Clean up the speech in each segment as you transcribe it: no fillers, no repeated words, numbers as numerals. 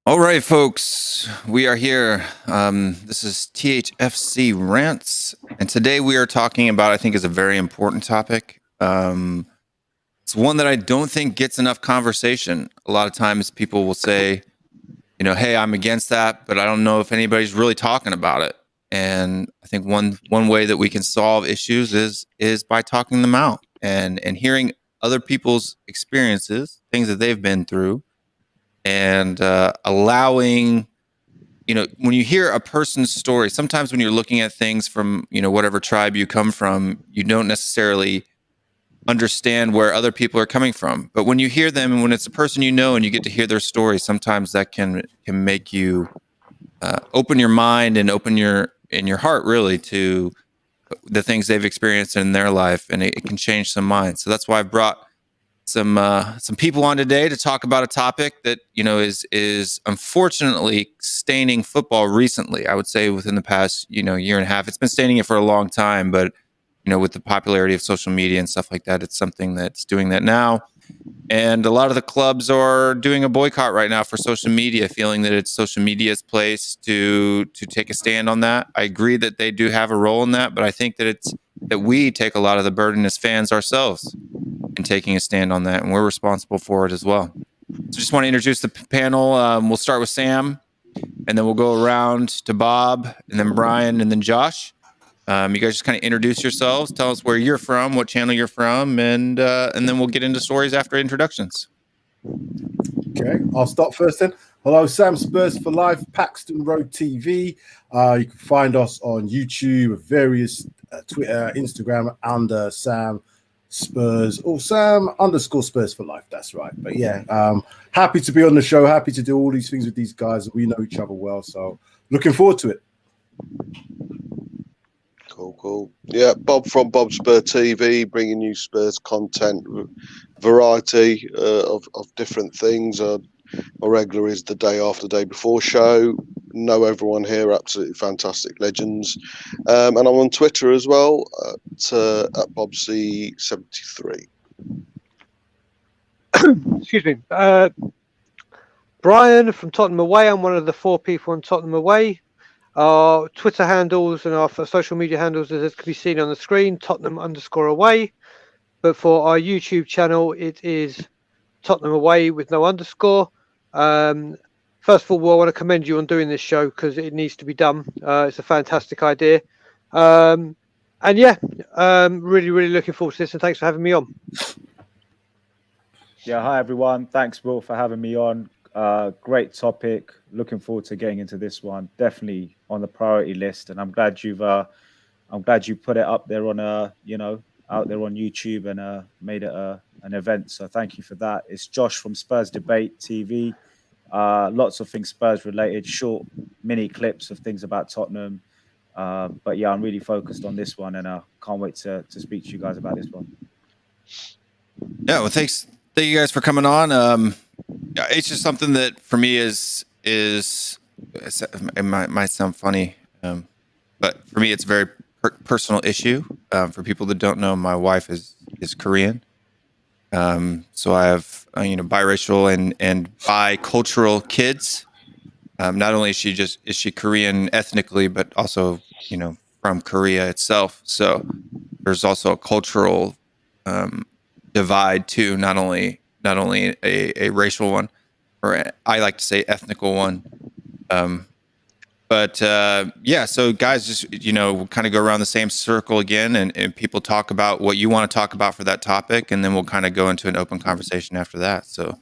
All right, folks, we are here. This is THFCRants, and today we are talking about, I think, is a very important topic. It's one that I don't think gets enough conversation. A lot of times people will say, hey, I'm against that, but I don't know if anybody's really talking about it. And I think one way that we can solve issues is by talking them out and hearing other people's experiences, things that they've been through, and allowing, when you hear a person's story, sometimes when you're looking at things from, whatever tribe you come from, you don't necessarily understand where other people are coming from. But when you hear them, and when it's a person and you get to hear their story, sometimes that can make you open your mind and open your heart really to the things they've experienced in their life, and it can change some minds. So that's why I've brought some people on today to talk about a topic that is unfortunately staining football recently. I would say within the past year and a half. It's been staining it for a long time, but with the popularity of social media and stuff like that, it's something that's doing that now. And a lot of the clubs are doing a boycott right now for social media, feeling that it's social media's place to take a stand on that. I agree that they do have a role in that, but I think that we take a lot of the burden as fans ourselves in taking a stand on that, and we're responsible for it as well. So just want to introduce the panel. We'll start with Sam, and then we'll go around to Bob, and then Brian, and then Josh. You guys just kind of introduce yourselves, tell us where you're from, what channel you're from, and then we'll get into stories after introductions. Okay, I'll start first then. Hello, Sam Spurs for Life, Paxton Road TV. You can find us on YouTube, various Twitter, Instagram, under Sam Spurs or Sam_Spurs for Life. That's right. But yeah, happy to be on the show. Happy to do all these things with these guys. We know each other well, so looking forward to it. Cool. Yeah, Bob from Bob Spur TV, bringing you Spurs content, variety of different things. My regular is the day after, day before show. Know everyone here, absolutely fantastic legends. And I'm on Twitter as well at BobC73. Excuse me. Brian from Tottenham Away. I'm one of the 4 people on Tottenham Away. Our Twitter handles and our social media handles, as can be seen on the screen, Tottenham_Away. But for our YouTube channel, it is Tottenham Away with no underscore. First of all, I want to commend you on doing this show because it needs to be done. It's a fantastic idea. And yeah, really, really looking forward to this, and thanks for having me on. Yeah, hi everyone. Thanks, Will, for having me on. Great topic. Looking forward to getting into this one. Definitely on the priority list, and I'm glad you put it up there on out there on YouTube and made it an event. So thank you for that. It's Josh from Spurs Debate TV. Lots of things Spurs related, short mini clips of things about Tottenham. But yeah, I'm really focused on this one, and I can't wait to speak to you guys about this one. Yeah, well, thank you guys for coming on. It's just something that for me is it might sound funny, but for me it's a very personal issue. For people that don't know, my wife is Korean, so I have biracial and bicultural kids. Not only is she Korean ethnically, but also from Korea itself. So there's also a cultural divide too. Not only a racial one, or I like to say ethnical one. Yeah, so guys, just, we'll kind of go around the same circle again, and people talk about what you want to talk about for that topic, and then we'll kind of go into an open conversation after that. So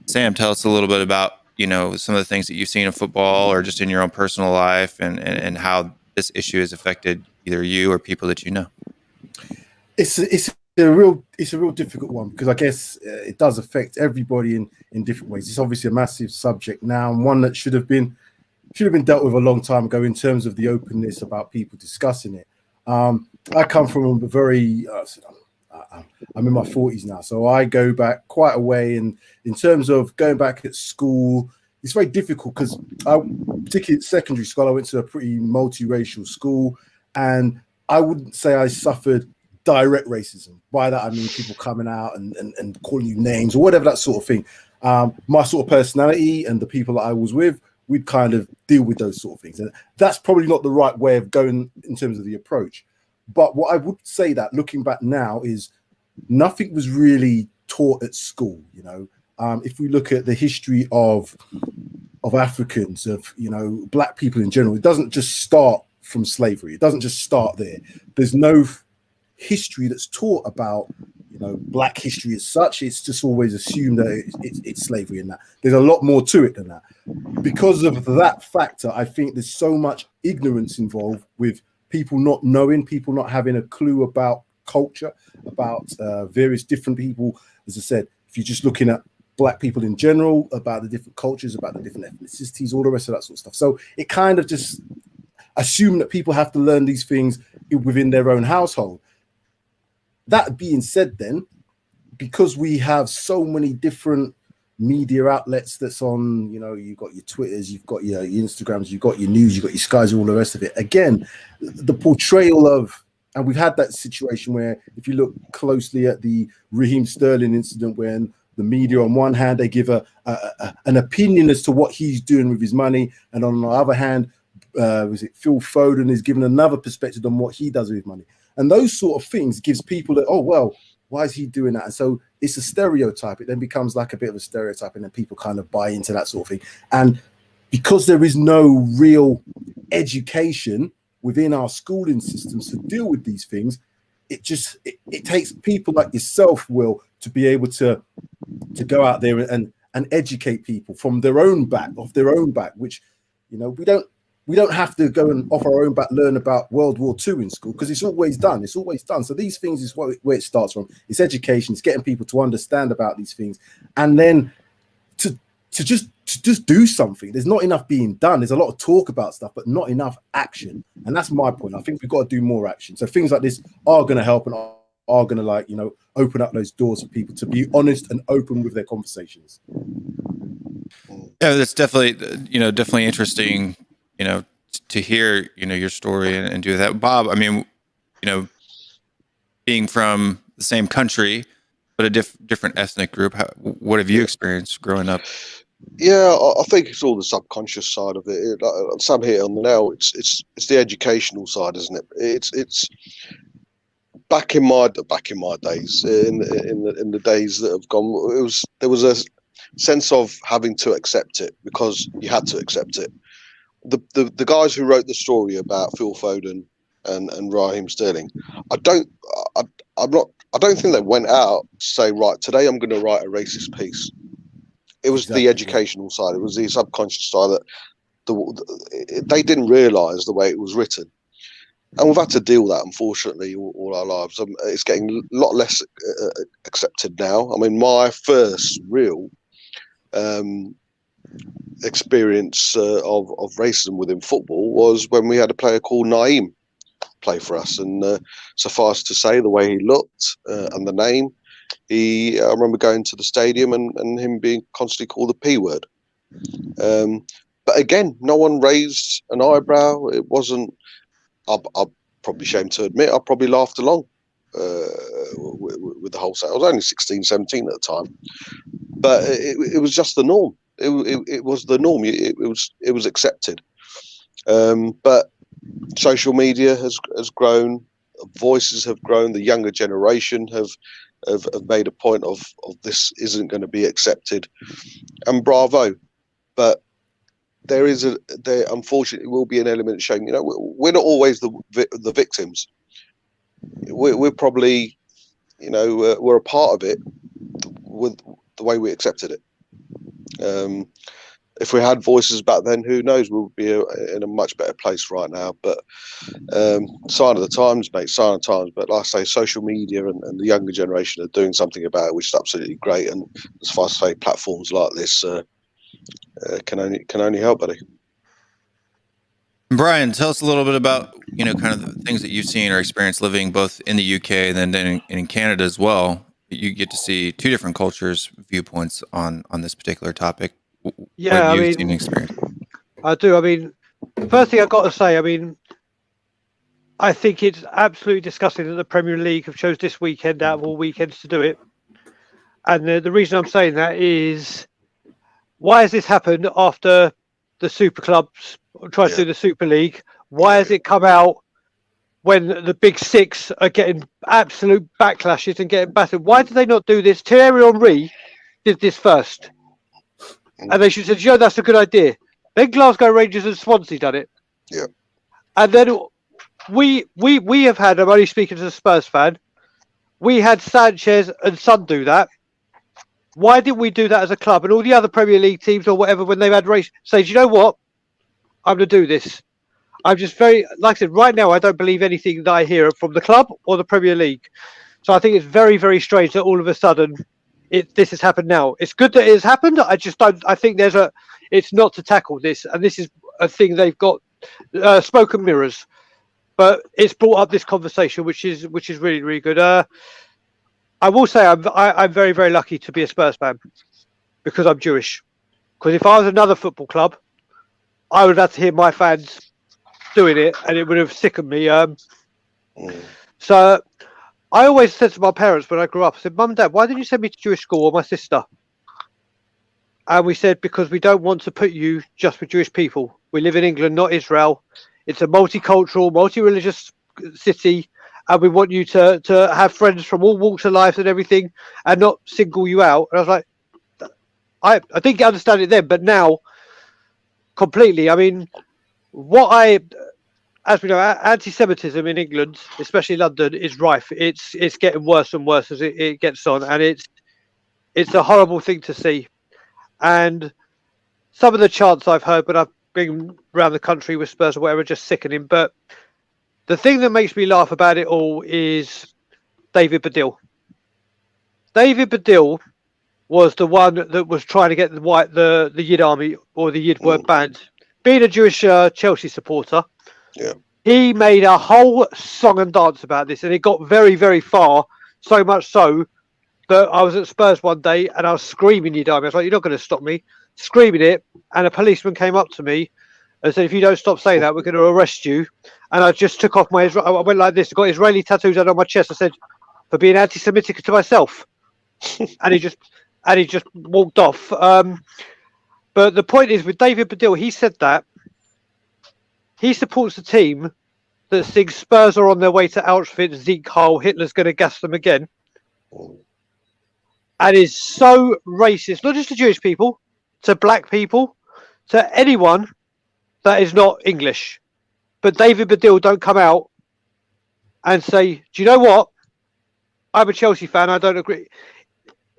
Sam, tell us a little bit about, some of the things that you've seen in football or just in your own personal life, and how this issue has affected either you or people that you know. It's a real difficult one, because I guess it does affect everybody in different ways. It's obviously a massive subject now, and one that should have been dealt with a long time ago in terms of the openness about people discussing it. I come from a very I'm in my 40s now, so I go back quite a way, and in terms of going back at school, it's very difficult because particularly at secondary school, I went to a pretty multiracial school, and I wouldn't say I suffered direct racism. By that I mean people coming out and calling you names or whatever, that sort of thing. My sort of personality and the people that I was with, we'd kind of deal with those sort of things. And that's probably not the right way of going in terms of the approach. But what I would say that looking back now is nothing was really taught at school, you know. If we look at the history of Africans, of, you know, black people in general, it doesn't just start from slavery. It doesn't just start there. There's no history that's taught about, you know, black history as such. It's just always assumed that it's slavery and that. There's a lot more to it than that. Because of that factor, I think there's so much ignorance involved with people not knowing, people not having a clue about culture, about various different people. As I said, if you're just looking at black people in general, about the different cultures, about the different ethnicities, all the rest of that sort of stuff. So it kind of just assume that people have to learn these things within their own household. That being said, then, because we have so many different media outlets that's on, you know, you've got your Twitters, you've got your Instagrams, you've got your news, you've got your Skies, all the rest of it. Again, the portrayal of, and we've had that situation where if you look closely at the Raheem Sterling incident, when the media on one hand, they give an opinion as to what he's doing with his money, and on the other hand, was it Phil Foden is given another perspective on what he does with his money. And those sort of things gives people that, oh, well, why is he doing that? And so it's a stereotype. It then becomes like a bit of a stereotype, and then people kind of buy into that sort of thing. And because there is no real education within our schooling systems to deal with these things, it takes people like yourself, Will, to be able to go out there and educate people from their own back, which, you know, we don't have to go and off our own back learn about World War II in school, because it's always done. So these things is where it starts from. It's education. It's getting people to understand about these things, and then to just do something. There's not enough being done. There's a lot of talk about stuff, but not enough action. And that's my point. I think we've got to do more action. So things like this are going to help and are going to, like, you know, open up those doors for people to be honest and open with their conversations. Yeah, that's definitely, you know, definitely interesting, you know, to hear, you know, your story and do that. Bob, I mean, you know, being from the same country, but a different ethnic group, what have you experienced growing up? Yeah, I think it's all the subconscious side of it. Sam hit on the nail. It's the educational side, isn't it? It's back in my days, in the days that have gone. There was a sense of having to accept it because you had to accept it. The guys who wrote the story about Phil Foden and Raheem Sterling, I don't think they went out to say, right, today I'm going to write a racist piece. It was the educational side. It was the subconscious side that they didn't realise the way it was written, and we've had to deal with that, unfortunately, all our lives. It's getting a lot less accepted now. I mean, my first real experience of racism within football was when we had a player called Naeem play for us, and suffice to say, the way he looked and the name, I remember going to the stadium and him being constantly called the P word. But again, no one raised an eyebrow. It wasn't. I'm probably ashamed to admit, I probably laughed along with the whole set. I was only 16, 17 at the time, but it was just the norm. It was the norm. It was accepted. But social media has grown. Voices have grown. The younger generation have made a point of this isn't going to be accepted, and bravo. But there unfortunately will be an element showing, you know, we're not always the victims. We're probably, you know, we're a part of it with the way we accepted it. If we had voices back then, who knows, we'll be in a much better place right now. But sign of the times, mate, sign of the times. But like I say, social media and the younger generation are doing something about it, which is absolutely great. And as far as I say, platforms like this can only help, buddy. Brian, tell us a little bit about, you know, kind of the things that you've seen or experienced living both in the UK and then in Canada as well. You get to see two different cultures, viewpoints on this particular topic. Yeah, I mean, I do. I mean, the first thing I've got to say, I mean, I think it's absolutely disgusting that the Premier League have chose this weekend out of all weekends to do it. And the reason I'm saying that is, why has this happened after the super clubs tried to do the Super League? Why has it come out when the big six are getting absolute backlashes and getting battered? Why did they not do this? Thierry Henry did this first. And they should have said, you know, that's a good idea. Then Glasgow Rangers and Swansea done it. Yeah. And then we have had, I'm only speaking as a Spurs fan, we had Sanchez and Son do that. Why didn't we do that as a club? And all the other Premier League teams or whatever, when they've had race, say, do you know what? I'm going to do this. I'm just very, like I said, right now, I don't believe anything that I hear from the club or the Premier League. So I think it's very, very strange that all of a sudden this has happened now. It's good that it has happened. I just don't, I think it's not to tackle this. And this is a thing they've got smoke and mirrors. But it's brought up this conversation, which is really, really good. I will say I'm very, very lucky to be a Spurs fan because I'm Jewish. Because if I was another football club, I would have to hear my fans doing it, and it would have sickened me. So I always said to my parents when I grew up, I said, Mum and Dad, why didn't you send me to Jewish school or my sister? And we said, because we don't want to put you just with Jewish people. We live in England, not Israel. It's a multicultural, multi-religious city. And we want you to have friends from all walks of life and everything and not single you out. And I was like, I didn't understand it then, but now completely. I mean, as we know, anti-Semitism in England, especially London, is rife. It's getting worse and worse as it gets on. And it's a horrible thing to see. And some of the chants I've heard when I've been around the country with Spurs or whatever are just sickening. But the thing that makes me laugh about it all is David Baddiel. David Baddiel was the one that was trying to get the Yid Army or the Yid word banned. Being a Jewish Chelsea supporter, he made a whole song and dance about this, and it got very, very far. So much so that I was at Spurs one day and I was screaming Yid Army. I was like, "You're not going to stop me!" Screaming it, and a policeman came up to me and said, "If you don't stop saying that, we're going to arrest you." And I just took off I went like this. I got Israeli tattoos out on my chest. I said, "For being anti-Semitic to myself," and he just walked off. But the point is, with David Baddiel, he said that he supports the team that sings "Spurs are on their way to Auschwitz, Sieg Heil, Hitler's going to gas them again," and is so racist, not just to Jewish people, to black people, to anyone that is not English. But David Baddiel don't come out and say, "Do you know what? I'm a Chelsea fan. I don't agree."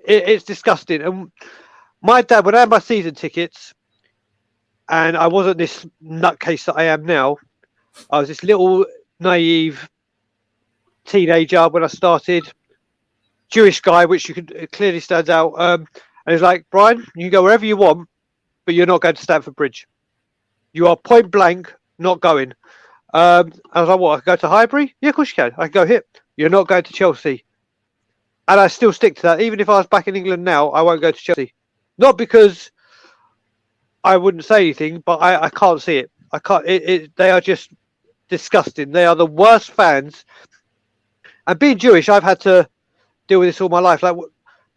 It's disgusting. And my dad, when I had my season tickets, and I wasn't this nutcase that I am now, I was this little naive teenager when I started, Jewish guy, which you could clearly stand out. And he's like, "Brian, you can go wherever you want, but you're not going to Stamford Bridge. You are point blank not going." I was like, "What? I can go to Highbury? Yeah, of course you can. I can go here. You're not going to Chelsea." And I still stick to that. Even if I was back in England now, I won't go to Chelsea. Not because I wouldn't say anything, but I can't see it. I can't. They are just disgusting. They are the worst fans. And being Jewish, I've had to deal with this all my life. Like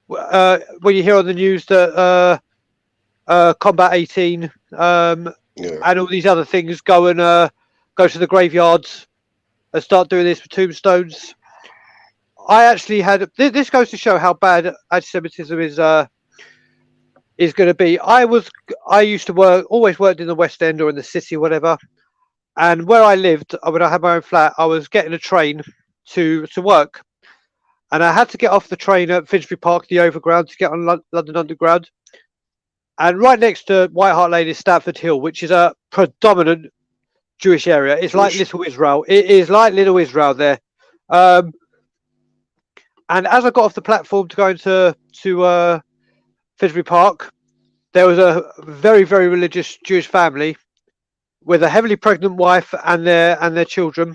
when you hear on the news that Combat 18 and all these other things go to the graveyards and start doing this with tombstones. I actually had this goes to show how bad anti-Semitism is going to be. I used to always worked in the West End or in the city, or whatever. And where I lived, when I had my own flat, I was getting a train to work, and I had to get off the train at Finsbury Park, the Overground, to get on London Underground. And right next to White Hart Lane is Stamford Hill, which is a predominant Jewish area. It's like Little Israel. It is like Little Israel there. And as I got off the platform to go into Finsbury Park, there was a very, very religious Jewish family with a heavily pregnant wife and their children,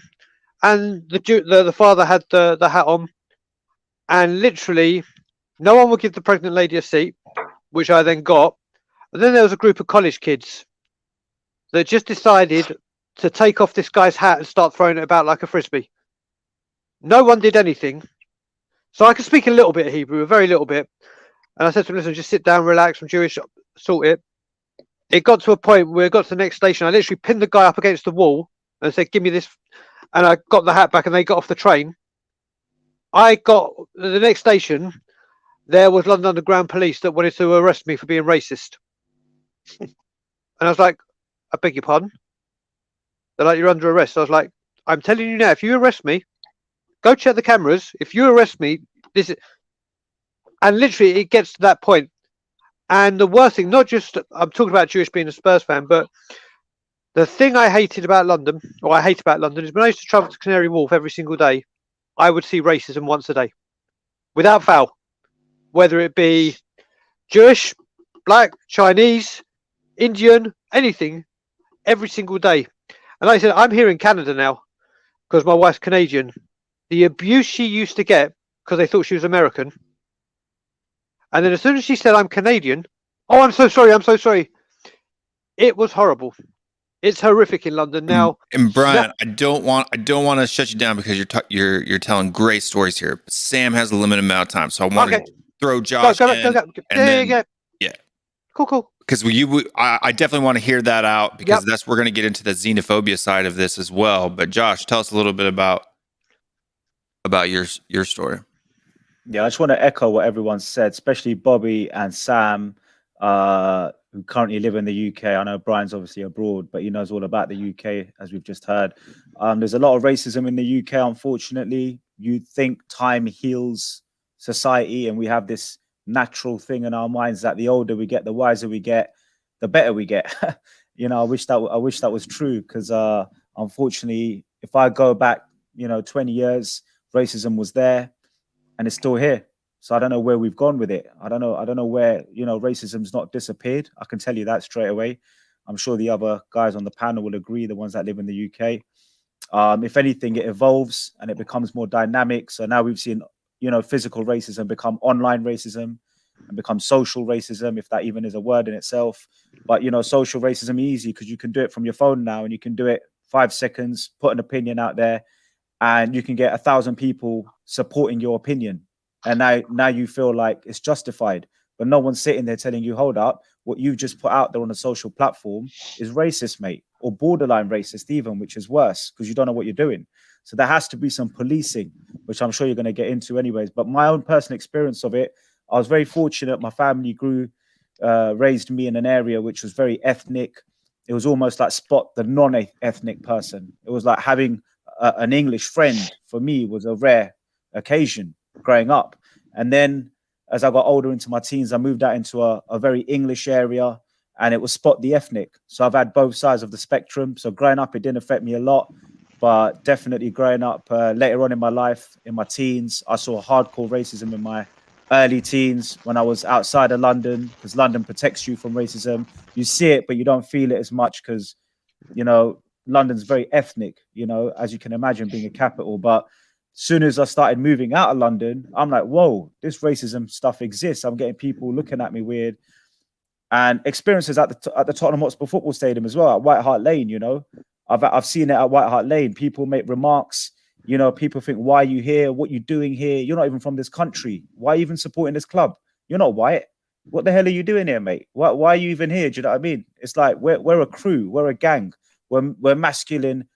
and the father had the hat on, and literally no one would give the pregnant lady a seat, which I then got. And then there was a group of college kids that just decided to take off this guy's hat and start throwing it about like a frisbee. No one did anything. So I can speak a little bit of Hebrew, a very little bit. And I said to him, listen, just sit down, relax, I'm Jewish, sort it. It got to a point where it got to the next station. I literally pinned the guy up against the wall and said, give me this. And I got the hat back and they got off the train. I got the next station. There was London Underground police that wanted to arrest me for being racist. And I was like, I beg your pardon? They're like, you're under arrest. I was like, I'm telling you now, if you arrest me, go check the cameras. If you arrest me, this is... And literally it gets to that point. And the worst thing, not just, I'm talking about Jewish being a Spurs fan, but the thing I hated about London, or I hate about London, is when I used to travel to Canary Wharf every single day, I would see racism once a day, without fail, whether it be Jewish, black, Chinese, Indian, anything, every single day. And like I said, I'm here in Canada now because my wife's Canadian. The abuse she used to get because they thought she was American. And then as soon as she said, I'm Canadian, oh, I'm so sorry, I'm so sorry. It was horrible. It's horrific in London now. And Brian, I don't want to shut you down because you're telling great stories here. But Sam has a limited amount of time, so I want to throw Josh in. Yeah. Cool. Because I definitely want to hear that out because we're going to get into the xenophobia side of this as well. But Josh, tell us a little bit about your story. Yeah, I just want to echo what everyone said, especially Bobby and Sam, who currently live in the UK. I know Brian's obviously abroad, but he knows all about the UK, as we've just heard. There's a lot of racism in the UK, unfortunately. You think time heals society, and we have this natural thing in our minds that the older we get, the wiser we get, the better we get. I wish that was true because unfortunately, if I go back, 20 years, racism was there. And it's still here. So I don't know where we've gone with it. I don't know where, racism's not disappeared. I can tell you that straight away. I'm sure the other guys on the panel will agree, the ones that live in the UK. If anything, it evolves and it becomes more dynamic. So now we've seen, physical racism become online racism and become social racism, if that even is a word in itself. But, social racism is easy because you can do it from your phone now and you can do it 5 seconds, put an opinion out there, and you can get 1,000 people supporting your opinion. And now you feel like it's justified, but no one's sitting there telling you, hold up, what you've just put out there on a social platform is racist, mate, or borderline racist even, which is worse because you don't know what you're doing. So there has to be some policing, which I'm sure you're going to get into anyways. But my own personal experience of it, I was very fortunate. My family raised me in an area which was very ethnic. It was almost like spot the non-ethnic person. It was like having an English friend for me was a rare occasion growing up. And then as I got older into my teens, I moved out into a very English area and it was spot the ethnic. So I've had both sides of the spectrum. So growing up, it didn't affect me a lot, but definitely growing up later on in my life, in my teens, I saw hardcore racism in my early teens when I was outside of London, because London protects you from racism. You see it, but you don't feel it as much because, London's very ethnic, as you can imagine, being a capital. But as soon as I started moving out of London, I'm like, whoa, this racism stuff exists. I'm getting people looking at me weird. And experiences at the Tottenham Hotspur football stadium as well, at White Hart Lane, I've seen it at White Hart Lane. People make remarks, people think, why are you here? What are you doing here? You're not even from this country. Why are you even supporting this club? You're not white. What the hell are you doing here, mate? Why are you even here? Do you know what I mean? It's like we're a crew, we're a gang. We're masculine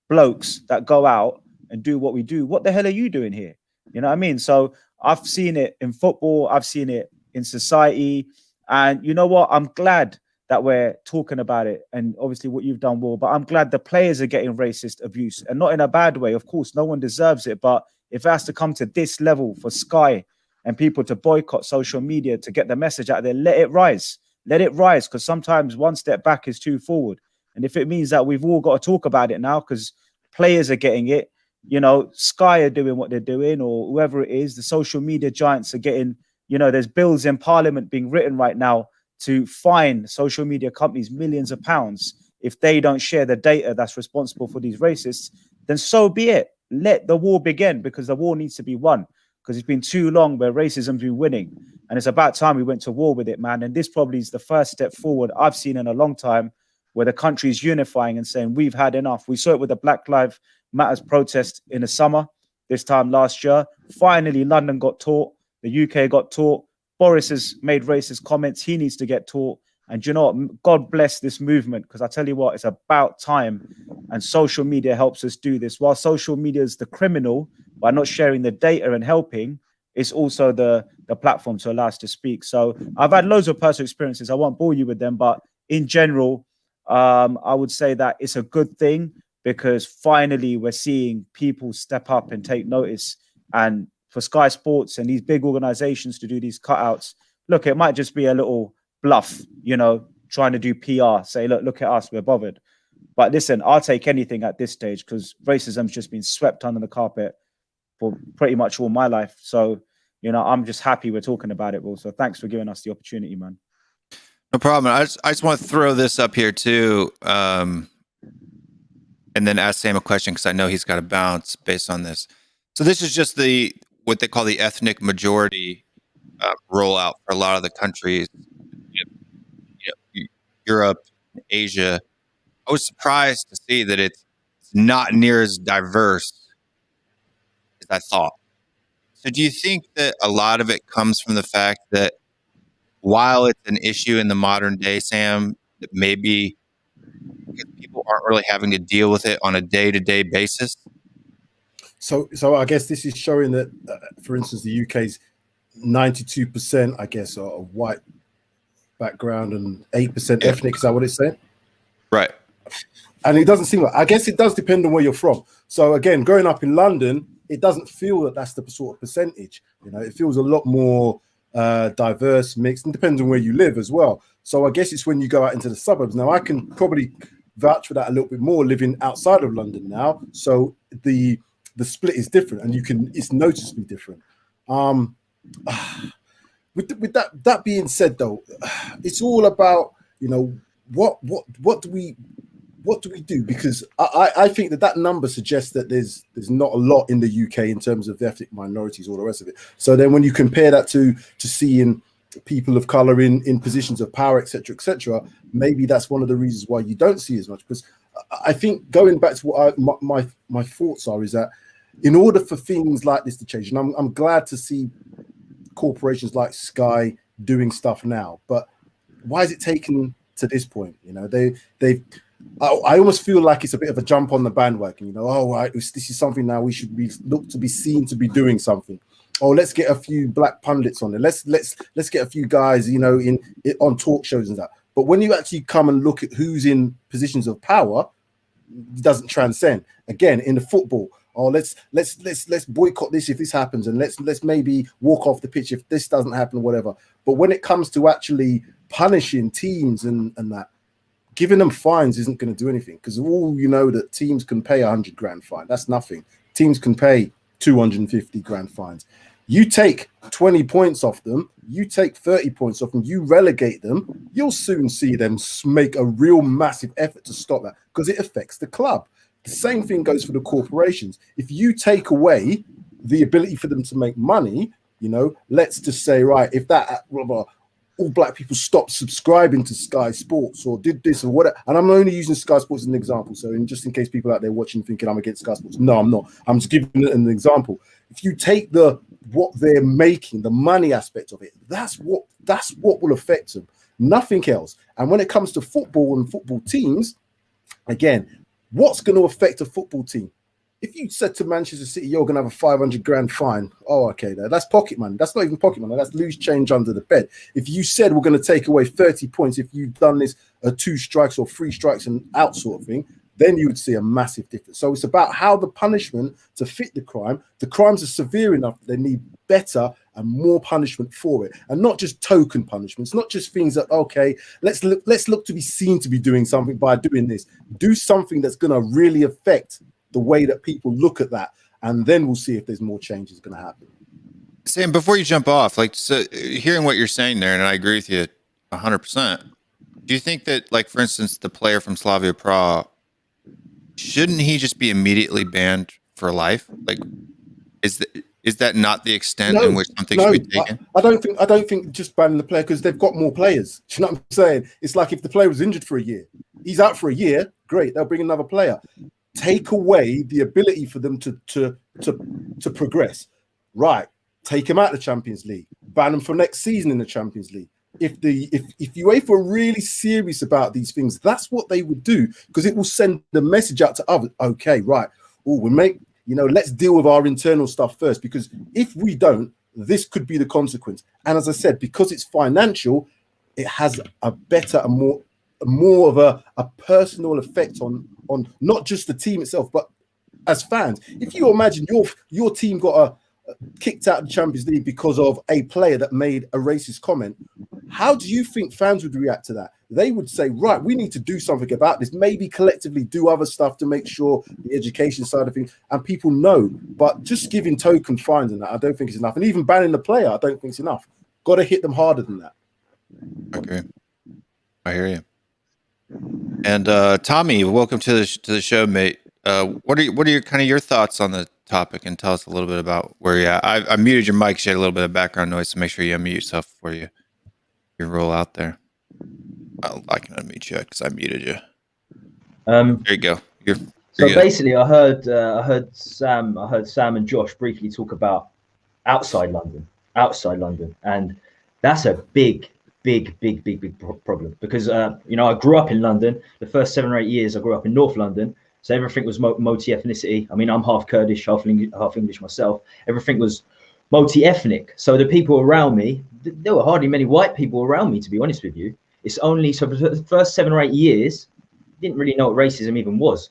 blokes that go out and do what we do. What the hell are you doing here? You know what I mean? So I've seen it in football. I've seen it in society. And you know what? I'm glad that we're talking about it. And obviously what you've done, Will, but I'm glad the players are getting racist abuse and not in a bad way. Of course, no one deserves it. But if it has to come to this level for Sky and people to boycott social media to get the message out there, let it rise. Let it rise, because sometimes one step back is two forward. And if it means that we've all got to talk about it now because players are getting it, Sky are doing what they're doing, or whoever it is, the social media giants are getting, there's bills in Parliament being written right now to fine social media companies millions of pounds if they don't share the data that's responsible for these racists. Then so be it. Let the war begin, because the war needs to be won, because it's been too long where racism's been winning. And it's about time we went to war with it, man. And this probably is the first step forward I've seen in a long time, where the country is unifying and saying, we've had enough. We saw it with the Black Lives Matters protest in the summer, this time last year. Finally, London got taught. The UK got taught. Boris has made racist comments. He needs to get taught. And you know what? God bless this movement, because I tell you what, it's about time. And social media helps us do this. While social media is the criminal by not sharing the data and helping, it's also the platform to allow us to speak. So I've had loads of personal experiences. I won't bore you with them, but in general, I would say that it's a good thing, because finally we're seeing people step up and take notice. And for Sky Sports and these big organizations to do these cutouts, look, it might just be a little bluff, you know, trying to do PR, say, look at us, we're bothered. But listen, I'll take anything at this stage, because racism's just been swept under the carpet for pretty much all my life. So, you know, I'm just happy we're talking about it, Will. So thanks for giving us the opportunity, man. No problem. I just want to throw this up here too, and then ask Sam a question, because I know he's got to bounce based on this. So this is just what they call the ethnic majority rollout for a lot of the countries, Europe, Asia. I was surprised to see that it's not near as diverse as I thought. So do you think that a lot of it comes from the fact that while it's an issue in the modern day, Sam, that maybe people aren't really having to deal with it on a day-to-day basis? So I guess this is showing that, for instance, the UK's 92%, I guess, are white background and 8% ethnic. Is that what it's saying? Right. And it doesn't seem like, I guess it does depend on where you're from. So again, growing up in London, it doesn't feel that that's the sort of percentage. You know, it feels a lot more diverse, mixed, and depends on where you live as well. So I guess it's when you go out into the suburbs. Now, I can probably vouch for that a little bit more living outside of London now. So the split is different, and it's noticeably different. With that being said, though, it's all about, you know, what do we do? Because I think that number suggests that there's not a lot in the UK in terms of ethnic minorities, all the rest of it. So then when you compare that to seeing people of color in positions of power, etc., maybe that's one of the reasons why you don't see as much. Because I think, going back to what my thoughts are, is that in order for things like this to change, and I'm glad to see corporations like Sky doing stuff now, but why is it taken to this point? You know, I almost feel like it's a bit of a jump on the bandwagon. You know, oh, right, this is something now we should look to be seen to be doing something. Oh, let's get a few black pundits on it. Let's get a few guys, you know, on talk shows and that. But when you actually come and look at who's in positions of power, it doesn't transcend. Again, in the football, oh, let's boycott this if this happens, and let's maybe walk off the pitch if this doesn't happen or whatever. But when it comes to actually punishing teams and that, giving them fines isn't going to do anything, because all you know that teams can pay $100,000 fine. That's nothing. Teams can pay $250,000 fines. You take 20 points off them, you take 30 points off them, you relegate them, you'll soon see them make a real massive effort to stop that, because it affects the club. The same thing goes for the corporations. If you take away the ability for them to make money, you know, let's just say, right, if that all black people stopped subscribing to Sky Sports or did this or whatever, and I'm only using Sky Sports as an example, so just in case people out there watching thinking I'm against Sky Sports, no, I'm not. I'm just giving it an example. If you take what they're making, the money aspect of it, that's what will affect them, nothing else. And when it comes to football and football teams, again, what's going to affect a football team? If you said to Manchester City, you're going to have a $500,000 fine, oh, okay, that's pocket money. That's not even pocket money. That's loose change under the bed. If you said we're going to take away 30 points if you've done this 2 strikes or 3 strikes and out sort of thing, then you would see a massive difference. So it's about how the punishment to fit the crime. The crimes are severe enough that they need better and more punishment for it, and not just token punishments, not just things that, okay, let's look to be seen to be doing something by doing this. Do something that's going to really affect the way that people look at that, and then we'll see if there's more changes going to happen. Sam, before you jump off, like, so hearing what you're saying there, and I agree with you 100%. Do you think that, like, for instance, the player from Slavia Prague, shouldn't he just be immediately banned for life? Like, is that not the extent in which something should be taken? I don't think just banning the player, because they've got more players. Do you know what I'm saying? It's like if the player was injured for a year, He's out for a year. Great, they'll bring another player. Take away the ability for them to progress. Right, take him out of the Champions League. Ban him for next season in the Champions League. If UEFA are really serious about these things, that's what they would do, because it will send the message out to others. Okay, right. Oh, let's deal with our internal stuff first, because if we don't, this could be the consequence. And as I said, because it's financial, it has a better and more of a personal effect on not just the team itself, but as fans. If you imagine your team got kicked out of the Champions League because of a player that made a racist comment, how do you think fans would react to that? They would say, right, we need to do something about this, maybe collectively do other stuff to make sure the education side of things, and people know. But just giving token fines and that, I don't think is enough. And even banning the player, I don't think it's enough. Got to hit them harder than that. Okay, I hear you. And Tommy, welcome to the show, mate. What are your thoughts on the topic, and tell us a little bit about where you're at. I muted your mic, so you had a little bit of background noise, so make sure you unmute yourself before you roll out there. I can unmute you because I muted you. There you go. You're so good. Basically, I heard Sam and Josh briefly talk about outside London, and that's a big problem, because I grew up in London. The first 7 or 8 years I grew up in North London, so everything was multi-ethnicity. I mean, I'm half Kurdish, half English myself. Everything was multi-ethnic. So the people around me, there were hardly many white people around me, to be honest with you. It's only, so for the first 7 or 8 years, didn't really know what racism even was.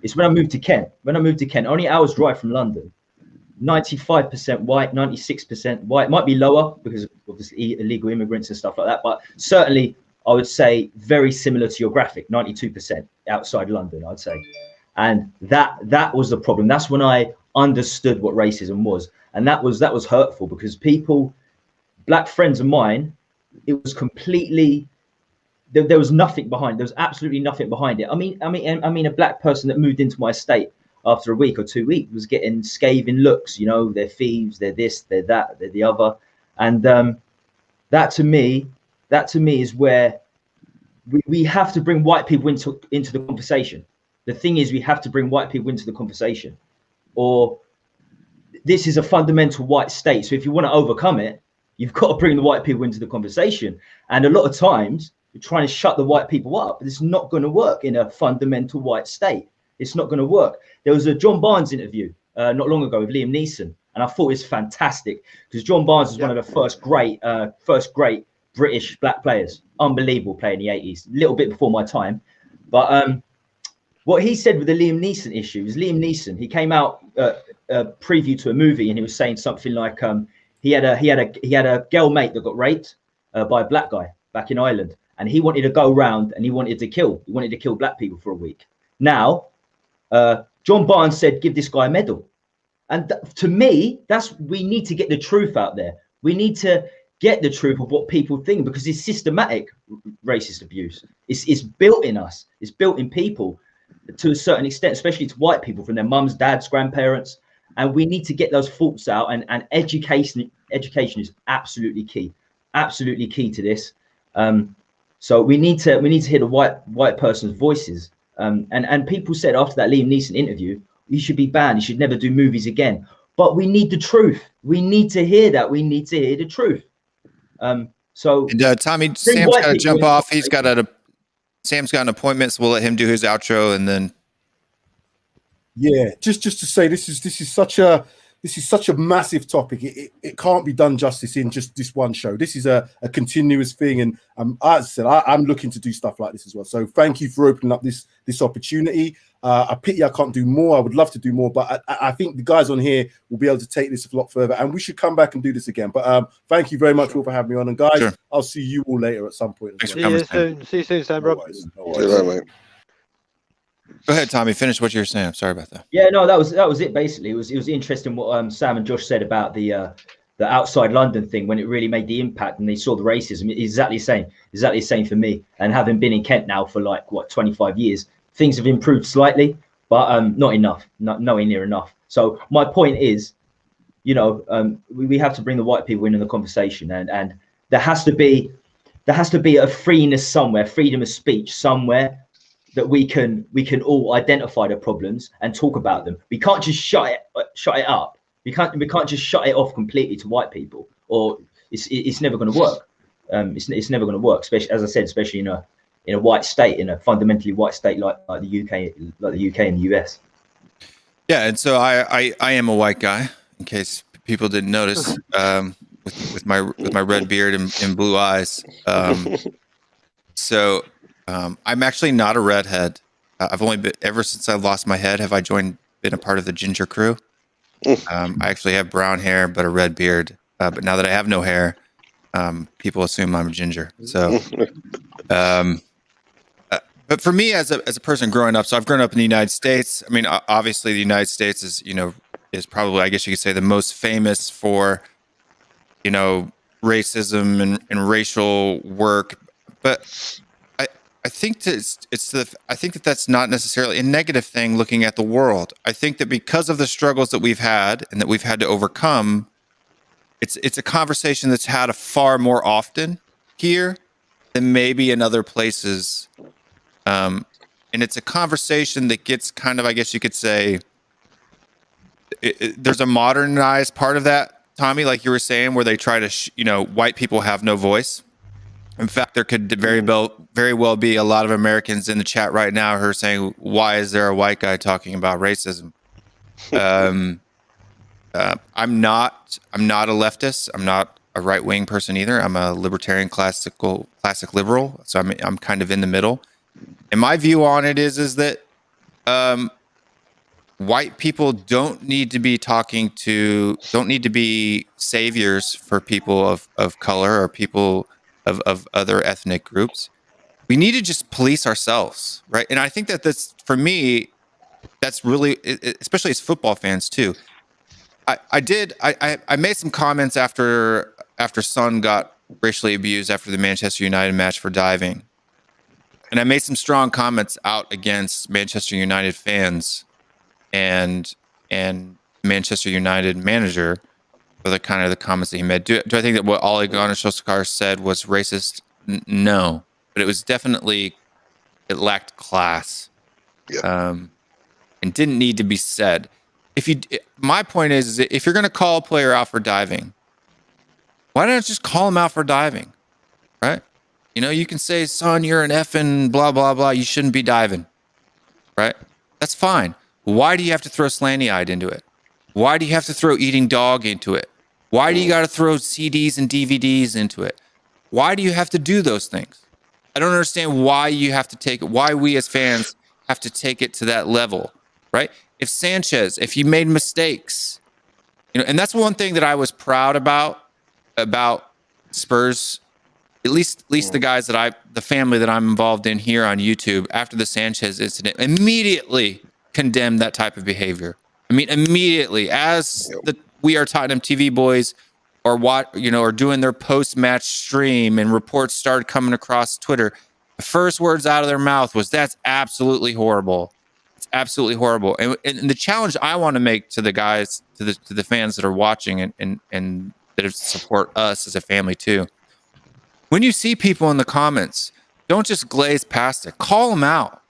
It's when I moved to Kent. Only an hour's drive from London. 95% white, 96% white. Might be lower because of obviously illegal immigrants and stuff like that, but certainly I would say very similar to your graphic, 92% outside London, I'd say. And that was the problem. That's when I understood what racism was. And that was hurtful, because people, black friends of mine, it was completely, there was nothing behind. There was absolutely nothing behind it. I mean, a black person that moved into my estate after a week or 2 weeks was getting scathing looks. They're thieves, they're this, they're that, they're the other. And that to me is where we have to bring white people into the conversation. The thing is, we have to bring white people into the conversation, or this is a fundamental white state. So if you want to overcome it, you've got to bring the white people into the conversation. And a lot of times you're trying to shut the white people up, but it's not going to work in a fundamental white state. It's not going to work. There was a John Barnes interview not long ago with Liam Neeson, and I thought it was fantastic, because John Barnes was one of the first great British black players. Unbelievable player in the 80s, a little bit before my time. But what he said with the Liam Neeson issue is, Liam Neeson, he came out a preview to a movie, and he was saying something like he had a girl mate that got raped by a black guy back in Ireland, and he wanted to go around and he wanted to kill black people for a week. Now, John Barnes said, give this guy a medal. And to me, we need to get the truth out there. We need to get the truth of what people think, because it's systematic racist abuse. It's built in us. It's built in people to a certain extent, especially to white people, from their mums, dads, grandparents. And we need to get those thoughts out, and education is absolutely key to this. So we need to hear the white person's voices. And people said after that Liam Neeson interview, you should be banned. You should never do movies again. But we need the truth. We need to hear that. We need to hear the truth. So Tommy, Sam's got to jump off. Sam's got an appointment, so we'll let him do his outro, and then. Yeah, just to say, this is such a massive topic. It can't be done justice in just this one show. This is a continuous thing, and as I said, I'm looking to do stuff like this as well. So thank you for opening up this opportunity. I pity I can't do more. I would love to do more, but I think the guys on here will be able to take this a lot further, and we should come back and do this again. But thank you very much all for having me on, and guys, I'll see you all later at some point. Thanks for coming. See you soon, Sam. Rob. See you later, mate. Go ahead, Tommy. Finish what you were saying. I'm sorry about that. Yeah, no, that was it. Basically, it was interesting what Sam and Josh said about the outside London thing, when it really made the impact and they saw the racism. It's exactly the same for me. And having been in Kent now for 25 years, things have improved slightly, but not enough, nowhere near enough. So my point is, we have to bring the white people into the conversation, and there has to be a freeness somewhere, freedom of speech somewhere. that we can all identify the problems and talk about them. We can't just shut it up. We can't just shut it off completely to white people, or it's never going to work. It's never going to work, especially, as I said, especially in a white state, in a fundamentally white state like the UK and the US. Yeah, and so I am a white guy, in case people didn't notice, with my red beard and blue eyes. So I'm actually not a redhead. I've only been, ever since I lost my head, have I been a part of the ginger crew. I actually have brown hair but a red beard. But now that I have no hair, people assume I'm a ginger. So, but for me as a person growing up, so I've grown up in the United States. I mean, obviously the United States is probably, I guess you could say, the most famous for, racism and racial work. But I think I think that that's not necessarily a negative thing looking at the world. I think that because of the struggles that we've had and that we've had to overcome, it's a conversation that's had far more often here than maybe in other places. And it's a conversation that gets kind of, I guess you could say, there's a modernized part of that, Tommy, like you were saying, where they try to, white people have no voice. In fact, there could very well be a lot of Americans in the chat right now who are saying, why is there a white guy talking about racism? I'm not a leftist. I'm not a right-wing person either. I'm a libertarian classic liberal. So I'm kind of in the middle. And my view on it is that white people don't need to be saviors for people of color or people of other ethnic groups. We need to just police ourselves, right? And I think that that's, for me, that's really, especially as football fans too. I made some comments after Son got racially abused after the Manchester United match for diving. And I made some strong comments out against Manchester United fans and Manchester United manager for the kind of the comments that he made. Do I think that what Ole Gunnar Solskjaer said was racist? No, but it was definitely, it lacked class, and didn't need to be said. My point is that if you're going to call a player out for diving, why don't you just call him out for diving, right? You can say, son, you're an effing blah, blah, blah. You shouldn't be diving, right? That's fine. Why do you have to throw slanty-eyed into it? Why do you have to throw eating dog into it? Why do you got to throw CDs and DVDs into it? Why do you have to do those things? I don't understand why you have to take it, why we as fans have to take it to that level, right? If he made mistakes, and that's one thing that I was proud about Spurs, at least the guys the family that I'm involved in here on YouTube, after the Sanchez incident, immediately condemned that type of behavior. I mean, immediately, as We Are Tottenham TV boys are doing their post-match stream and reports started coming across Twitter, the first words out of their mouth was, that's absolutely horrible. It's absolutely horrible. And the challenge I want to make to the guys, to the fans that are watching and that support us as a family too, when you see people in the comments, don't just glaze past it. Call them out.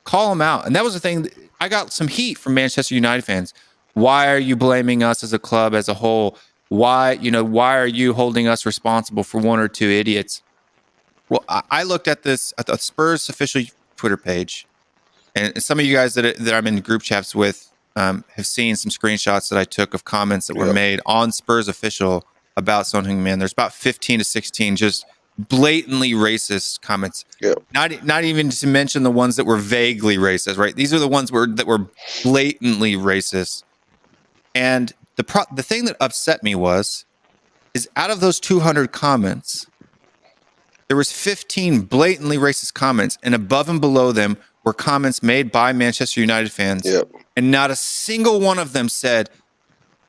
And that was the thing. I got some heat from Manchester United fans. Why are you blaming us as a club as a whole? Why are you holding us responsible for one or two idiots? Well, I looked at this at the Spurs official Twitter page, and some of you guys that I'm in group chats with have seen some screenshots that I took of comments that were made on Spurs official about Son Heung-min. There's about 15 to 16 just blatantly racist comments. Not even to mention the ones that were vaguely racist, right? These are the ones that were blatantly racist. And the thing that upset me is out of those 200 comments, there was 15 blatantly racist comments, and above and below them were comments made by Manchester United fans, and not a single one of them said,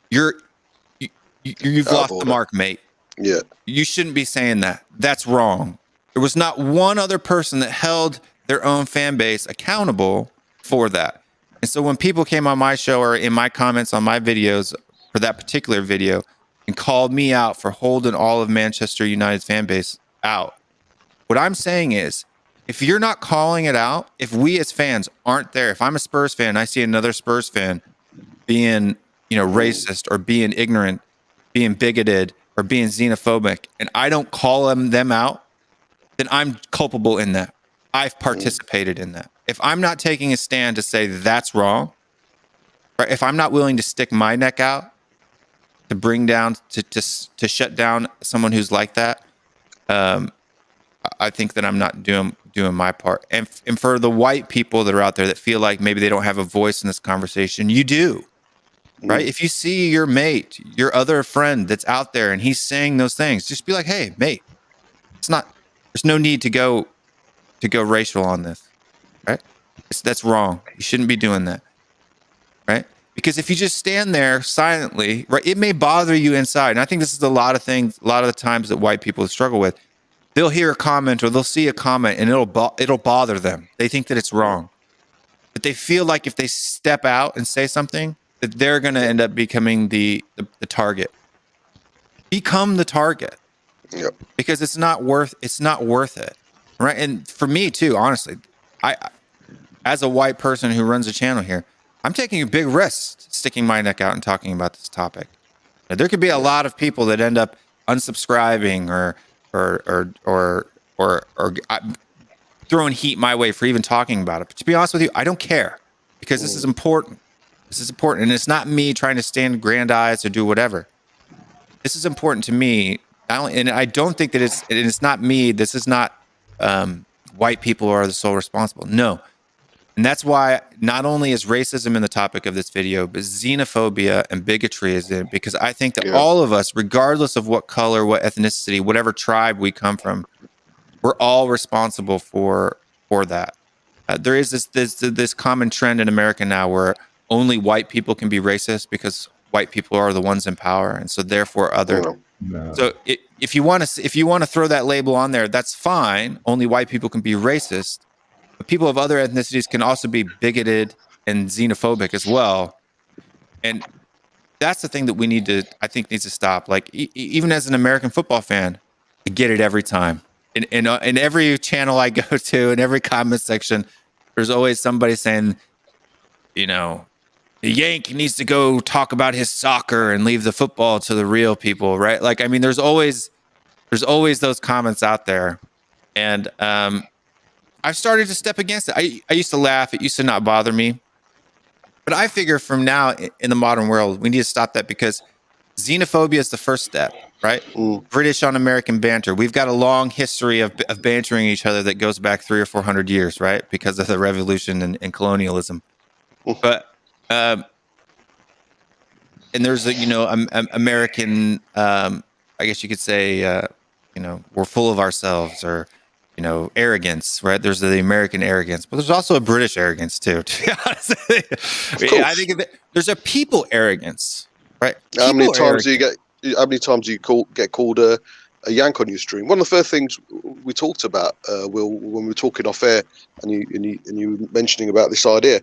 "You've lost the mark, mate. Yeah, you shouldn't be saying that. That's wrong." There was not one other person that held their own fan base accountable for that. And so when people came on my show or in my comments on my videos for that particular video and called me out for holding all of Manchester United's fan base out, what I'm saying is, if you're not calling it out, if we as fans aren't there, if I'm a Spurs fan, I see another Spurs fan being, racist or being ignorant, being bigoted or being xenophobic, and I don't call them out, then I'm culpable in that. I've participated in that. If I'm not taking a stand to say that's wrong, right? If I'm not willing to stick my neck out to bring down, to shut down someone who's like that, I think that I'm not doing my part. And for the white people that are out there that feel like maybe they don't have a voice in this conversation, you do, right? If you see your mate, your other friend that's out there and he's saying those things, just be like, hey, mate, there's no need to go racial on this, right? That's wrong. You shouldn't be doing that, right? Because if you just stand there silently, right, it may bother you inside. And I think this is a lot of the times that white people struggle with. They'll hear a comment or they'll see a comment and it'll bother them. They think that it's wrong. But they feel like if they step out and say something, that they're going to end up becoming the target. Become the target. Yep. Because it's not worth it. Right? And for me too, honestly, I as a white person who runs a channel here, I'm taking a big risk sticking my neck out and talking about this topic. Now, there could be a lot of people that end up unsubscribing or throwing heat my way for even talking about it. But to be honest with you, I don't care because this is important. This is important. And it's not me trying to stand grandize or do whatever. This is important to me. And I don't think that it's not me. This is not white people are the sole responsible. No. And that's why not only is racism in the topic of this video, but xenophobia and bigotry is in it, because I think that all of us, regardless of what color, what ethnicity, whatever tribe we come from, we're all responsible for that. There is this common trend in America now where only white people can be racist because white people are the ones in power, and so therefore other. No. So if you want to throw that label on there, that's fine. Only white people can be racist. But people of other ethnicities can also be bigoted and xenophobic as well. And that's the thing that I think needs to stop. Like, even as an American football fan, I get it every time. In every channel I go to, in every comment section, there's always somebody saying, the Yank needs to go talk about his soccer and leave the football to the real people, right? Like, I mean, there's always those comments out there. And I've started to step against it. I used to laugh. It used to not bother me. But I figure from now in the modern world, we need to stop that because xenophobia is the first step, right? British on American banter. We've got a long history of bantering each other that goes back 300 or 400 years, right? Because of the revolution and colonialism. But, and there's American, I guess you could say, we're full of ourselves or, arrogance, right? There's the American arrogance, but there's also a British arrogance too. To be honest, I think there's a people arrogance, right? How many times do you get called a Yank on your stream? One of the first things we talked about, Will, when we were talking off air, and you were mentioning about this idea.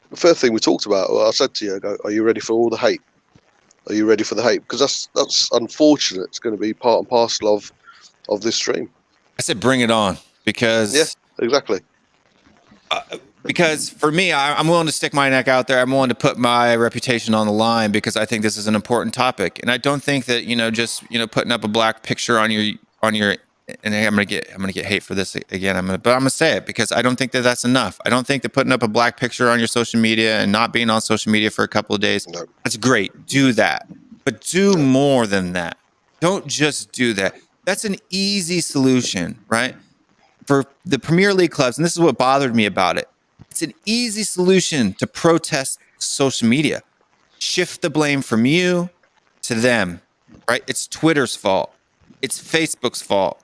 The first thing we talked about, I said to you, "Are you ready for all the hate? Are you ready for the hate?" Because that's unfortunate. It's going to be part and parcel of this stream. I said, bring it on, because exactly. Because for me, I'm willing to stick my neck out there. I'm willing to put my reputation on the line because I think this is an important topic, and I don't think that just putting up a black picture on your. And I'm gonna get hate for this again. But I'm gonna say it because I don't think that that's enough. I don't think that putting up a black picture on your social media and not being on social media for a couple of days, that's great. Do that, but do more than that. Don't just do that. That's an easy solution, right? For the Premier League clubs, and this is what bothered me about it. It's an easy solution to protest social media. Shift the blame from you to them, right? It's Twitter's fault. It's Facebook's fault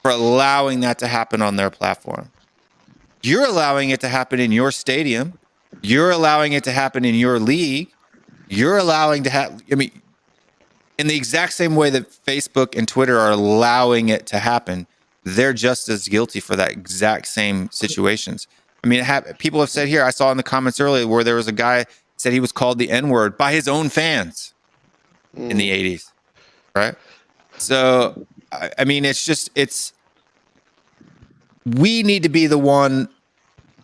for allowing that to happen on their platform. You're allowing it to happen in your stadium. You're allowing it to happen in your league. You're allowing to have, in the exact same way that Facebook and Twitter are allowing it to happen, they're just as guilty for that exact same situations. People have said here, I saw in the comments earlier where there was a guy said he was called the N-word by his own fans in the 80s, right? So, it's we need to be the one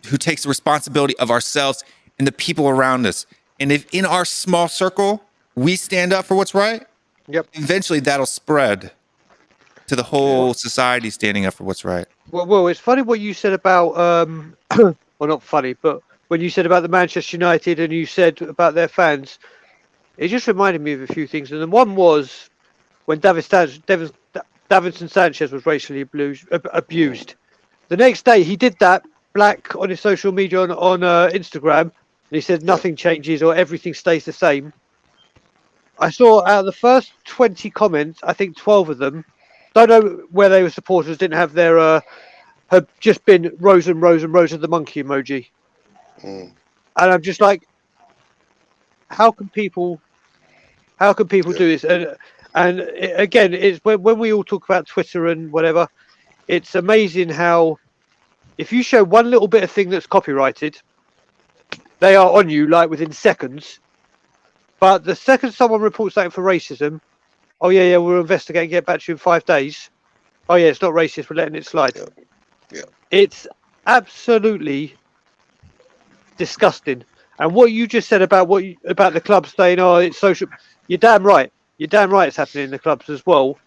who takes the responsibility of ourselves and the people around us. And if in our small circle we stand up for what's right, Yep. eventually that'll spread to the whole society standing up for what's right. Well, it's funny what you said about well, not funny, but when you said about the Manchester United and you said about their fans, it just reminded me of a few things. And then one was when Davinson Sanchez was racially abused. The next day he did that black on his social media on Instagram, and he said nothing changes or everything stays the same. I saw out of the first 20 comments, I think 12 of them, don't know where they were supporters, didn't have their had just been rows and rows and rows of the monkey emoji. And I'm just like, how can people do this? And again, it's when we all talk about Twitter and whatever, it's amazing how if you show one little bit of thing that's copyrighted, they are on you like within seconds. But the second someone reports that for racism, oh yeah, we'll investigate and get back to you in 5 days. Oh yeah, it's not racist, we're letting it slide. Yeah. It's absolutely disgusting. And what you just said about about the clubs saying, oh, it's social, you're damn right. You're damn right it's happening in the clubs as well.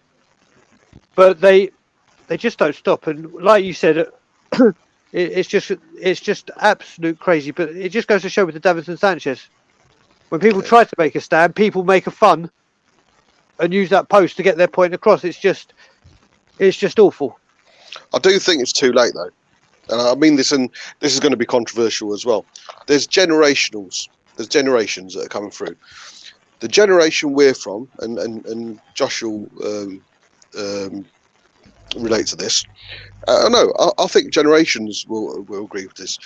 But they just don't stop. And like you said, it's just absolute crazy. But it just goes to show with the Davinson Sanchez. When people try to make a stand, people make a fun and use that post to get their point across. It's just awful. I do think it's too late though, and I mean this, and this is going to be controversial as well. There's generations that are coming through. The generation we're from, and Josh will relate to this. I think generations will agree with this.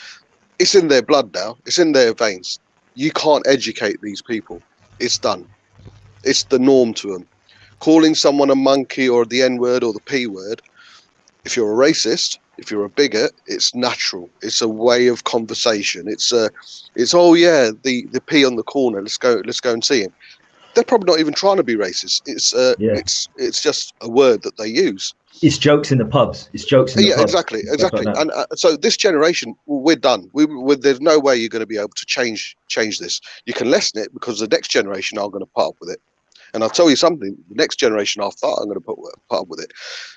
It's in their blood now. It's in their veins. You can't educate these people. It's done. It's the norm to them. Calling someone a monkey or the N-word or the P-word, if you're a racist, if you're a bigot, it's natural. It's a way of conversation. It's oh yeah, the P on the corner. Let's go and see him. They're probably not even trying to be racist. It's just a word that they use. It's jokes in the pubs. It's jokes in the pubs. Exactly. Like and so this generation, we're done. There's no way you're going to be able to change this. You can lessen it because the next generation are going to put up with it. And I'll tell you something, the next generation after that, I'm going to put up with it.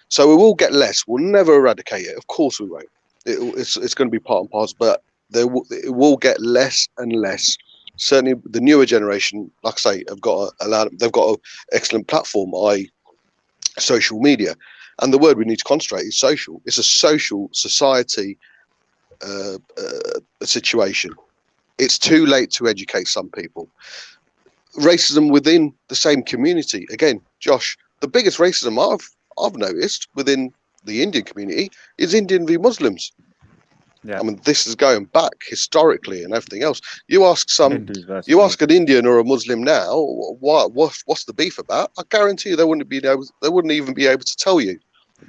So we will get less. We'll never eradicate it. Of course we won't. It's going to be part and parcel, but it will get less and less. Certainly the newer generation, like I say, they've got an excellent platform, i.e. social media. And the word we need to concentrate is social. It's a social society situation. It's too late to educate some people. Racism within the same community. Again, Josh, the biggest racism I've noticed within the Indian community is Indian v Muslims. Yeah. I mean, this is going back historically and everything else. You ask an Indian or a Muslim now, what's the beef about? I guarantee you they wouldn't even be able to tell you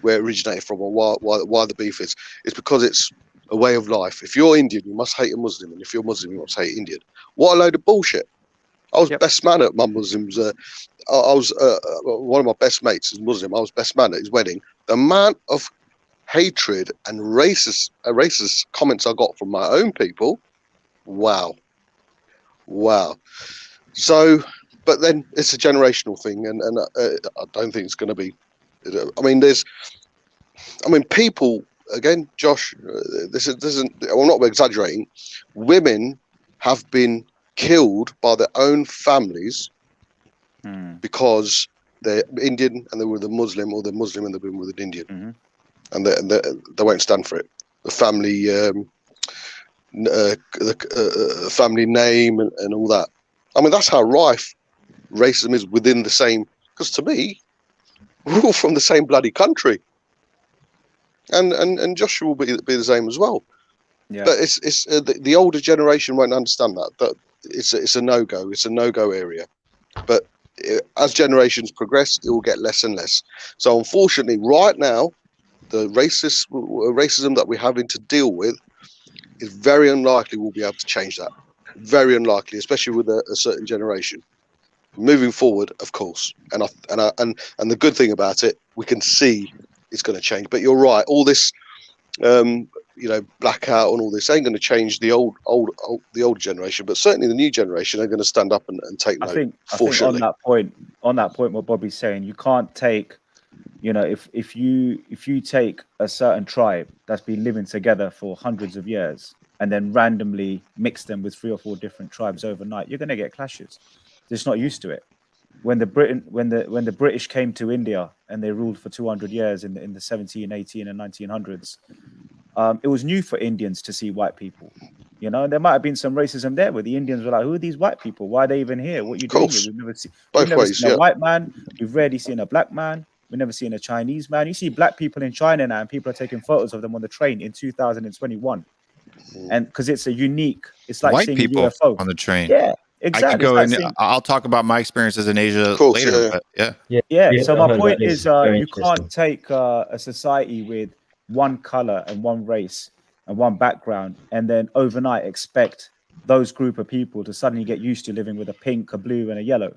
where it originated from or why the beef is. It's because it's a way of life. If you're Indian, you must hate a Muslim, and if you're Muslim, you must hate Indian. What a load of bullshit. I was best man at my Muslim's. I was one of my best mates is Muslim. I was best man at his wedding. The amount of hatred and racist comments I got from my own people, wow. So, but then it's a generational thing, and I don't think it's going to be. People again, Josh. This isn't. I'm not exaggerating. Women have been killed by their own families because they're Indian and they were the Muslim, or they're Muslim and they've been with an Indian, and they won't stand for it. The family, family name and all that. I mean, that's how rife racism is within the same. Because to me, we're all from the same bloody country, and Joshua will be the same as well. Yeah. But it's the older generation won't understand that it's a no-go. It's a no-go area. But as generations progress, it will get less and less. So unfortunately, right now, the racism that we're having to deal with is very unlikely we'll be able to change that. Very unlikely, especially with a certain generation. Moving forward, of course, and the good thing about it, we can see it's going to change. But you're right. All this blackout and all this ain't going to change the old generation, but certainly the new generation are going to stand up and take note. I think Fortunately, on that point, what Bobby's saying, you can't take, if you take a certain tribe that's been living together for hundreds of years and then randomly mix them with 3 or 4 different tribes overnight, you're going to get clashes. They're just not used to it. When the British came to India and they ruled for 200 years in the 17, 18, and 1900s, it was new for Indians to see white people. There might have been some racism there where the Indians were like, "Who are these white people? Why are they even here? What are you doing here? We've never seen a white man. We've rarely seen a black man. We've never seen a Chinese man. You see black people in China now, and people are taking photos of them on the train in 2021, and because it's like white seeing people a UFO on the train. Yeah. Exactly. I could go in. I'll talk about my experiences in Asia later. But yeah. So my point This is, you can't take a society with one color and one race and one background, and then overnight expect those group of people to suddenly get used to living with a pink, a blue, and a yellow.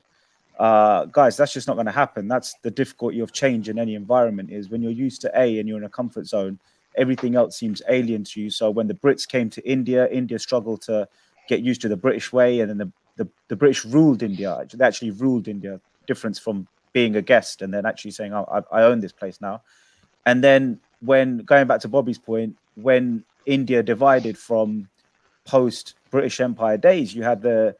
Guys, that's just not going to happen. That's the difficulty of change in any environment. Is when you're used to A and you're in a comfort zone, everything else seems alien to you. So when the Brits came to India struggled to get used to the British way, and then the British ruled India. They actually ruled India. Difference from being a guest and then actually saying, "Oh, I own this place now." And then when going back to Bobby's point, when India divided from post-British Empire days, you had the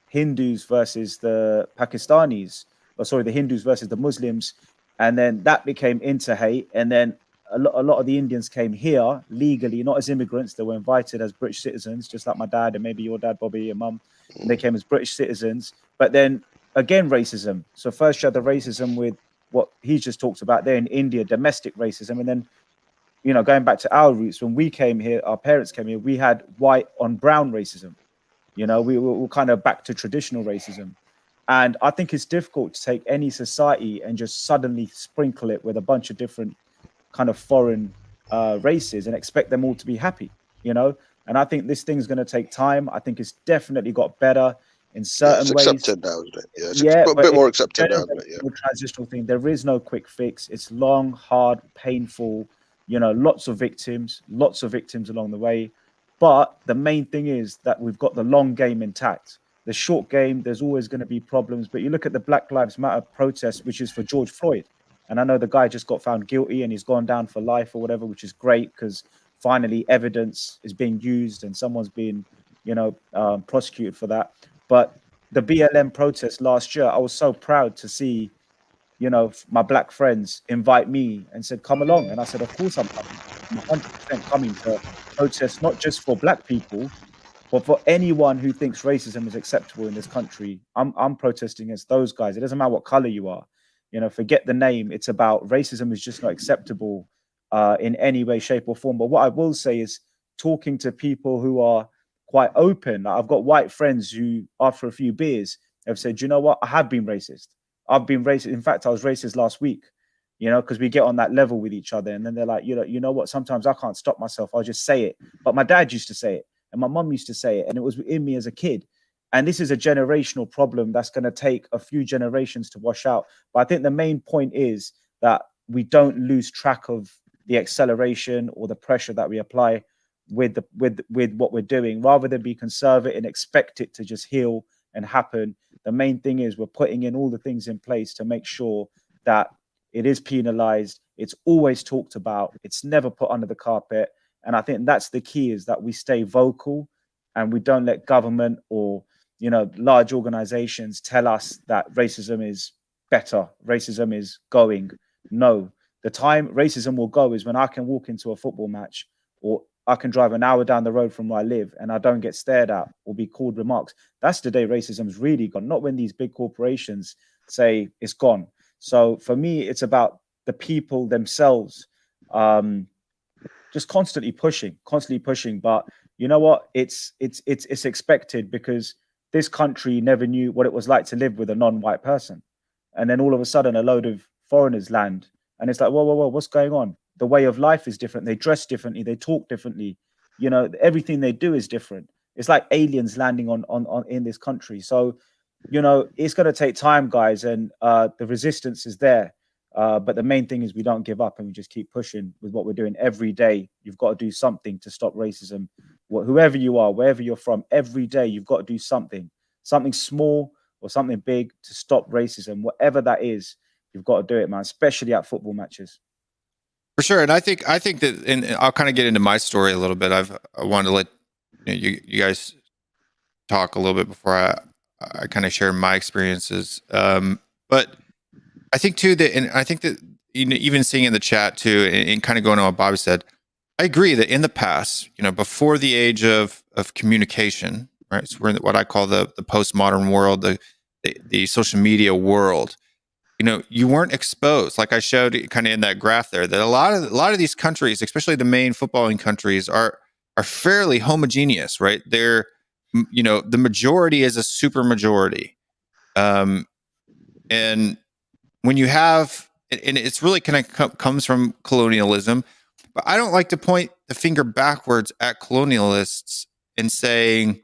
Hindus versus the Pakistanis, the Hindus versus the Muslims, and then that became inter-hate. And then a lot of the Indians came here legally, not as immigrants. They were invited as British citizens, just like my dad and maybe your dad, Bobby, your mum. And they came as British citizens. But then again, racism. So first you had the racism with what he just talked about there in India, domestic racism. And then, going back to our roots, when we came here, our parents came here, we had white on brown racism. We were kind of back to traditional racism. And I think it's difficult to take any society and just suddenly sprinkle it with a bunch of different kind of foreign races and expect them all to be happy, And I think this thing's going to take time. I think it's definitely got better in certain ways. It's accepted now, isn't it? Yeah, it's a bit more accepted now, isn't it? Yeah. Transitional thing. There is no quick fix. It's long, hard, painful. Lots of victims along the way. But the main thing is that we've got the long game intact. The short game, there's always going to be problems. But you look at the Black Lives Matter protest, which is for George Floyd. And I know the guy just got found guilty and he's gone down for life or whatever, which is great because finally evidence is being used and someone's been, prosecuted for that. But the BLM protest last year, I was so proud to see, my black friends invite me and said, "Come along." And I said, "Of course I'm coming. I'm 100% coming to protest, not just for black people, but for anyone who thinks racism is acceptable in this country. I'm protesting against those guys. It doesn't matter what color you are. Forget the name. It's about racism is just not acceptable in any way, shape, or form." But what I will say is talking to people who are quite open. I've got white friends who, after a few beers, have said, "You know what? I have been racist. I've been racist. In fact, I was racist last week." Because we get on that level with each other. And then they're like, you know what? Sometimes I can't stop myself. I'll just say it. But my dad used to say it. And my mum used to say it. And it was in me as a kid. And this is a generational problem that's going to take a few generations to wash out. But I think the main point is that we don't lose track of the acceleration or the pressure that we apply with what we're doing. Rather than be conservative and expect it to just heal and happen, the main thing is we're putting in all the things in place to make sure that it is penalized. It's always talked about. It's never put under the carpet. And I think that's the key, is that we stay vocal and we don't let government or, large organizations tell us that racism is better. Racism is going. No, the time racism will go is when I can walk into a football match or I can drive an hour down the road from where I live and I don't get stared at or be called remarks. That's the day racism's really gone, not when these big corporations say it's gone. So for me, it's about the people themselves, just constantly pushing. But you know what? It's expected, because this country never knew what it was like to live with a non-white person. And then all of a sudden, a load of foreigners land. And it's like, whoa, what's going on? The way of life is different. They dress differently. They talk differently. Everything they do is different. It's like aliens landing on in this country. So, it's going to take time, guys. And the resistance is there. But the main thing is we don't give up and we just keep pushing with what we're doing every day. You've got to do something to stop racism. Whoever you are, wherever you're from, every day you've got to do something small or something big to stop racism. Whatever that is, you've got to do it, man, especially at football matches. For sure. And I think that, and I'll kind of get into my story a little bit. I wanted to let you guys talk a little bit before I kind of share my experiences. But I think too that, and I think that even seeing in the chat too, and kind of going on what Bobby said, I agree that in the past, before the age of communication, right? So we're in what I call the postmodern world, the social media world. You weren't exposed, like I showed kind of in that graph there, that a lot of these countries, especially the main footballing countries, are fairly homogeneous, right? They're, the majority is a super majority. And when you have, and it's really kind of comes from colonialism, but I don't like to point the finger backwards at colonialists and saying,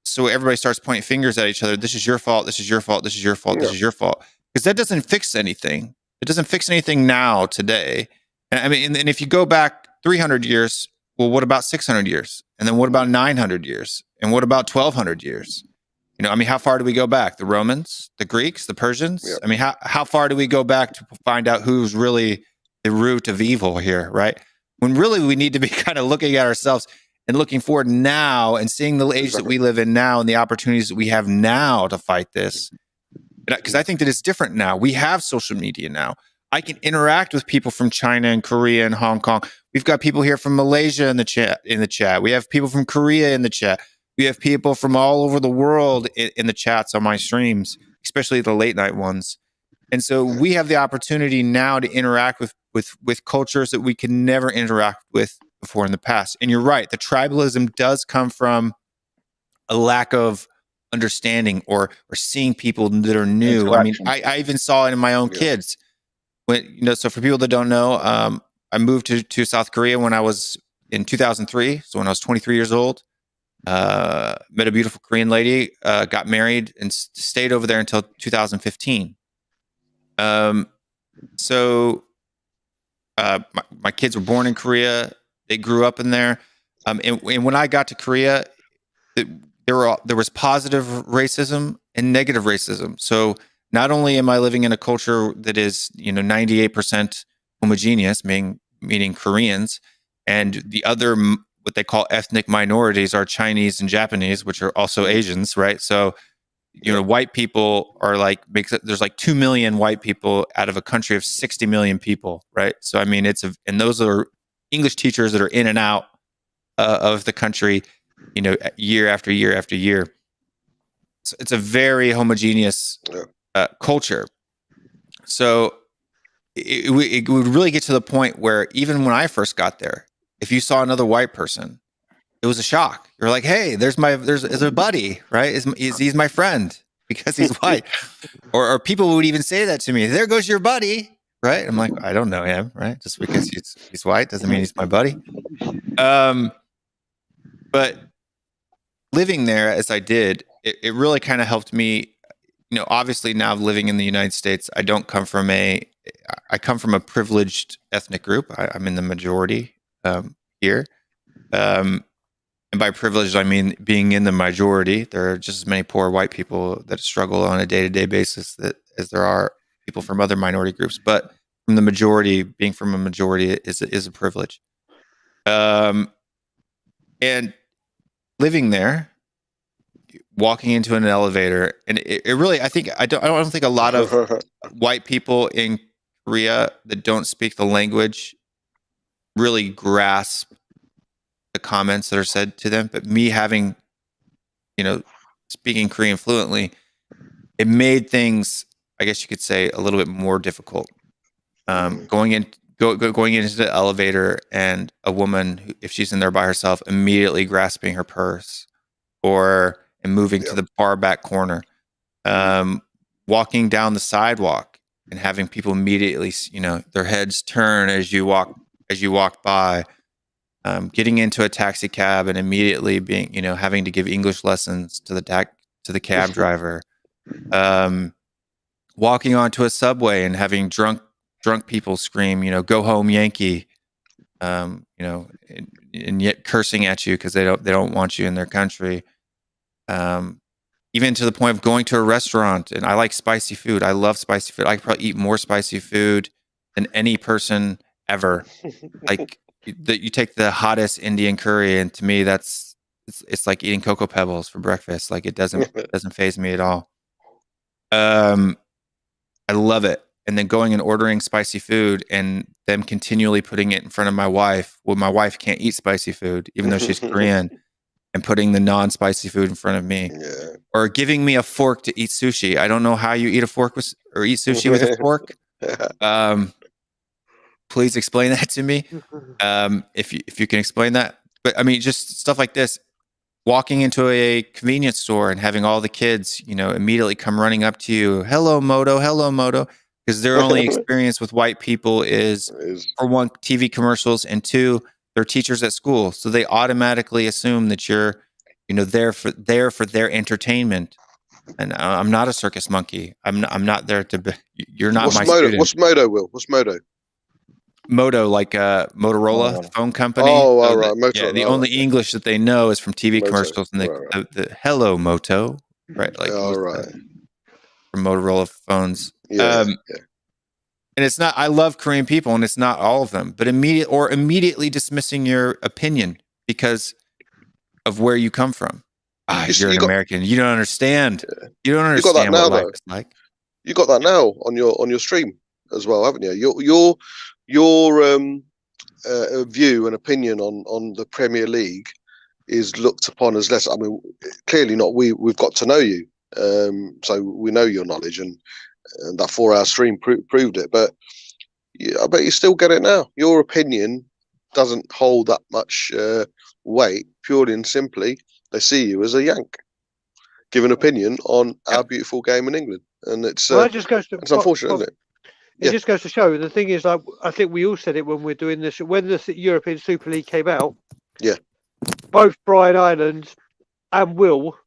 so everybody starts pointing fingers at each other. This is your fault. This is your fault. This is your fault. This is your fault. Because that doesn't fix anything. It doesn't fix anything now, today. And I mean, and if you go back 300 years, well, what about 600 years? And then what about 900 years? And what about 1200 years? How far do we go back? The Romans, the Greeks, the Persians? Yeah. I mean, how far do we go back to find out who's really the root of evil here, right? When really we need to be kind of looking at ourselves and looking forward now and seeing the age that we live in now and the opportunities that we have now to fight this. Because I think that it's different now. We have social media now. I can interact with people from China and Korea and Hong Kong. We've got people here from Malaysia in the chat. We have people from Korea in the chat. We have people from all over the world in the chats on my streams, especially the late night ones. And so we have the opportunity now to interact with cultures that we could never interact with before in the past. And you're right, the tribalism does come from a lack of understanding or seeing people that are new. I mean, I even saw it in my own kids. When so for people that don't know, I moved to South Korea when I was in 2003. So when I was 23 years old, met a beautiful Korean lady, got married, and stayed over there until 2015. So my kids were born in Korea. They grew up in there. And when I got to Korea, there was positive racism and negative racism. So not only am I living in a culture that is 98% homogeneous, meaning Koreans, and the other what they call ethnic minorities are Chinese and Japanese, which are also Asians, right? So white people are there's 2 million white people out of a country of 60 million people, right? So I mean, and those are English teachers that are in and out of the country, year after year after year. So it's a very homogeneous culture. So it would really get to the point where even when I first got there, if you saw another white person, it was a shock. You're like, hey, there's a buddy, right? He's my friend because he's white. or people would even say that to me. There goes your buddy. Right? I'm like, I don't know him, right? Just because he's white doesn't mean he's my buddy. But living there as I did, it really kind of helped me. Obviously now living in the United States, I come from a privileged ethnic group. I'm in the majority here. And by privileged, I mean being in the majority. There are just as many poor white people that struggle on a day-to-day basis as there are people from other minority groups, but from the majority, being from a majority is a privilege. And living there, walking into an elevator, and it really, I don't think a lot of white people in Korea that don't speak the language really grasp the comments that are said to them. But me having, speaking Korean fluently, it made things, I guess you could say, a little bit more difficult. Going into the elevator and a woman, if she's in there by herself, immediately grasping her purse and moving to the far back corner, walking down the sidewalk and having people immediately, their heads turn as you walk by, getting into a taxi cab and immediately being, having to give English lessons to the cab driver. walking onto a subway and having drunk people scream, "Go home, Yankee," and yet cursing at you because they don't want you in their country. Even to the point of going to a restaurant, and I like spicy food. I love spicy food. I could probably eat more spicy food than any person ever. Like you take the hottest Indian curry, and to me, it's like eating Cocoa Pebbles for breakfast. Like it doesn't faze me at all. I love it. And then going and ordering spicy food and them continually putting it in front of my wife. Well, my wife can't eat spicy food, even though she's Korean, and putting the non-spicy food in front of me. Yeah. Or giving me a fork to eat sushi. I don't know how you eat a fork or eat sushi with a fork. Please explain that to me. If you can explain that. But I mean, just stuff like this. Walking into a convenience store and having all the kids, immediately come running up to you. Hello, Moto. Because their only experience with white people is, for one, TV commercials, and two, they're teachers at school. So they automatically assume that you're, there for their entertainment. And I'm not a circus monkey. I'm not there to be. You're not my student. What's Moto, Will? What's Moto? Moto, like Motorola, the phone company. Oh, all right. Moto, yeah, the only English that they know is from TV commercials and the hello Moto, right? Like from Motorola phones. Yeah, And it's not. I love Korean people, and it's not all of them. But immediately dismissing your opinion because of where you come from. You're an American. You don't understand. Yeah. You don't understand what life is like. You got that now on your stream as well, haven't you? Your view and opinion on the Premier League is looked upon as less. I mean, clearly not. We've got to know you, so we know your knowledge, and that 4-hour stream proved it. But I bet you still get it now. Your opinion doesn't hold that much weight. Purely and simply, they see you as a Yank. Give an opinion on our beautiful game in England, and it's it's unfortunate, isn't it? It just goes to show. The thing is, like, I think we all said it when we're doing this. When the European Super League came out, both Brian Ireland and Will,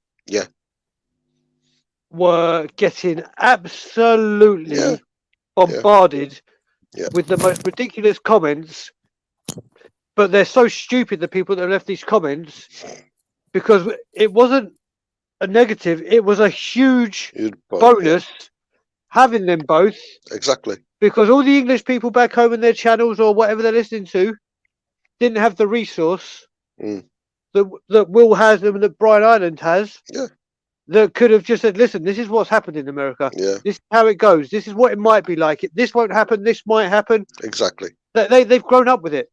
were getting absolutely bombarded with the most ridiculous comments. But they're so stupid, the people that left these comments, because it wasn't a negative; it was a huge bonus. Having them both, exactly, because all the English people back home in their channels or whatever they're listening to didn't have the resource that Will has and that Brian Ireland has. That could have just said, "Listen, this is what's happened in America. This is how it goes. This is what it might be like. This won't happen. This might happen." Exactly. They've grown up with it.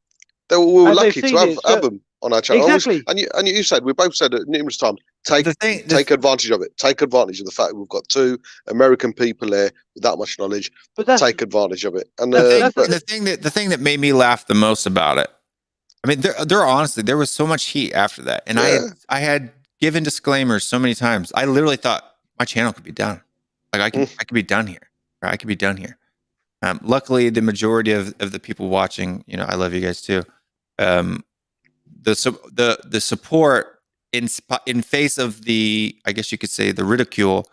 We were lucky to have them on our channel. Exactly. And you said, we both said it numerous times. Take advantage of it. Take advantage of the fact that we've got two American people there with that much knowledge. But take advantage of it. And the thing that made me laugh the most about it, I mean, there honestly, there was so much heat after that, and I had given disclaimers so many times. I literally thought my channel could be done. Like I could be done here. Or I could be done here. Luckily, the majority of the people watching, I love you guys too. The support in face of the, I guess you could say, the ridicule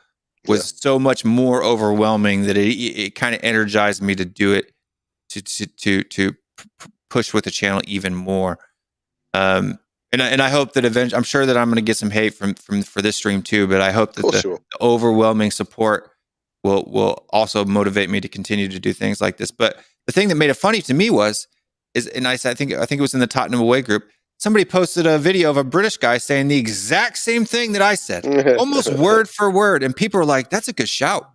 was so much more overwhelming that it kind of energized me to do it, to push with the channel even more. And I hope that eventually, I'm sure that I'm going to get some hate for this stream too, but I hope that the overwhelming support will also motivate me to continue to do things like this. But the thing that made it funny to me and I think it was in the Tottenham away group, somebody posted a video of a British guy saying the exact same thing that I said, almost word for word. And people are like, that's a good shout.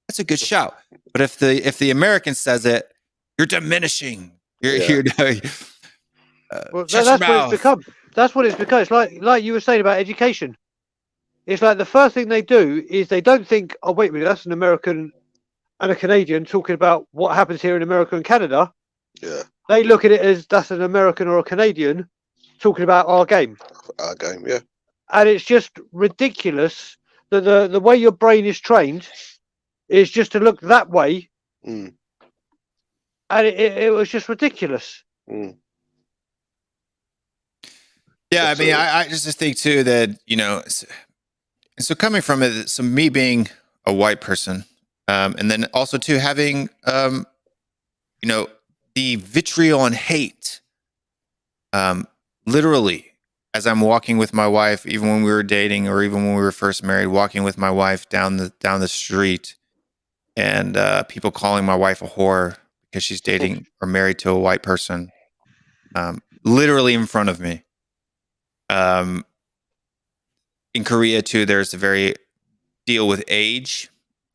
That's a good shout. But if the American says it, you're diminishing. You're well, that's what it's become. That's what it's become. It's like you were saying about education. It's like the first thing they do is they don't think, oh, wait a minute, that's an American and a Canadian talking about what happens here in America and Canada. Yeah. They look at it as that's an American or a Canadian talking about our game. Our game, yeah. And it's just ridiculous that the way your brain is trained is just to look that way. And it was just ridiculous. Yeah, I mean, I just think too that, so coming from it, so me being a white person, And then also too having, the vitriol and hate. Literally, as I'm walking with my wife, even when we were dating or even when we were first married, walking with my wife down the street, and people calling my wife a whore because she's dating or married to a white person, literally in front of me. In Korea too, there's a very deal with age.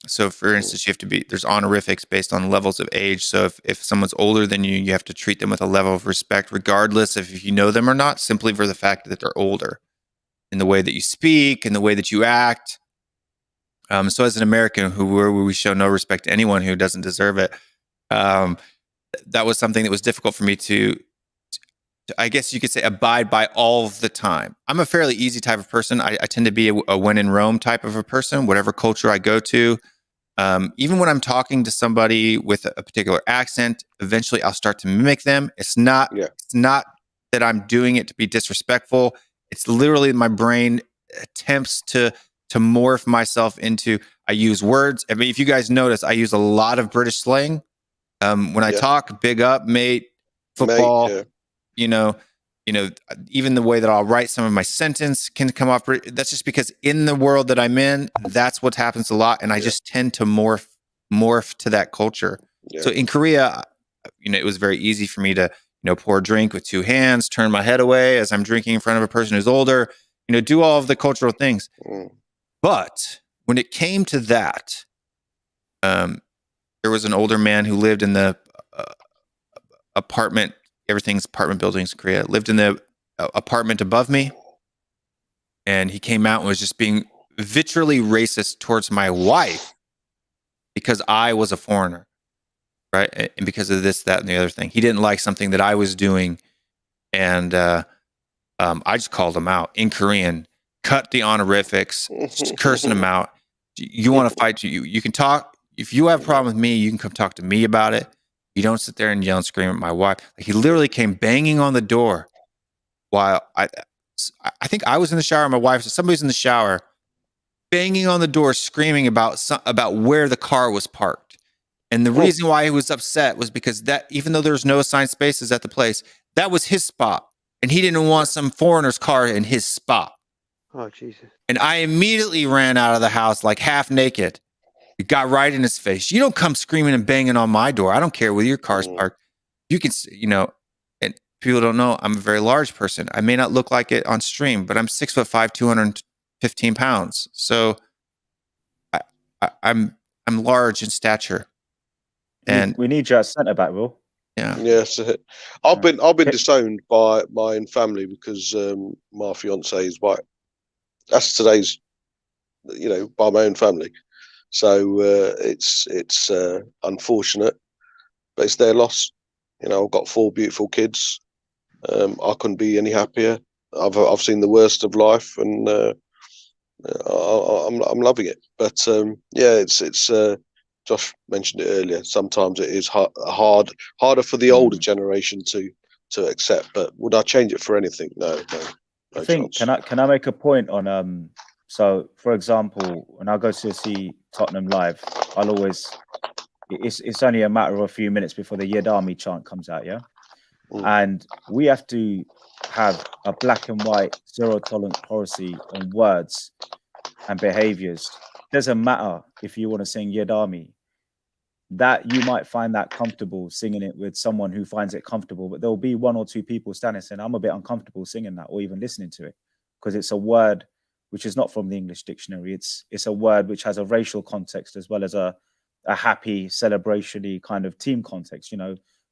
So for instance, there's honorifics based on levels of age. So if someone's older than you, you have to treat them with a level of respect, regardless of if you know them or not, simply for the fact that they're older in the way that you speak, in the way that you act. So as an American who we show no respect to anyone who doesn't deserve it, that was something that was difficult for me to, I guess you could say, abide by all the time. I'm a fairly easy type of person. I tend to be a when in Rome type of a person, whatever culture I go to. Even when I'm talking to somebody with a particular accent, eventually I'll start to mimic them. It's not that I'm doing it to be disrespectful. It's literally my brain attempts to morph myself into, I use words. I mean, if you guys notice, I use a lot of British slang. When I talk, big up, mate, football, Mate, even the way that I'll write some of my sentence can come off. That's just because in the world that I'm in, that's what happens a lot. And I just tend to morph to that culture. Yeah. So in Korea, it was very easy for me to, pour a drink with two hands, turn my head away as I'm drinking in front of a person who's older, do all of the cultural things. But when it came to that, there was an older man who lived in the apartment. Everything's apartment buildings in Korea. Lived in the apartment above me, and he came out and was just being vitriolly racist towards my wife because I was a foreigner, right? And because of this, that, and the other thing. He didn't like something that I was doing, and I just called him out in Korean, cut the honorifics, just cursing him out. You want to fight? You can talk. If you have a problem with me, you can come talk to me about it. You don't sit there and yell and scream at my wife. Like, he literally came banging on the door while I think I was in the shower. My wife, somebody's in the shower, banging on the door, screaming about where the car was parked. And the reason why he was upset was because that, even though there's no assigned spaces at the place, that was his spot, and he didn't want some foreigner's car in his spot. Oh, Jesus! And I immediately ran out of the house like half naked. It got right in his face. You don't come screaming and banging on my door. I don't care where your car's parked. You can, and people don't know I'm a very large person. I may not look like it on stream, but I'm 6'5", 215 pounds. So I'm large in stature. And we need you at centre back, Will. Yeah. Yes. I've been disowned by my own family because my fiance is white. That's today's, by my own family. So it's unfortunate, but it's their loss. I've got 4 beautiful kids. I couldn't be any happier. I've seen the worst of life, and I'm loving it. But it's Josh mentioned it earlier. Sometimes it is harder for the older generation to accept. But would I change it for anything? No. I think chance. Can I make a point on So, for example, when I go to see Tottenham live, I'll always, it's only a matter of a few minutes before the Yed Army chant comes out, yeah? And we have to have a black and white zero tolerance policy on words and behaviors. Doesn't matter if you want to sing Yed Army, that you might find that comfortable singing it with someone who finds it comfortable, but there'll be 1 or 2 people standing saying, I'm a bit uncomfortable singing that or even listening to it because it's a word which is not from the English dictionary. It's a word which has a racial context as well as a happy, celebration-y kind of team context.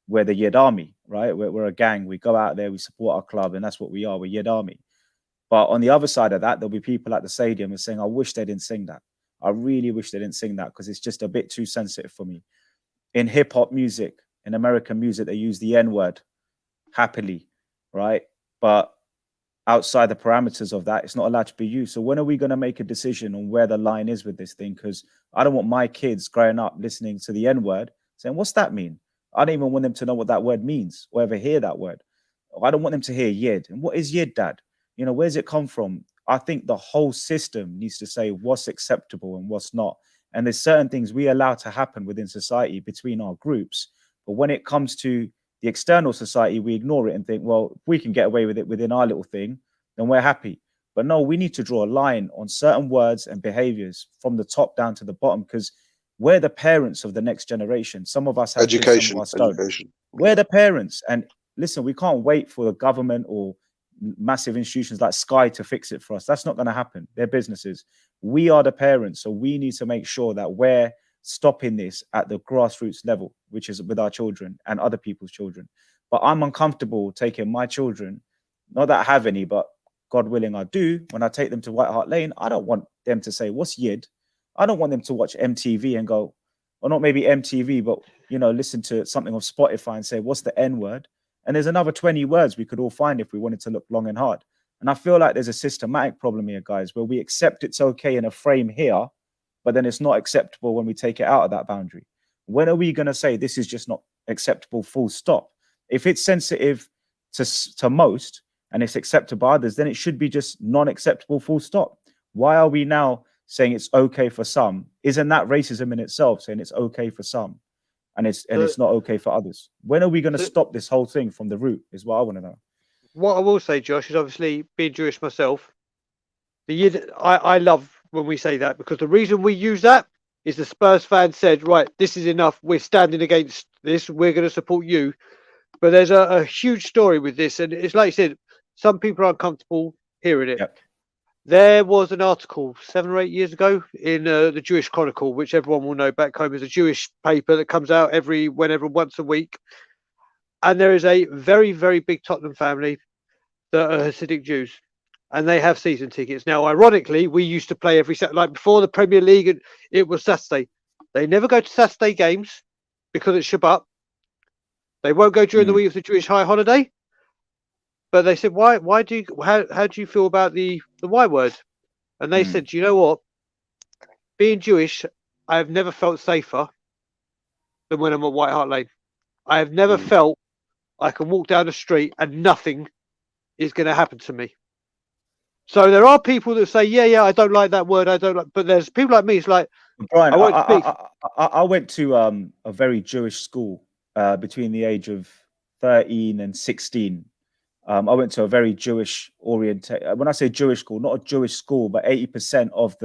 We're the Yed Army, right? We're a gang. We go out there, we support our club, and that's what we are. We're Yed Army. But on the other side of that, there'll be people at the stadium and saying, I wish they didn't sing that. I really wish they didn't sing that because it's just a bit too sensitive for me. In hip-hop music, in American music, they use the N-word happily, right? But outside the parameters of that, it's not allowed to be used. So when are we going to make a decision on where the line is with this thing? Because I don't want my kids growing up listening to the N-word saying, what's that mean? I don't even want them to know what that word means or ever hear that word. I don't want them to hear Yed. And what is Yed, Dad? Where's it come from? I think the whole system needs to say what's acceptable and what's not. And there's certain things we allow to happen within society between our groups. But when it comes to the external society, we ignore it and think, well, if we can get away with it within our little thing, then we're happy. But no, we need to draw a line on certain words and behaviors from the top down to the bottom, because we're the parents of the next generation. Some of us have education. Kids, some of us don't. We're the parents. And listen, we can't wait for the government or massive institutions like Sky to fix it for us. That's not going to happen. They're businesses. We are the parents. So we need to make sure that we're stopping this at the grassroots level, which is with our children and other people's children. But I'm uncomfortable taking my children, not that I have any, but God willing, I do. When I take them to White Hart Lane, I don't want them to say, what's Yid? I don't want them to watch MTV and go, or not maybe MTV, but, you know, listen to something on Spotify and say, what's the N word? And there's another 20 words we could all find if we wanted to look long and hard. And I feel like there's a systematic problem here, guys, where we accept it's okay in a frame here, but then it's not acceptable when we take it out of that boundary. When are we going to say this is just not acceptable, full stop? If it's sensitive to most and it's acceptable by others, then it should be just non-acceptable, full stop. Why are we now saying it's okay for some? Isn't that racism in itself, saying it's okay for some and it's not okay for others? When are we going to stop this whole thing from the root is what I want to know. What I will say, Josh, is obviously being Jewish myself, I love when we say that, because the reason we use that is the Spurs fans said, right, this is enough. We're standing against this. We're going to support you. But there's a huge story with this. And it's like you said, some people are uncomfortable hearing it. Yep. There was an article 7 or 8 years ago in the Jewish Chronicle, which everyone will know back home is a Jewish paper that comes out once a week. And there is a very, very big Tottenham family that are Hasidic Jews, and they have season tickets. Now, ironically, we used to play every Saturday, like before the Premier League, and it was Saturday. They never go to Saturday games because it's Shabbat. They won't go during the week of the Jewish high holiday. But they said, how do you feel about the Y word? And they said, you know what? Being Jewish, I have never felt safer than when I'm at White Hart Lane. I have never felt I can walk down the street and nothing is going to happen to me. So there are people that say, yeah, I don't like that word. But there's people like me. It's like, Brian, I went to a very Jewish school between the age of 13 and 16. I went to a very Jewish oriented. When I say Jewish school, not a Jewish school, but 80% of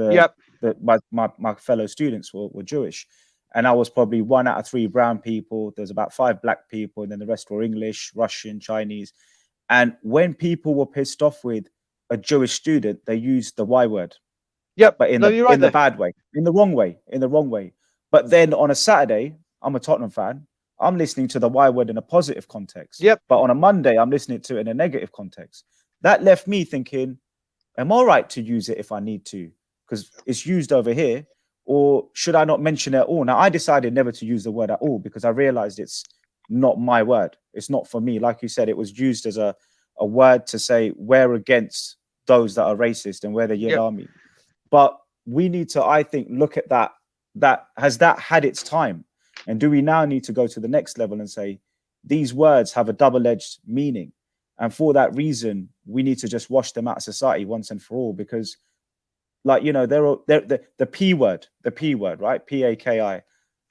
my fellow students were Jewish. And I was probably 1 out of 3 brown people. There's about 5 black people, and then the rest were English, Russian, Chinese. And when people were pissed off with a Jewish student, they used the Y word. Yep, but in the bad way, in the wrong way. But then on a Saturday, I'm a Tottenham fan. I'm listening to the Y word in a positive context. Yep. But on a Monday, I'm listening to it in a negative context. That left me thinking, am I right to use it if I need to? Because it's used over here. Or should I not mention it at all? Now, I decided never to use the word at all because I realized it's not my word. It's not for me. Like you said, it was used as a word to say we're against those that are racist and we're the Yid Army. But we need to, I think, look at that. Has that had its time? And do we now need to go to the next level and say these words have a double-edged meaning? And for that reason, we need to just wash them out of society once and for all, because like, you know, the P word, right? P-A-K-I.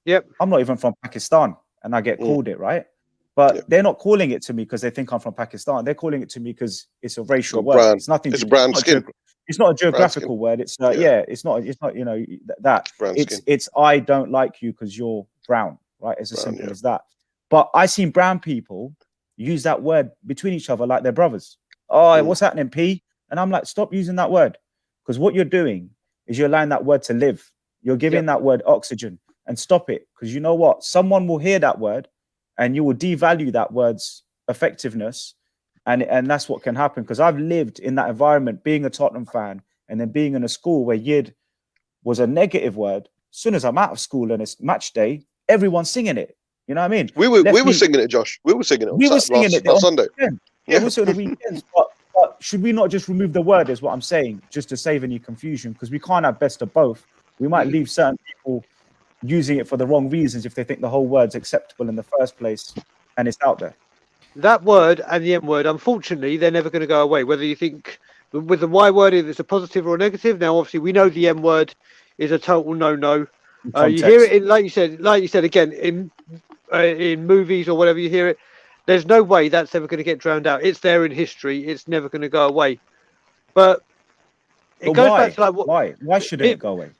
Yep. I'm not even from Pakistan and I get called it, right? But they're not calling it to me because they think I'm from Pakistan. They're calling it to me because it's a racial word. Brand. It's nothing. It's a brown skin. It's not a geographical word. It's it's not, you know, that. It's I don't like you because you're brown, right? It's as simple as that. But I seen brown people use that word between each other like they're brothers. Oh, what's happening, P? And I'm like, stop using that word. Because what you're doing is you're allowing that word to live. You're giving that word oxygen, and stop it. Because you know what? Someone will hear that word and you will devalue that word's effectiveness. And that's what can happen. Because I've lived in that environment, being a Tottenham fan and then being in a school where Yid was a negative word. As soon as I'm out of school and it's match day, everyone's singing it. You know what I mean? We were singing it, Josh. We were singing it on Sunday. Yeah, we were singing it on the weekends. But should we not just remove the word, is what I'm saying, just to save any confusion? Because we can't have best of both. We might leave certain people using it for the wrong reasons if they think the whole word's acceptable in the first place and it's out there. That word and the M word, unfortunately, they're never going to go away. Whether you think with the Y word, if it's a positive or a negative. Now, obviously, we know the M word is a total no-no. You hear it in, like you said again in movies or whatever. You hear it. There's no way that's ever going to get drowned out. It's there in history. It's never going to go away. But it goes back to like why shouldn't it go away?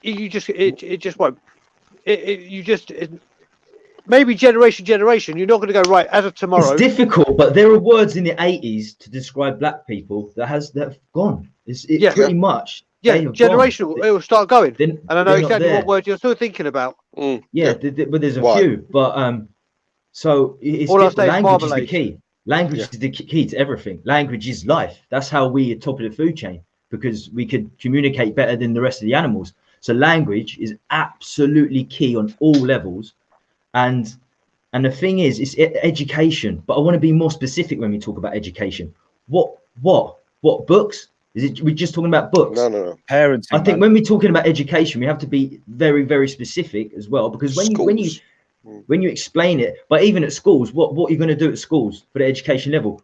You just it just won't. Maybe generation. You're not going to go right as of tomorrow. It's difficult, but there are words in the 80s to describe black people that have gone. It's pretty much. Yeah, generational. It will start going. And I know exactly what word you're still thinking about. Yeah, but there's a few. But so it's language is the key. Language is the key to everything. Language is life. That's how we are top of the food chain, because we could communicate better than the rest of the animals. So language is absolutely key on all levels. And the thing is, it's education. But I want to be more specific when we talk about education. What books? We're just talking about books? No. Parenting. I think when we're talking about education, we have to be very, very specific as well, because when you explain it, but even at schools, what are you going to do at schools for the education level?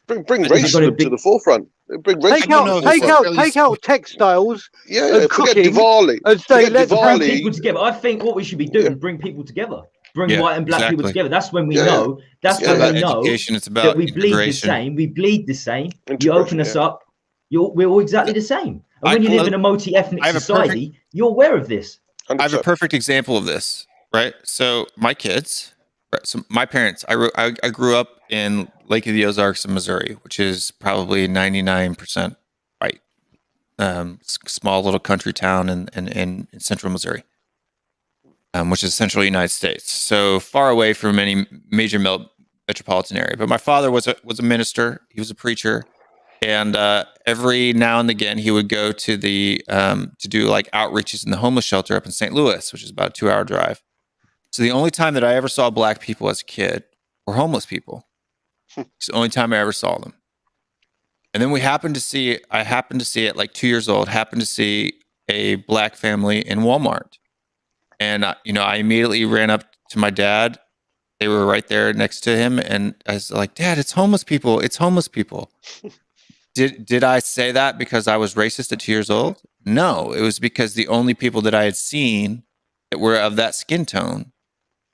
Bring racism to the forefront. Take out textiles. Yeah, forget Diwali. And say let's bring people together. I think what we should be doing, bring people together. Bring white and black people together. That's when we know. That's when we know that we bleed the same. We bleed the same. You open us up. We're all exactly the same. And when you live in a multi-ethnic society, you're aware of this. 100%. I have a perfect example of this, right? So my kids, so my parents, I grew up in Lake of the Ozarks in Missouri, which is probably 99% white. Small little country town in central Missouri, which is central United States. So far away from any major metropolitan area. But my father was a minister. He was a preacher. And every now and again, he would go to to do like outreaches in the homeless shelter up in St. Louis, which is about a 2-hour drive. So the only time that I ever saw black people as a kid were homeless people. It's the only time I ever saw them. And then I happened to see at like 2 years old, happened to see a black family in Walmart. And, I immediately ran up to my dad. They were right there next to him. And I was like, Dad, it's homeless people. It's homeless people. Did I say that because I was racist at 2 years old? No, it was because the only people that I had seen that were of that skin tone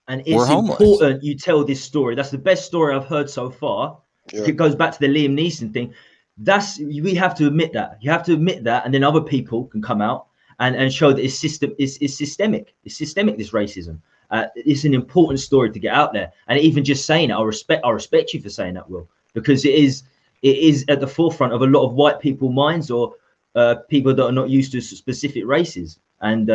were homeless. Important you tell this story. That's the best story I've heard so far. Yeah. It goes back to the Liam Neeson thing. We have to admit that. You have to admit that, and then other people can come out and show that it's systemic. It's systemic, this racism. It's an important story to get out there. And even just saying it, I respect you for saying that, Will, because it is at the forefront of a lot of white people minds, or people that are not used to specific races. And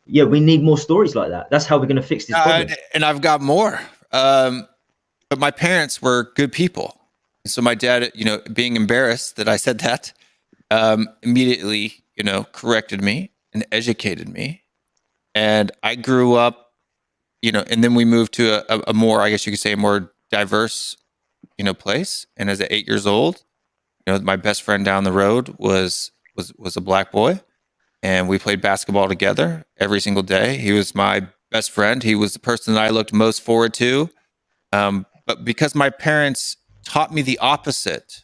we need more stories like that. That's how we're going to fix this problem. And I've got more. But my parents were good people. So my dad, being embarrassed that I said that, immediately, corrected me and educated me. And I grew up, and then we moved to a more, I guess you could say, a more diverse place. And as at 8 years old, my best friend down the road was a black boy, and we played basketball together every single day. He was my best friend. He was the person that I looked most forward to. But because my parents taught me the opposite,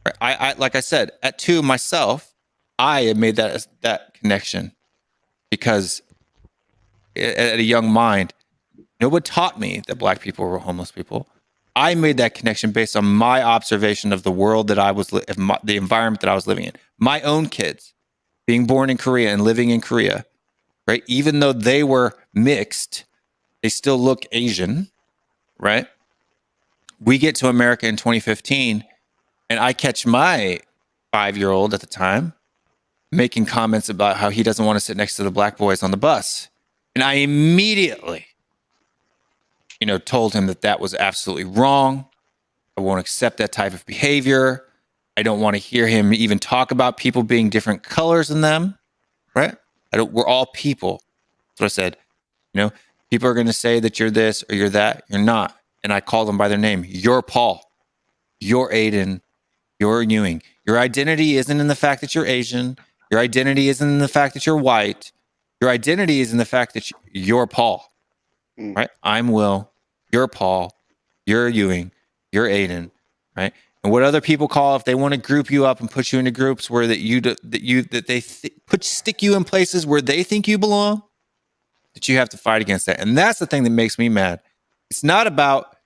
right? I like I said, at 2 myself, I had made that connection, because at a young mind, no one taught me that black people were homeless people. I made that connection based on my observation of the world that I was, the environment that I was living in. My own kids, being born in Korea and living in Korea, right? Even though they were mixed, they still look Asian, right? We get to America in 2015, and I catch my 5-year-old at the time making comments about how he doesn't want to sit next to the black boys on the bus. And I immediately told him that was absolutely wrong. I won't accept that type of behavior. I don't want to hear him even talk about people being different colors than them, right? We're all people. That's what I said. People are going to say that you're this or you're that. You're not. And I call them by their name. You're Paul. You're Aiden. You're Ewing. Your identity isn't in the fact that you're Asian. Your identity isn't in the fact that you're white. Your identity is in the fact that you're Paul. Right? I'm Will. You're Paul. You're Ewing. You're Aiden. Right? and what other people call, if they want to group you up and put you into groups where stick you in places where they think you belong, that you have to fight against that. And that's the thing that makes me mad. It's not about,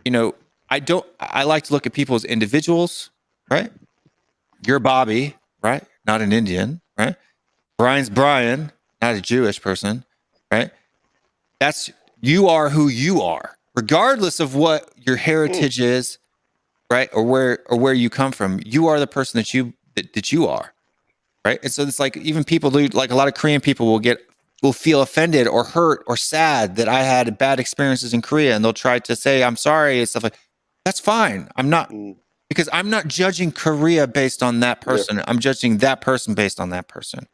I like to look at people as individuals, right? You're Bobby, right? Not an Indian, right? Brian's Brian, not a Jewish person, right? You are who you are, regardless of what your heritage is, right? Or where you come from. You are the person that you are, right? And so it's like, even people like a lot of Korean people will feel offended or hurt or sad that I had bad experiences in Korea, and they'll try to say I'm sorry and stuff like. That's fine. I'm not, because I'm not judging Korea based on that person. Yeah. I'm judging that person based on that person.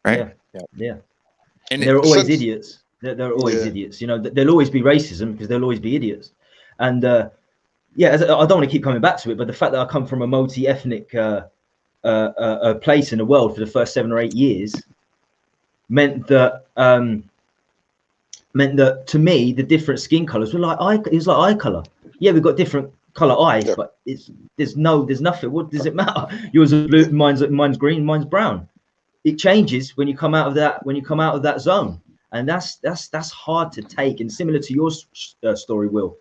Right? Yeah. And there are always idiots. There are always idiots. There'll always be racism because there'll always be idiots. And I don't want to keep coming back to it, but the fact that I come from a multi-ethnic place in the world for the first 7 or 8 years meant that to me the different skin colors were like eye color. Yeah, we've got different color eyes, but there's nothing. What does it matter? Yours is blue, mine's green, mine's brown. It changes when you come out of that zone, and that's hard to take. And similar to your story, Will,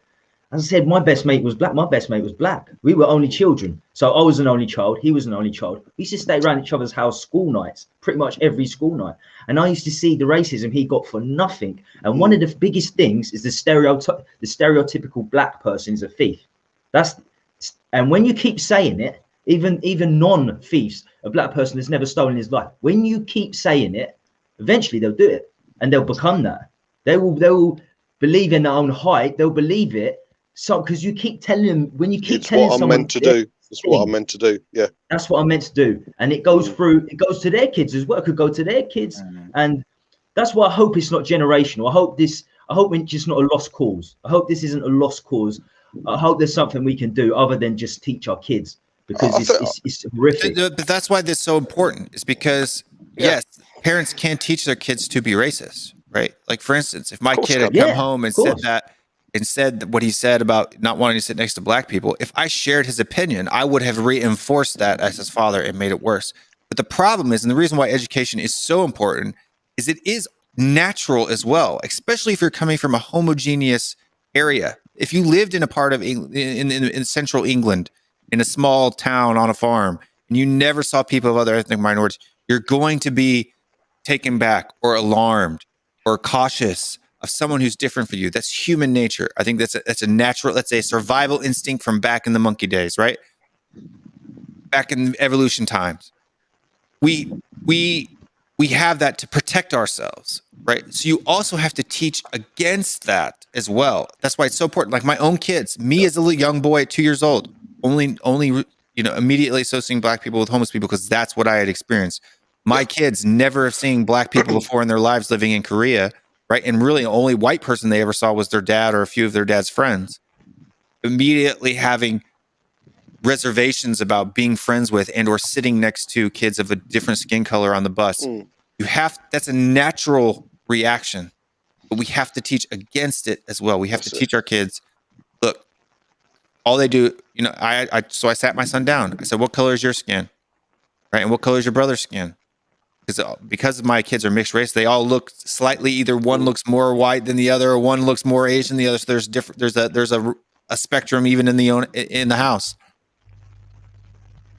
as I said, my best mate was black. We were only children, so I was an only child. He was an only child. We used to stay around each other's house school nights, pretty much every school night. And I used to see the racism he got for nothing. And one of the biggest things is the stereotypical black person is a thief. And when you keep saying it, even non-thieves, a black person that's never stolen his life, when you keep saying it, eventually they'll do it, and they'll become that. They will believe in their own height. They'll believe it. So, because you keep telling them, when you keep telling someone, it's what I'm meant to do. Yeah, that's what I'm meant to do, and it goes to their kids as well. It could go to their kids, and that's why I hope it's not generational. I hope it's just not a lost cause. I hope this isn't a lost cause. I hope there's something we can do other than just teach our kids, because it's horrific. But that's why this is so important. Is because yes, parents can teach their kids to be racist, right? Like, for instance, if my kid had come home and said what he said about not wanting to sit next to black people, if I shared his opinion, I would have reinforced that as his father and made it worse. But the problem is, and the reason why education is so important, is it is natural as well, especially if you're coming from a homogeneous area. If you lived in a part of England, in central England, in a small town on a farm, and you never saw people of other ethnic minorities, you're going to be taken back or alarmed or cautious of someone who's different for you. That's human nature. I think that's a natural, let's say, survival instinct from back in the monkey days, right? Back in evolution times. We have that to protect ourselves, right? So you also have to teach against that as well. That's why it's so important. Like my own kids, me as a little young boy at 2 years old, only immediately associating black people with homeless people because that's what I had experienced. My kids never have seen black people before in their lives living in Korea. Right. And really the only white person they ever saw was their dad or a few of their dad's friends. Immediately having reservations about being friends with and or sitting next to kids of a different skin color on the bus. That's a natural reaction, but we have to teach against it as well. We have to teach our kids, look, all they do, so I sat my son down. I said, what color is your skin? Right. And what color is your brother's skin? Because my kids are mixed race, they all look slightly, either one looks more white than the other, or one looks more Asian than the other. So there's a spectrum even in the house.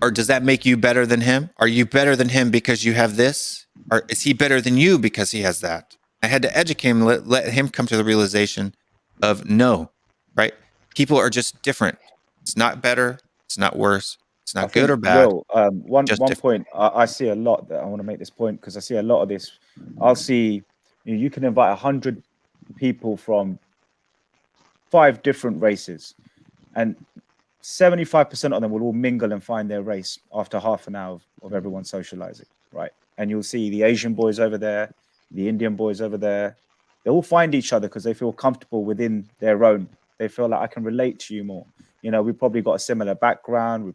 Or does that make you better than him? Are you better than him because you have this? Or is he better than you because he has that? I had to educate him, let him come to the realization of no, right? People are just different. It's not better. It's not worse. It's not good or bad. One point I see a lot that I want to make this point because I see a lot of this. I'll see you can invite 100 people from 5 different races, and 75% of them will all mingle and find their race after half an hour of everyone socializing, right? And you'll see the Asian boys over there, the Indian boys over there. They all find each other because they feel comfortable within their own. They feel like I can relate to you more. We probably got a similar background. We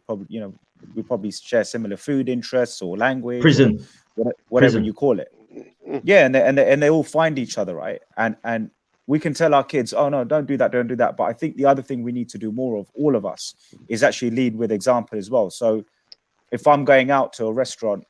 probably share similar food interests or language, whatever you call it. Yeah, and they all find each other, right? And we can tell our kids, oh no, don't do that, don't do that. But I think the other thing we need to do more of, all of us, is actually lead with example as well. So if I'm going out to a restaurant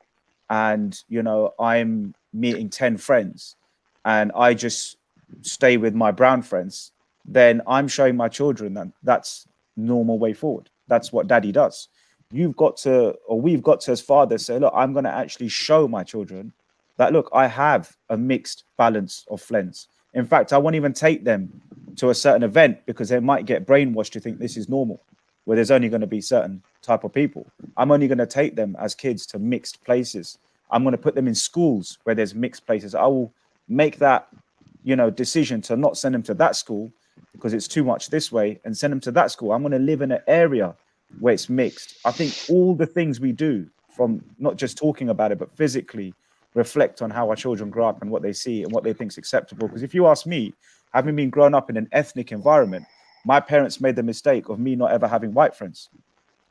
and, you know, I'm meeting 10 friends and I just stay with my brown friends, then I'm showing my children that that's normal way forward. That's what daddy does. You've got to, or we've got to, as fathers, say, look, I'm going to actually show my children that, look, I have a mixed balance of friends. In fact, I won't even take them to a certain event because they might get brainwashed to think this is normal, where there's only going to be certain type of people. I'm only going to take them as kids to mixed places. I'm going to put them in schools where there's mixed places. I will make that, you know, decision to not send them to that school because it's too much this way and send them to that school. I'm going to live in an area where it's mixed. I think all the things we do, from not just talking about it, but physically reflect on how our children grow up and what they see and what they think is acceptable. Because if you ask me, having been grown up in an ethnic environment, my parents made the mistake of me not ever having white friends.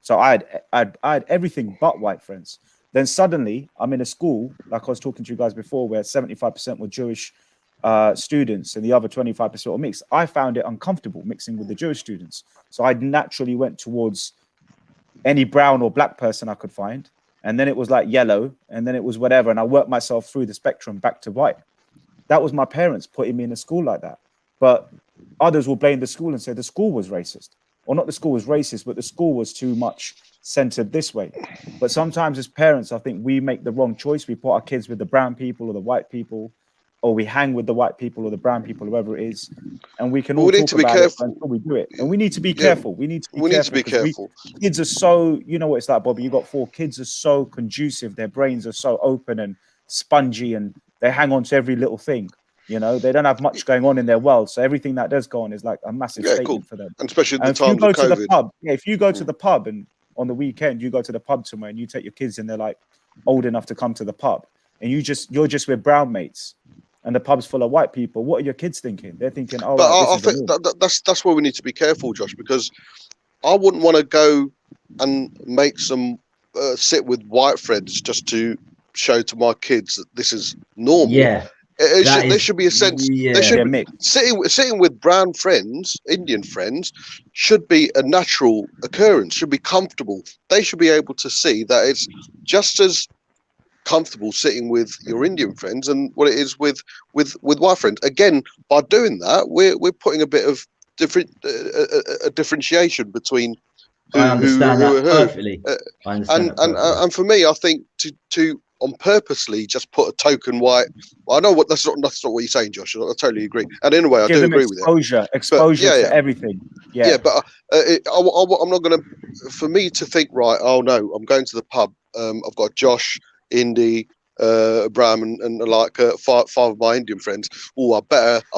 So I had everything but white friends. Then suddenly I'm in a school, like I was talking to you guys before, where 75% were Jewish students and the other 25% were mixed. I found it uncomfortable mixing with the Jewish students. So I naturally went towards any brown or black person I could find. And then it was like yellow, and then it was whatever. And I worked myself through the spectrum back to white. That was my parents putting me in a school like that. But others will blame the school and say the school was racist. Or not the school was racist, but the school was too much centered this way. But sometimes as parents, I think we make the wrong choice. We put our kids with the brown people or the white people, or we hang with the white people or the brown people, whoever it is. And we can all talk about it until we do it. And we need to be careful. We need to be careful. Kids are so, you know what it's like, Bobby, you got 4 kids are so conducive. Their brains are so open and spongy, and they hang on to every little thing. You know, they don't have much going on in their world. So everything that does go on is like a massive statement for them. And especially at the time of COVID. If you go to the pub and on the weekend, you go to the pub somewhere and you take your kids and they're like old enough to come to the pub, and you're just with brown mates and the pub's full of white people, what are your kids thinking? They're thinking, oh, but I think that's where we need to be careful, Josh, because I wouldn't want to go and make some sit with white friends just to show to my kids that this is normal. Yeah. There should be a sense. They should be, sitting with brown friends, Indian friends, should be a natural occurrence. Should be comfortable. They should be able to see that it's just as comfortable sitting with your Indian friends and what it is with white friends. Again, by doing that, we're putting a bit of a differentiation between who. I understand that perfectly. And for me, I think to on purposely just put a token white. Well, I know that's not what you're saying, Josh. I totally agree. And in a way, I do agree with it. Exposure to everything. Yeah, but I'm not going to. For me to think, right? Oh no, I'm going to the pub. I've got Josh, Indy, Bram, and like 5 of my Indian friends. Oh, I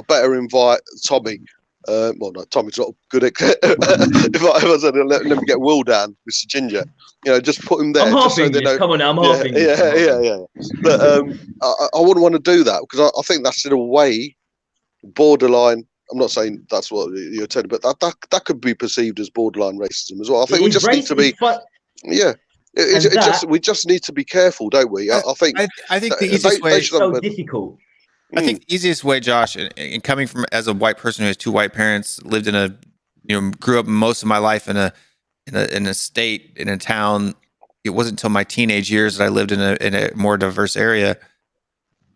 better invite Tommy. Well, no, Tommy's not good at. if I said, let me get Will down, Mr. Ginger. You know, just put him there. I'm halving you. Come on now, I'm halving you. Yeah. But I wouldn't want to do that because I think that's in a way borderline. I'm not saying that's what you're telling, but that could be perceived as borderline racism as well. I think we just need to be. We just need to be careful, don't we? I think the easiest way. It's so difficult. I think the easiest way, Josh, and coming from as a white person who has 2 white parents, lived in grew up most of my life in a state, in a town. It wasn't until my teenage years that I lived in a more diverse area.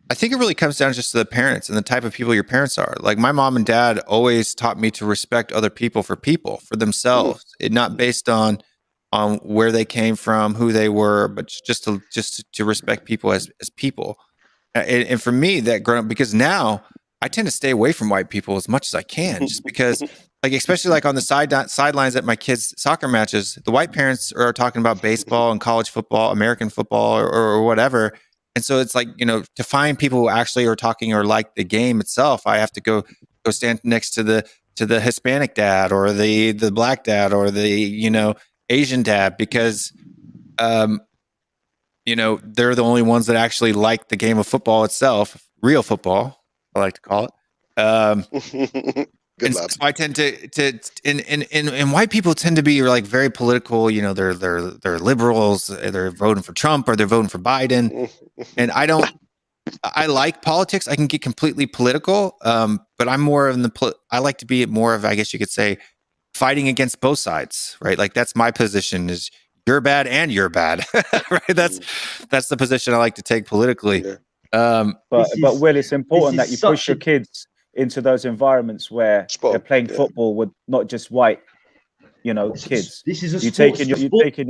I think it really comes down just to the parents and the type of people your parents are. Like my mom and dad always taught me to respect other people, for themselves, it not based on where they came from, who they were, but just to respect people as people. And for me, that growing up, because now I tend to stay away from white people as much as I can, just because, like, especially like on the sidelines at my kids' soccer matches, the white parents are talking about baseball and college football, American football, or whatever. And so it's like, to find people who actually are talking or like the game itself, I have to go stand next to the Hispanic dad or the black dad or the, Asian dad, because, they're the only ones that actually like the game of football itself, real football, I like to call it. Good and so I tend to and white people tend to be like very political. They're liberals. They're voting for Trump or they're voting for Biden, and I don't I like politics. I can get completely political, but I'm more in I like to be more of, I guess you could say, fighting against both sides, right? Like that's my position: is you're bad and you're bad, right? That's the position I like to take politically. Yeah. But Will, it's important that you push your kids into those environments where they're playing football with not just white, kids. This is you're taking your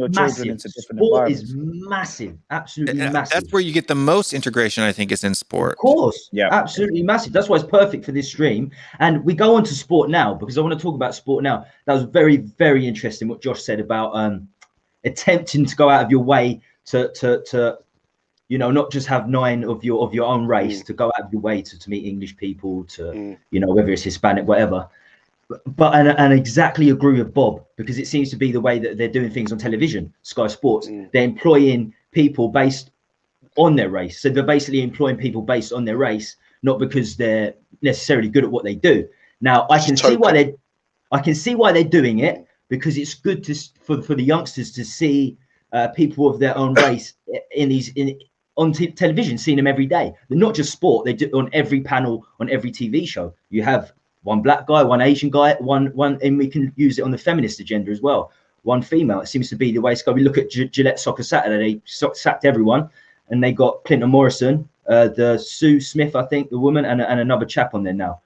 children into different environments. Sport is massive, absolutely massive. That's where you get the most integration, I think, is in sport. Of course, yeah, absolutely massive. That's why it's perfect for this stream. And we go on to sport now because I want to talk about sport now. That was very, very interesting what Josh said about attempting to go out of your way to not just have 9 of your own race, to go out of your way to meet English people, to whether it's Hispanic, whatever. But and exactly agree with Bob, because it seems to be the way that they're doing things on television, Sky Sports. They're employing people based on their race. So they're basically employing people based on their race, not because they're necessarily good at what they do. Now I can see why they're doing it, because it's good for the youngsters to see people of their own race on television, seeing them every day. They're not just sport; they do on every panel, on every TV show. You have one black guy, one Asian guy, one, and we can use it on the feminist agenda as well. One female. It seems to be the way it's going. We look at Gillette Soccer Saturday. They sacked everyone, and they got Clinton Morrison, the Sue Smith, I think, the woman, and another chap on there now.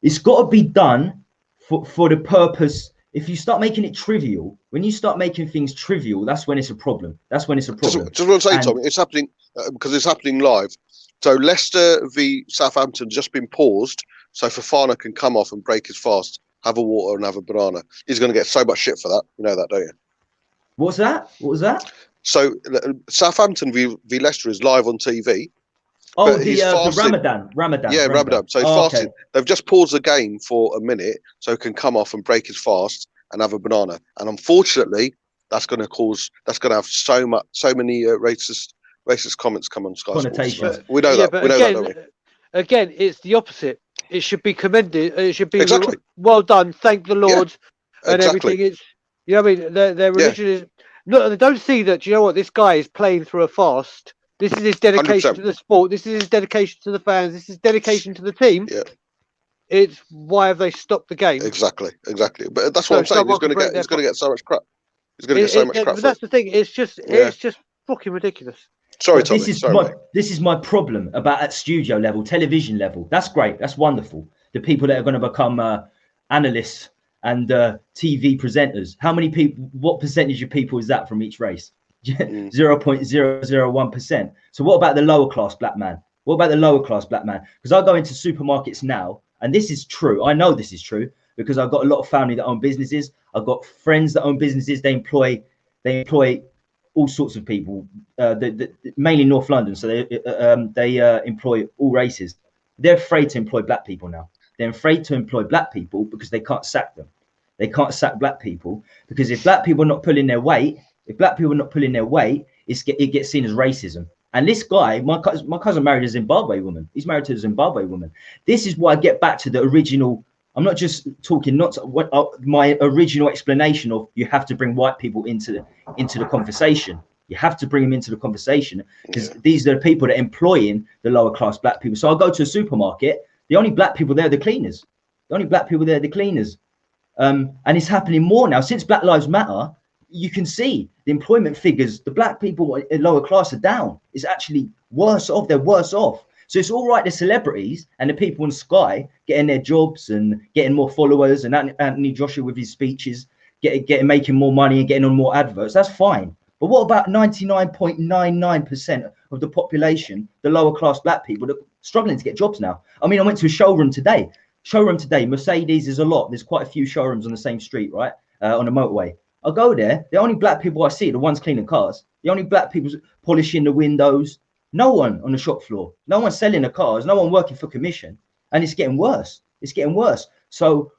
It's got to be done for the purpose. If you start making it trivial, when you start making things trivial, that's when it's a problem. That's when it's a problem. Just want to say, Tommy, it's happening because it's happening live. So Leicester v Southampton just been paused, so Fofana can come off and break his fast, have a water and have a banana. He's going to get so much shit for that. You know that, don't you? What was that? So Southampton v Leicester is live on TV. Oh, the Ramadan. Yeah, Ramadan. So he's fasting. Okay. They've just paused the game for a minute so he can come off and break his fast and have a banana. And unfortunately, that's going to have so many racist comments come on Sky Sports. We know that. We know that, don't we? Again, it's the opposite. It should be commended. It should be well done. Thank the Lord and everything. It's what I mean. Their religion is no. They don't see that. Do you know what? This guy is playing through a fast. This is his dedication 100%. To the sport. This is his dedication to the fans. This is dedication to the team. Yeah. It's why have they stopped the game? Exactly. But that's what I'm saying. He's going to get so much crap. He's going to get so much crap. But that's the thing. It's just fucking ridiculous. Sorry, Tommy. This is my problem about at studio level, television level. That's great. That's wonderful. The people that are going to become analysts and TV presenters. How many people? What percentage of people is that from each race? 0.001%. So what about the lower class black man? What about the lower class black man? Because I go into supermarkets now, and this is true. I know this is true because I've got a lot of family that own businesses. I've got friends that own businesses. They employ all sorts of people, mainly North London. So they employ all races. They're afraid to employ black people now. They're afraid to employ black people because they can't sack them. They can't sack black people because if black people are not pulling their weight, it gets seen as racism. And this guy, my cousin married a Zimbabwe woman. He's married to a Zimbabwe woman. This is why I get back to the original. I'm not just talking, my original explanation of you have to bring white people into the conversation. You have to bring them into the conversation because these are the people that are employing the lower class black people. So I'll go to a supermarket. The only black people there are the cleaners. And it's happening more now. Since Black Lives Matter, you can see the employment figures. The black people in lower class are down. It's actually worse off. They're worse off. So it's all right, the celebrities and the people in Sky getting their jobs and getting more followers, and Anthony Joshua with his speeches, making more money and getting on more adverts. That's fine. But what about 99.99% of the population, the lower class black people that are struggling to get jobs now? I mean, I went to a showroom today. Mercedes is a lot. There's quite a few showrooms on the same street, right? On the motorway. I go there. The only black people I see are the ones cleaning cars. The only black people polishing the windows. No one on the shop floor. No one selling the cars. No one working for commission. And it's getting worse. So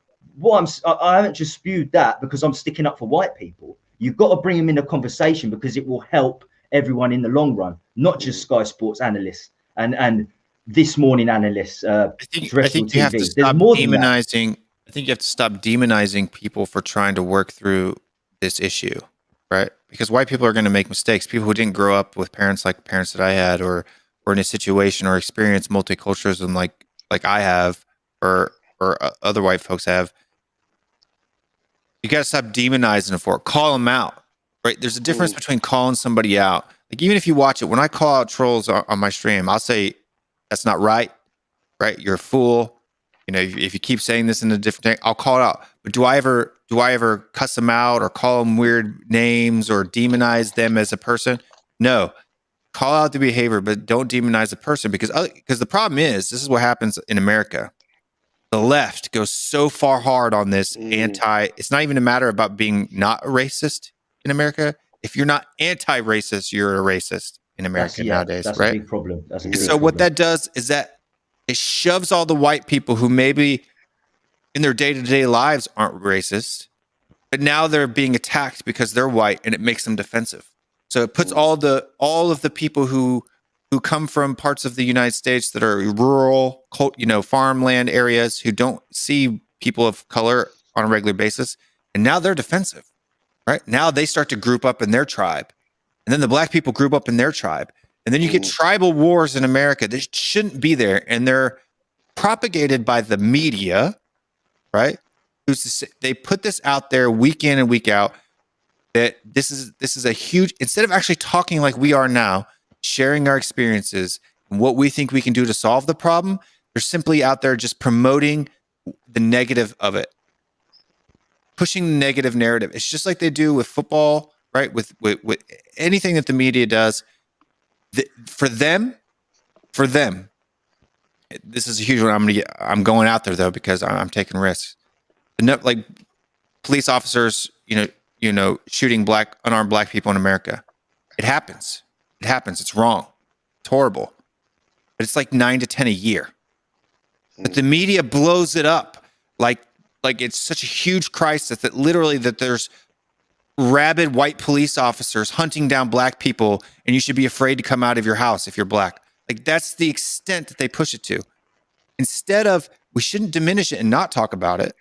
I haven't just spewed that because I'm sticking up for white people. You've got to bring them in a conversation because it will help everyone in the long run, not just Sky Sports analysts and This Morning analysts. I think you have to stop demonizing. I think you have to stop demonizing people for trying to work through this issue, right? Because white people are going to make mistakes. People who didn't grow up with parents like parents that I had, or or in a situation or experience multiculturalism like I have or other white folks have, you got to stop demonizing them for it. Call them out, right? There's a difference between calling somebody out. Like, even if you watch it, when I call out trolls on my stream, I'll say, that's not right, right? You're a fool. You know, if you keep saying this in a different thing, I'll call it out. But do I ever cuss them out or call them weird names or demonize them as a person? No. Call out the behavior, but don't demonize the person, because the problem is, this is what happens in America. The left goes so far hard on this it's not even a matter about being not a racist in America. If you're not anti-racist, you're a racist in America nowadays, that's right? a big problem. That's a big so problem. What that does is that it shoves all the white people who maybe in their day-to-day lives aren't racist, but now they're being attacked because they're white, and it makes them defensive. So it puts all of the people who come from parts of the United States that are rural, farmland areas, who don't see people of color on a regular basis, and now they're defensive, right? Now they start to group up in their tribe, and then the black people group up in their tribe, and then you get tribal wars in America that shouldn't be there, and they're propagated by the media, right? They put this out there week in and week out, that this is a huge, instead of actually talking like we are now, sharing our experiences and what we think we can do to solve the problem, they're simply out there just promoting the negative of it, pushing the negative narrative. It's just like they do with football, right? With anything that the media does. For them, this is a huge one. I'm going out there though, because I'm taking risks. Like police officers, shooting unarmed black people in America. It happens. It's wrong. It's horrible. But it's like 9 to 10 a year. But the media blows it up like it's such a huge crisis that literally that there's rabid white police officers hunting down black people, and you should be afraid to come out of your house if you're black. Like, that's the extent that they push it to. Instead of, we shouldn't diminish it and not talk about it,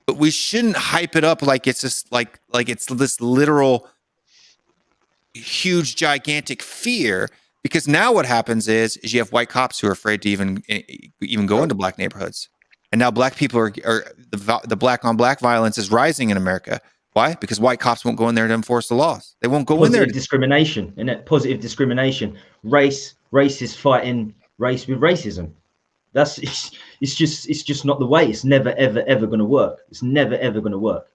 but we shouldn't hype it up like it's just like it's this literal huge gigantic fear, because now what happens is you have white cops who are afraid to even go into black neighborhoods, and now black people are the black on black violence is rising in America. Why? Because white cops won't go in there to enforce the laws. They won't go in there. Discrimination, innit? Positive discrimination. Race is fighting race with racism. It's just not the way. It's never ever going to work. It's never ever going to work.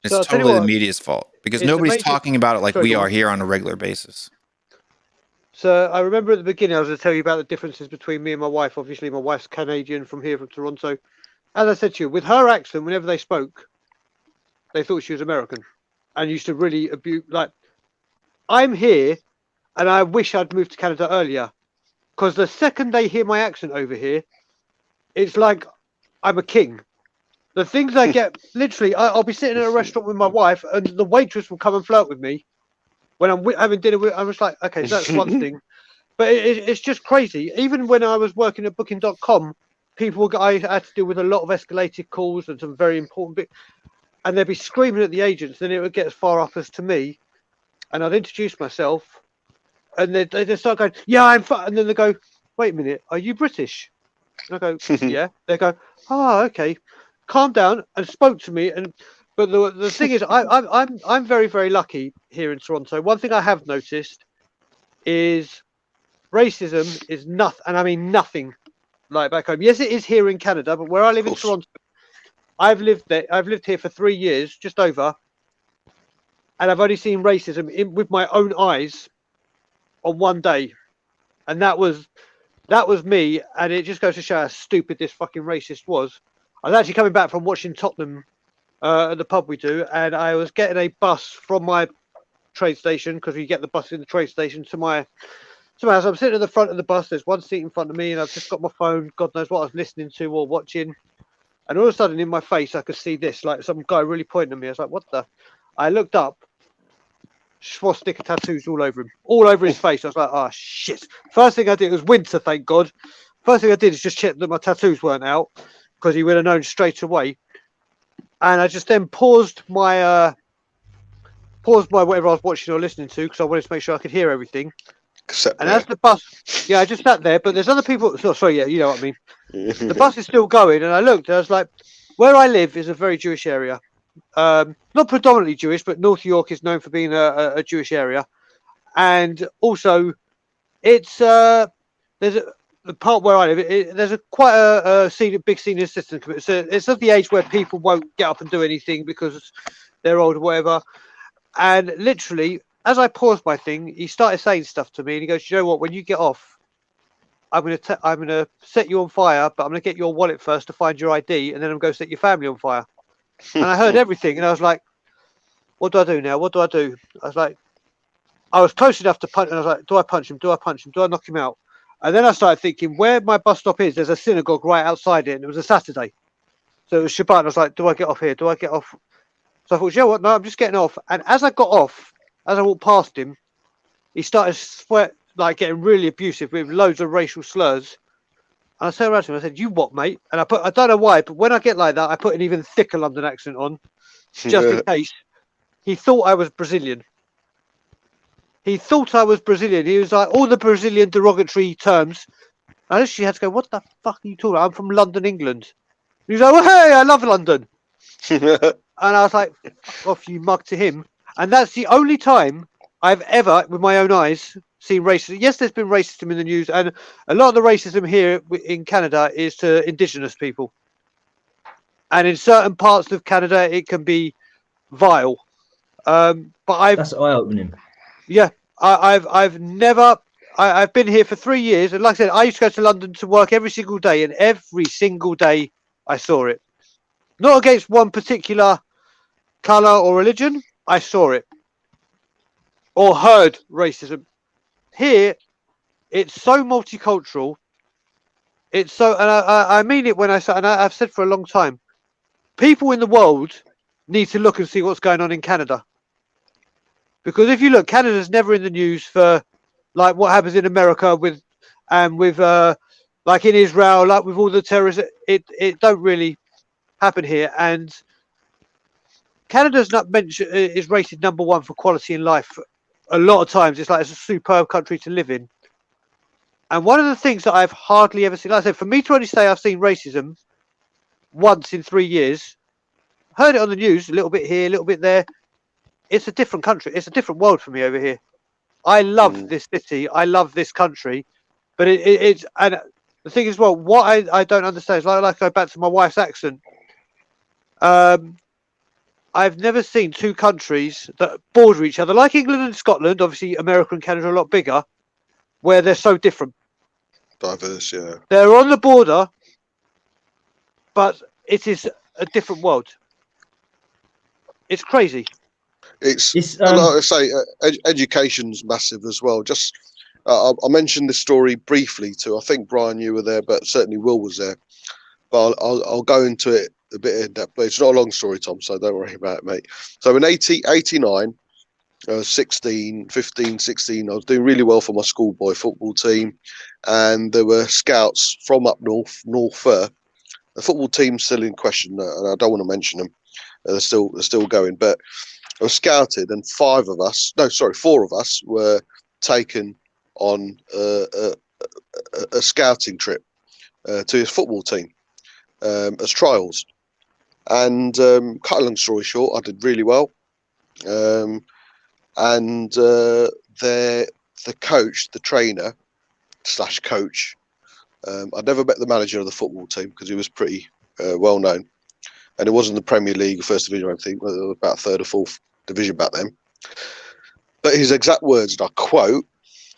It's totally the media's fault, because nobody's talking about it like we are here on a regular basis. So I remember at the beginning, I was going to tell you about the differences between me and my wife. Obviously, my wife's Canadian, from here, from Toronto. As I said to you, with her accent, whenever they spoke, they thought she was American, and used to really abuse. Like, I'm here, and I wish I'd moved to Canada earlier, because the second they hear my accent over here, it's like I'm a king. The things I get, literally, I'll be sitting in a restaurant with my wife, and the waitress will come and flirt with me when I'm having dinner with. I was like, okay, so that's one thing, but it's just crazy. Even when I was working at Booking.com, I had to deal with a lot of escalated calls and some very important bits, and they'd be screaming at the agents. Then it would get as far up as to me, and I'd introduce myself, and they'd start going, "Yeah, I'm," and then they go, "Wait a minute, are you British?" And I go, "Yeah." They go, "Oh, okay." Calmed down and spoke to me, but the thing is, I'm very, very lucky here in Toronto. One thing I have noticed is racism is nothing, and I mean nothing like back home. Yes, it is here in Canada, but where I live in Toronto, I've lived here for 3 years, just over, and I've only seen racism with my own eyes on one day, and that was me, and it just goes to show how stupid this fucking racist was. I was actually coming back from watching Tottenham at the pub we do, and I was getting a bus from my train station, because we get the bus in the train station, to my house. I'm sitting at the front of the bus. There's one seat in front of me, and I've just got my phone. God knows what I was listening to or watching. And all of a sudden, in my face, I could see this, like some guy really pointing at me. I was like, "What the?" I looked up. Swastika tattoos all over him, all over his face. I was like, "Oh shit!" First thing I did, it was winter, thank God. First thing I did is just check that my tattoos weren't out, because he would have known straight away. And I just then paused my whatever I was watching or listening to, because I wanted to make sure I could hear everything. Except And as the bus, I just sat there, but there's other people. So, sorry, yeah, you know what I mean. The bus is still going, and I looked, and I was like, where I live is a very Jewish area. Not predominantly Jewish, but North York is known for being a Jewish area. And also, it's there's the part where I live. There's quite a big senior citizen committee. So it's of the age where people won't get up and do anything because they're old or whatever. And literally, as I paused my thing, he started saying stuff to me, and he goes, "You know what? When you get off, I'm gonna set you on fire, but I'm gonna get your wallet first to find your ID, and then I'm gonna set your family on fire." And I heard everything, and I was like, "What do I do now? What do I do?" I was like, I was close enough to punch, and I was like, "Do I punch him? Do I punch him? Do I knock him out?" And then I started thinking, where my bus stop is, there's a synagogue right outside it, and it was a Saturday, so it was Shabbat. And I was like, "Do I get off here? Do I get off?" So I thought, you know what? No, I'm just getting off. And as I got off, as I walked past him, he started getting really abusive with loads of racial slurs. And I turned around to him, I said, "You what, mate?" And I don't know why, but when I get like that, I put an even thicker London accent on, just in case. He thought I was Brazilian. He thought I was Brazilian. He was like, all the Brazilian derogatory terms. I literally had to go, "What the fuck are you talking about? I'm from London, England." He was like, "Well, hey, I love London." And I was like, "Fuck off, you mug," to him. And that's the only time I've ever, with my own eyes, seen racism. Yes, there's been racism in the news, and a lot of the racism here in Canada is to Indigenous people. And in certain parts of Canada, it can be vile. But That's eye-opening. Yeah, I've never. I've been here for 3 years, and like I said, I used to go to London to work every single day, and every single day I saw it. Not against one particular colour or religion. I saw it or heard racism. Here, it's so multicultural. It's so, and I mean it when I say, and I've said for a long time, people in the world need to look and see what's going on in Canada. Because if you look, Canada's never in the news for like what happens in America with like in Israel, like with all the terrorists. It don't really happen here, and Canada's not mentioned is rated #1 for quality in life. A lot of times, it's like it's a superb country to live in. And one of the things that I've hardly ever seen, like I said, for me to only say I've seen racism once in 3 years, heard it on the news, a little bit here, a little bit there. It's a different country. It's a different world for me over here. I love this city. I love this country. But it's, and the thing is, well, what I don't understand is, like I go back to my wife's accent. I've never seen two countries that border each other, like England and Scotland. Obviously, America and Canada are a lot bigger, where they're so different. Diverse, yeah. They're on the border, but it is a different world. It's crazy. It's like I say, education's massive as well. Just I mentioned this story briefly to, I think, Brian, you were there, but certainly Will was there. But I'll go into it a bit in depth. But it's not a long story, Tom, so don't worry about it, mate. So in 89, 15, 16, I was doing really well for my schoolboy football team, and there were scouts from up north, The football team's still in question, and I don't want to mention them. They're still going, but I was scouted, and 4 of us were taken on a scouting trip to his football team as trials. And cut a long story short, I did really well. And the coach, the trainer / coach, I'd never met the manager of the football team because he was pretty well known, and it wasn't the Premier League or First Division or anything. It was about 3rd or 4th division back then. But his exact words, and I quote,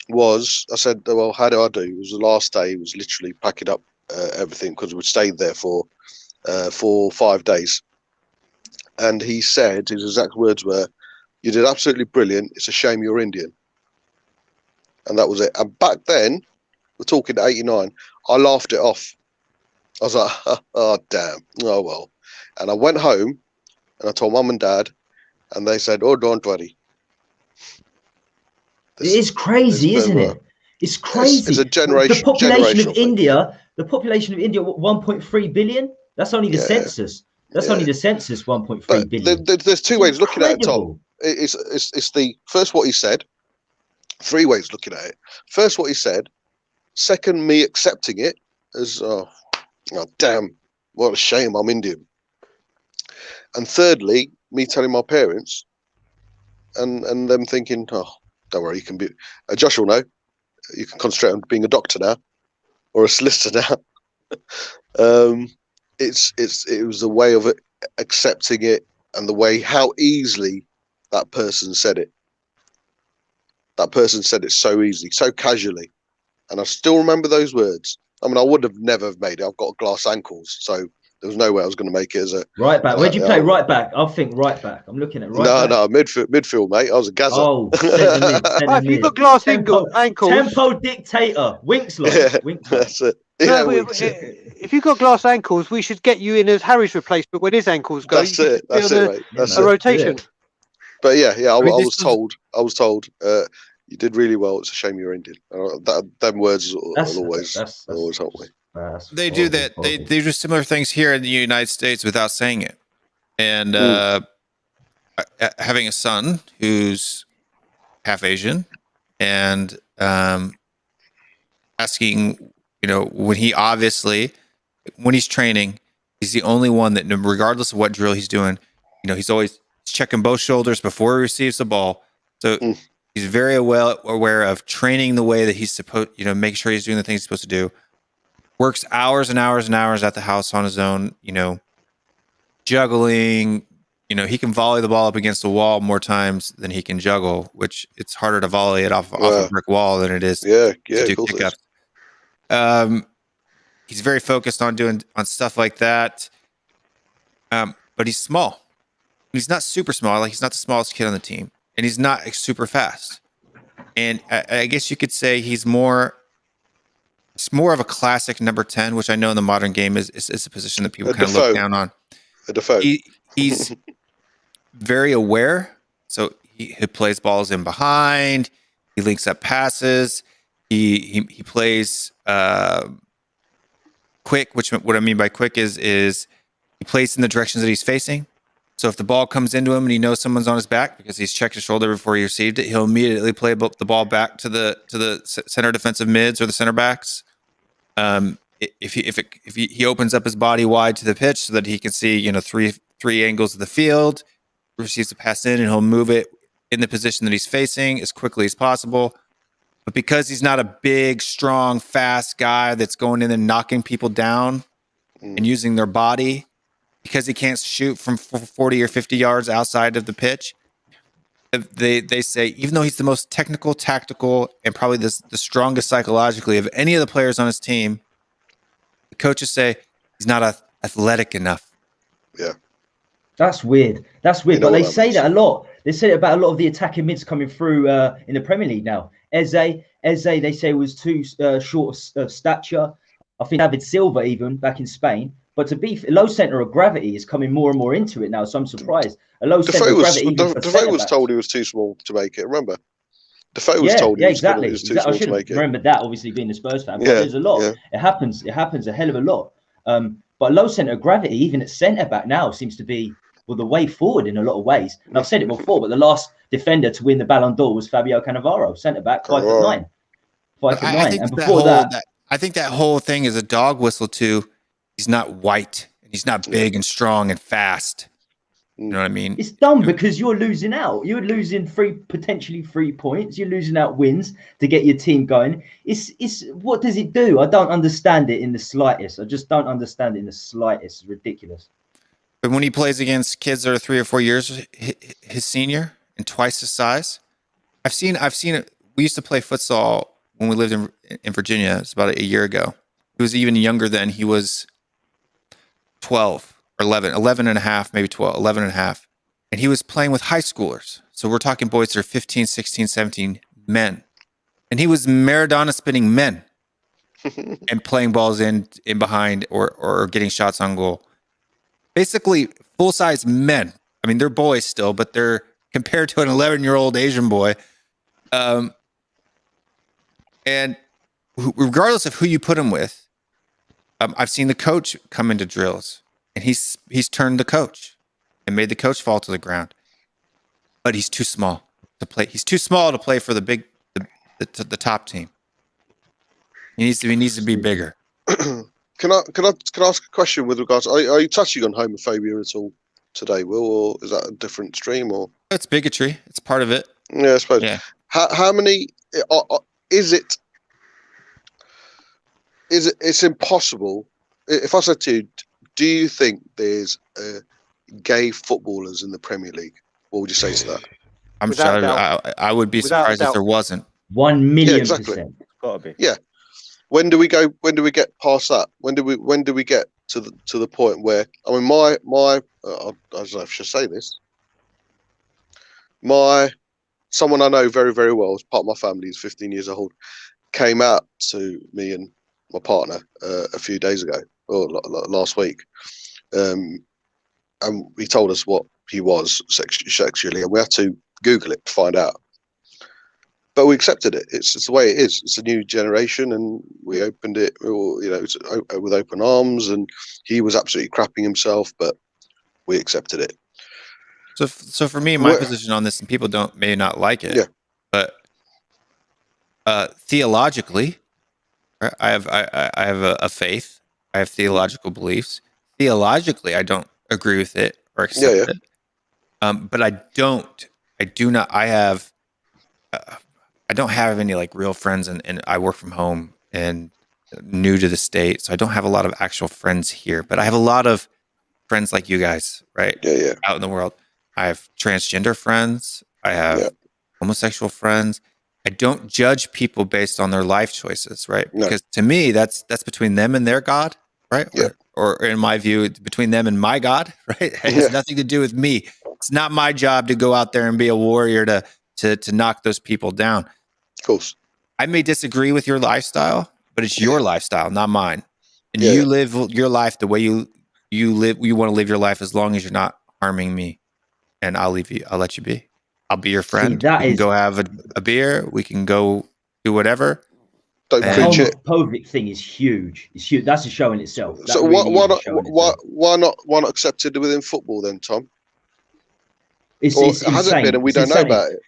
was, I said, "Well, how do I do?" It was the last day. It was literally packing up everything because we'd stayed there for 4 or 5 days. And he said, his exact words were, "You did absolutely brilliant. It's a shame you're Indian." And that was it. And back then, we're talking 89, I laughed it off. I was like, "Oh, damn. Oh, well." And I went home and I told Mum and Dad, and they said, "Oh, don't worry." It is crazy, isn't it? It's crazy. It's a generation. The population of India, 1.3 billion. That's only the census. That's only the census. 1.3 billion. There's 2 ways of looking at it, Tom. It's the first what he said, Three ways of looking at it. First, what he said. Second, me accepting it as, oh damn, what a shame, I'm Indian. And thirdly, me telling my parents and them thinking, oh, don't worry, you can be, Josh will know, you can concentrate on being a doctor now or a solicitor now. It was a way of accepting it and the way how easily that person said it. That person said it so easily, so casually. And I still remember those words. I mean, I would have never made it. I've got glass ankles, so there was no way I was going to make it as a right back. Where'd you play right back? I'll think right back. I'm looking at right back. No, midfield, mate. I was a gazza. Oh, centre mid. If you've got glass ankles, tempo dictator, Winkslow. Yeah, Winkslow. that's it. Yeah, if you've got glass ankles, we should get you in as Harry's replacement when his ankles go. That's it. That's it, mate. That's a rotation. Yeah. But yeah, I was told. You did really well. It's a shame you're Indian. Them words will always help me. They do that. They do similar things here in the United States without saying it. And having a son who's half Asian and asking, when he's training, he's the only one that, regardless of what drill he's doing, he's always checking both shoulders before he receives the ball. So he's very well aware of training the way that he's supposed, make sure he's doing the things he's supposed to do. Works hours and hours and hours at the house on his own, juggling. He can volley the ball up against the wall more times than he can juggle, which it's harder to volley it off a brick wall than it is to do pickups. He's very focused on stuff like that. But he's small. He's not super small. Like, he's not the smallest kid on the team, and he's not super fast. And I guess you could say it's more of a classic number 10, which I know in the modern game is a position that people kind of look down on. A default. He's very aware. So he plays balls in behind. He links up passes. He plays quick, which what I mean by quick is he plays in the directions that he's facing. So if the ball comes into him and he knows someone's on his back because he's checked his shoulder before he received it, he'll immediately play the ball back to the center defensive mids or the center backs. If he opens up his body wide to the pitch so that he can see three angles of the field, receives a pass in, and he'll move it in the position that he's facing as quickly as possible. But because he's not a big, strong, fast guy that's going in and knocking people down and using their body, because he can't shoot from 40 or 50 yards outside of the pitch, they say, even though he's the most technical, tactical, and probably the strongest psychologically of any of the players on his team, the coaches say he's not athletic enough. Yeah. That's weird. But they say that a lot. They say it about a lot of the attacking mids coming through in the Premier League now. Eze, they say was too short of stature. I think David Silva even back in Spain. But to be low centre of gravity is coming more and more into it now, so I'm surprised. A low centre of gravity. Defoe was told he was too small to make it. Remember, Defoe was told he was too small to make it. Remember that, obviously being a Spurs fan. But there's a lot. Yeah. It happens a hell of a lot. But low centre of gravity, even at centre back now, seems to be the way forward in a lot of ways. And I've said it before, but the last defender to win the Ballon d'Or was Fabio Cannavaro, centre back, 5'9". 5'9". And before that, I think that whole thing is a dog whistle too. He's not white and he's not big and strong and fast. You know what I mean? It's dumb because you're losing out. You're losing potentially 3 points. You're losing out wins to get your team going. It's what does it do? I don't understand it in the slightest. I just don't understand it in the slightest. It's ridiculous. But when he plays against kids that are 3 or 4 years his senior and twice his size, I've seen it. We used to play futsal when we lived in Virginia. It's about a year ago. He was even younger then. He was 12 or 11 and a half, maybe 12, 11 and a half. And he was playing with high schoolers. So we're talking boys that are 15, 16, 17 men. And he was Maradona spinning men and playing balls in behind or getting shots on goal. Basically full-size men. I mean, they're boys still, but they're compared to an 11-year-old Asian boy. And regardless of who you put him with, I've seen the coach come into drills, and he's turned the coach and made the coach fall to the ground. But he's too small to play. He's too small to play for the the top team. He needs to be bigger. Can I ask a question with regards? Are you touching on homophobia at all today, Will, or is that a different stream? Or It's bigotry. It's part of it. yeah, I suppose. Yeah. How many is it? It's impossible. If I said to you, do you think there's gay footballers in the Premier League? What would you say to that? I'm Without sure doubt. I would be Without surprised if doubt. there wasn't. 1 million Yeah, exactly. percent. Gotta be. Yeah. When do we get past that? When do we get to the point where, I mean, I don't know if I should say this. Someone I know very, very well, as part of my family, is 15 years old, came out to me and my partner a few days ago, or last week, and he told us what he was sexually, and we had to Google it to find out. But we accepted it. It's the way it is. It's a new generation, and we opened it, with open arms. And he was absolutely crapping himself, but we accepted it. So for me, my position on this, and people may not like it, Yeah. but theologically, I have a faith. I have theological beliefs. Theologically, I don't agree with it or accept it. But I don't have any like real friends, and I work from home and new to the state, so I don't have a lot of actual friends here. But I have a lot of friends like you guys, right? Yeah. Out in the world. I have transgender friends. I have homosexual friends. I don't judge people based on their life choices, right? No. Because to me, that's between them and their God, right? Yeah. Or in my view, between them and my God, right? It has nothing to do with me. It's not my job to go out there and be a warrior to knock those people down. Of course. I may disagree with your lifestyle, but it's your lifestyle, not mine. And you live your life the way you live. You want to live your life as long as you're not harming me, and I'll let you be. I'll be your friend. that we can is- go have a beer. We can go do whatever. Don't And- preach it. Homophobic thing is huge. It's huge. That's a show in itself. That So really why is a not? show in itself. Why not accept it within football then, Tom? It's Or insane. has it been, and we It's don't know insanity. about it?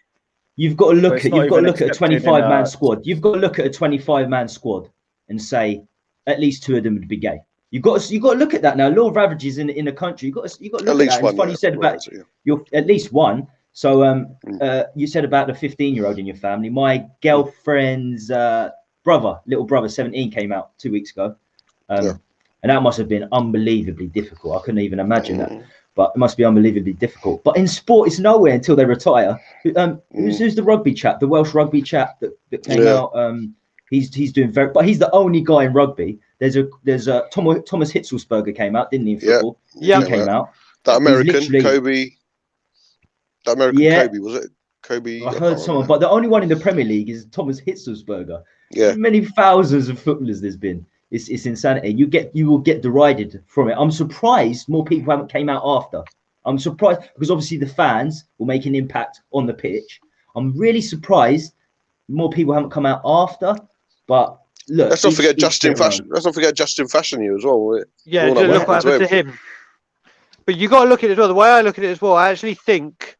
You've got to But look it's at not a even 25-man accepted in, squad. You've got to look at a 25-man squad and say at least 2 of them would be gay. You've got to look at that now. Law of averages in a country. You've got to look At least at that. one. It's funny you said about your at least one. So you said about the 15-year-old in your family. My girlfriend's little brother, 17, came out 2 weeks ago, and that must have been unbelievably difficult. I couldn't even imagine that. But it must be unbelievably difficult. But in sport, it's nowhere until they retire. Who's the rugby chap, the Welsh rugby chap that came out? He's doing very, but he's the only guy in rugby. There's a Thomas Hitzelsberger came out, didn't he? In football? Yeah. He came out. That American literally- Kobe. That American Kobe, was it? Kobe. I heard someone, but the only one in the Premier League is Thomas Hitzelsberger. Yeah. Many thousands of footballers there's been. It's insanity. You will get derided from it. I'm surprised more people haven't came out after. I'm surprised because obviously the fans will make an impact on the pitch. I'm really surprised more people haven't come out after. But look, Let's not forget Justin get around. Fashion. Let's not forget Justin Fashion you as well. Yeah, All just that look what happened happened to to him. But you got to look at it as well. The way I look at it as well, I actually think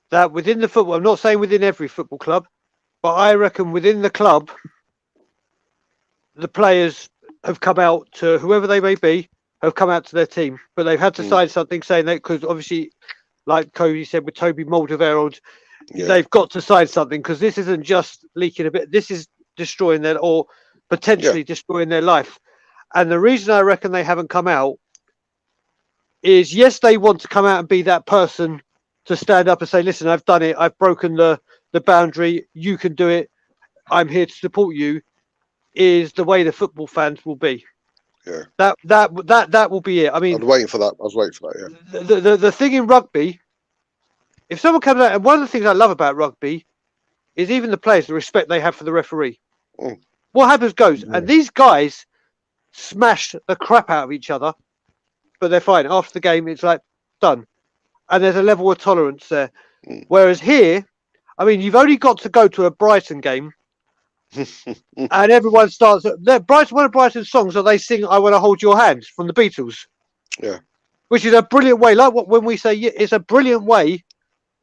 that within the football, I'm not saying within every football club, but I reckon within the club, the players have come out to whoever they may be, have come out to their team, but they've had to sign something saying that because obviously, like Cody said with Toby Mulderweireld, they've got to sign something because this isn't just leaking a bit. This is destroying their or potentially destroying their life. And the reason I reckon they haven't come out is yes, they want to come out and be that person to stand up and say, listen, I've done it. I've broken the boundary. You can do it. I'm here to support you. Is the way the football fans will be. Yeah. That will be it. I mean, I was waiting for that. Yeah. the thing in rugby, if someone comes out, and one of the things I love about rugby is even the players, the respect they have for the referee. What happens goes, and these guys smash the crap out of each other, but they're fine. After the game, it's like done, and there's a level of tolerance there. Whereas here, I mean, you've only got to go to a Brighton game. And everyone starts. One of Brighton's songs that they sing, "I Want to Hold Your Hand" from the Beatles. Yeah, which is a brilliant way. Like when we say it's a brilliant way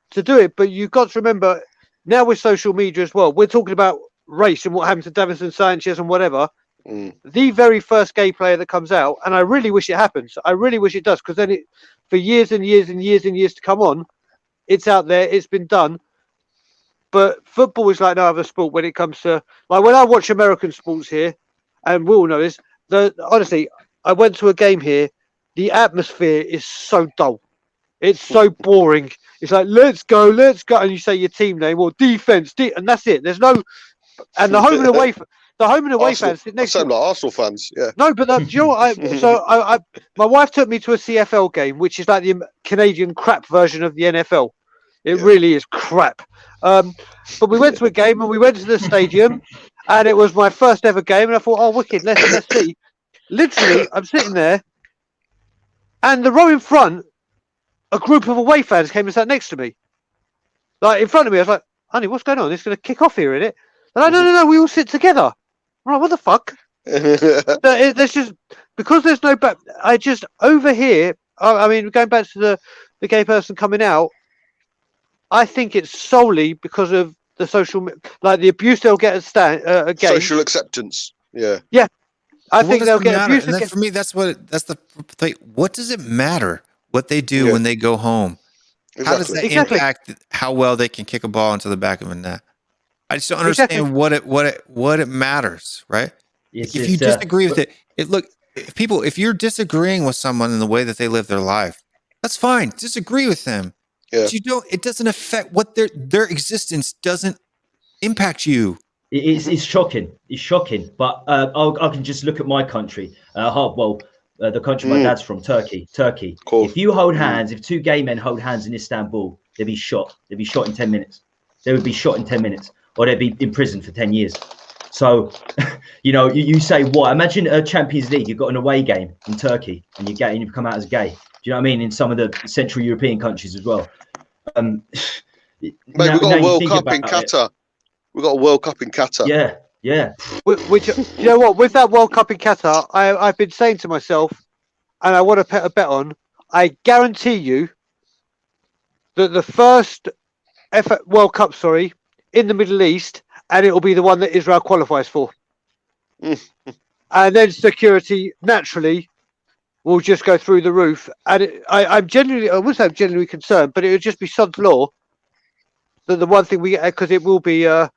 to do it, but you've got to remember now with social media as well, we're talking about race and what happened to Davinson Sanchez and whatever. The very first gay player that comes out, and I really wish it happens. I really wish it does, because then for years and years and years and years to come on, it's out there, it's been done. But football is like no other sport when it comes to, like, when I watch American sports here, and we all know this, honestly, I went to a game here, the atmosphere is so dull. It's so boring. It's like, let's go, and you say your team name or defense, and that's it. There's no, and the home and away, fans sit next to like Arsenal fans, yeah. No, but do you know what? My wife took me to a CFL game, which is like the Canadian crap version of the NFL. It really is crap. But we went to a game and we went to the stadium, and it was my first ever game, and I thought, oh, wicked, let's see. Literally, I'm sitting there, and the row in front, a group of away fans came and sat next to me. Like, in front of me, I was like, honey, what's going on? It's going to kick off here, isn't it? And like, no, we all sit together. I'm like, what the fuck? There's just, because there's no back, I just, over here, I mean, going back to the gay person coming out, I think it's solely because of the social, like the abuse they'll get at games. Social acceptance, yeah. Yeah. I think they'll get abused. And for me, that's the thing. What does it matter what they do when they go home? Exactly. How does that impact how well they can kick a ball into the back of a net? I just don't understand what it matters, right? If you disagree with it, look, if you're disagreeing with someone in the way that they live their life, that's fine. Disagree with them. Yeah. But it doesn't affect what their existence doesn't impact you. It's shocking. It's shocking. But I can just look at my country. The country my dad's from, Turkey. Cool. If you hold hands, if two gay men hold hands in Istanbul, they'd be shot. They'd be shot in 10 minutes. They would be shot in 10 minutes, or they'd be in prison for 10 years. So, you say what? Imagine a Champions League. You've got an away game in Turkey, and you're gay, and you come out as gay. Do you know what I mean? In some of the Central European countries as well. Mate, we've got a World Cup in Qatar. We've got a World Cup in Qatar. Yeah. Which, you know what? With that World Cup in Qatar, I've been saying to myself, and I want to put a bet on, I guarantee you that the first World Cup, in the Middle East, and it will be the one that Israel qualifies for. And then security, naturally, will just go through the roof. And I wouldn't say I'm genuinely concerned, but it would just be sod's law that the one thing we get, because it will be, I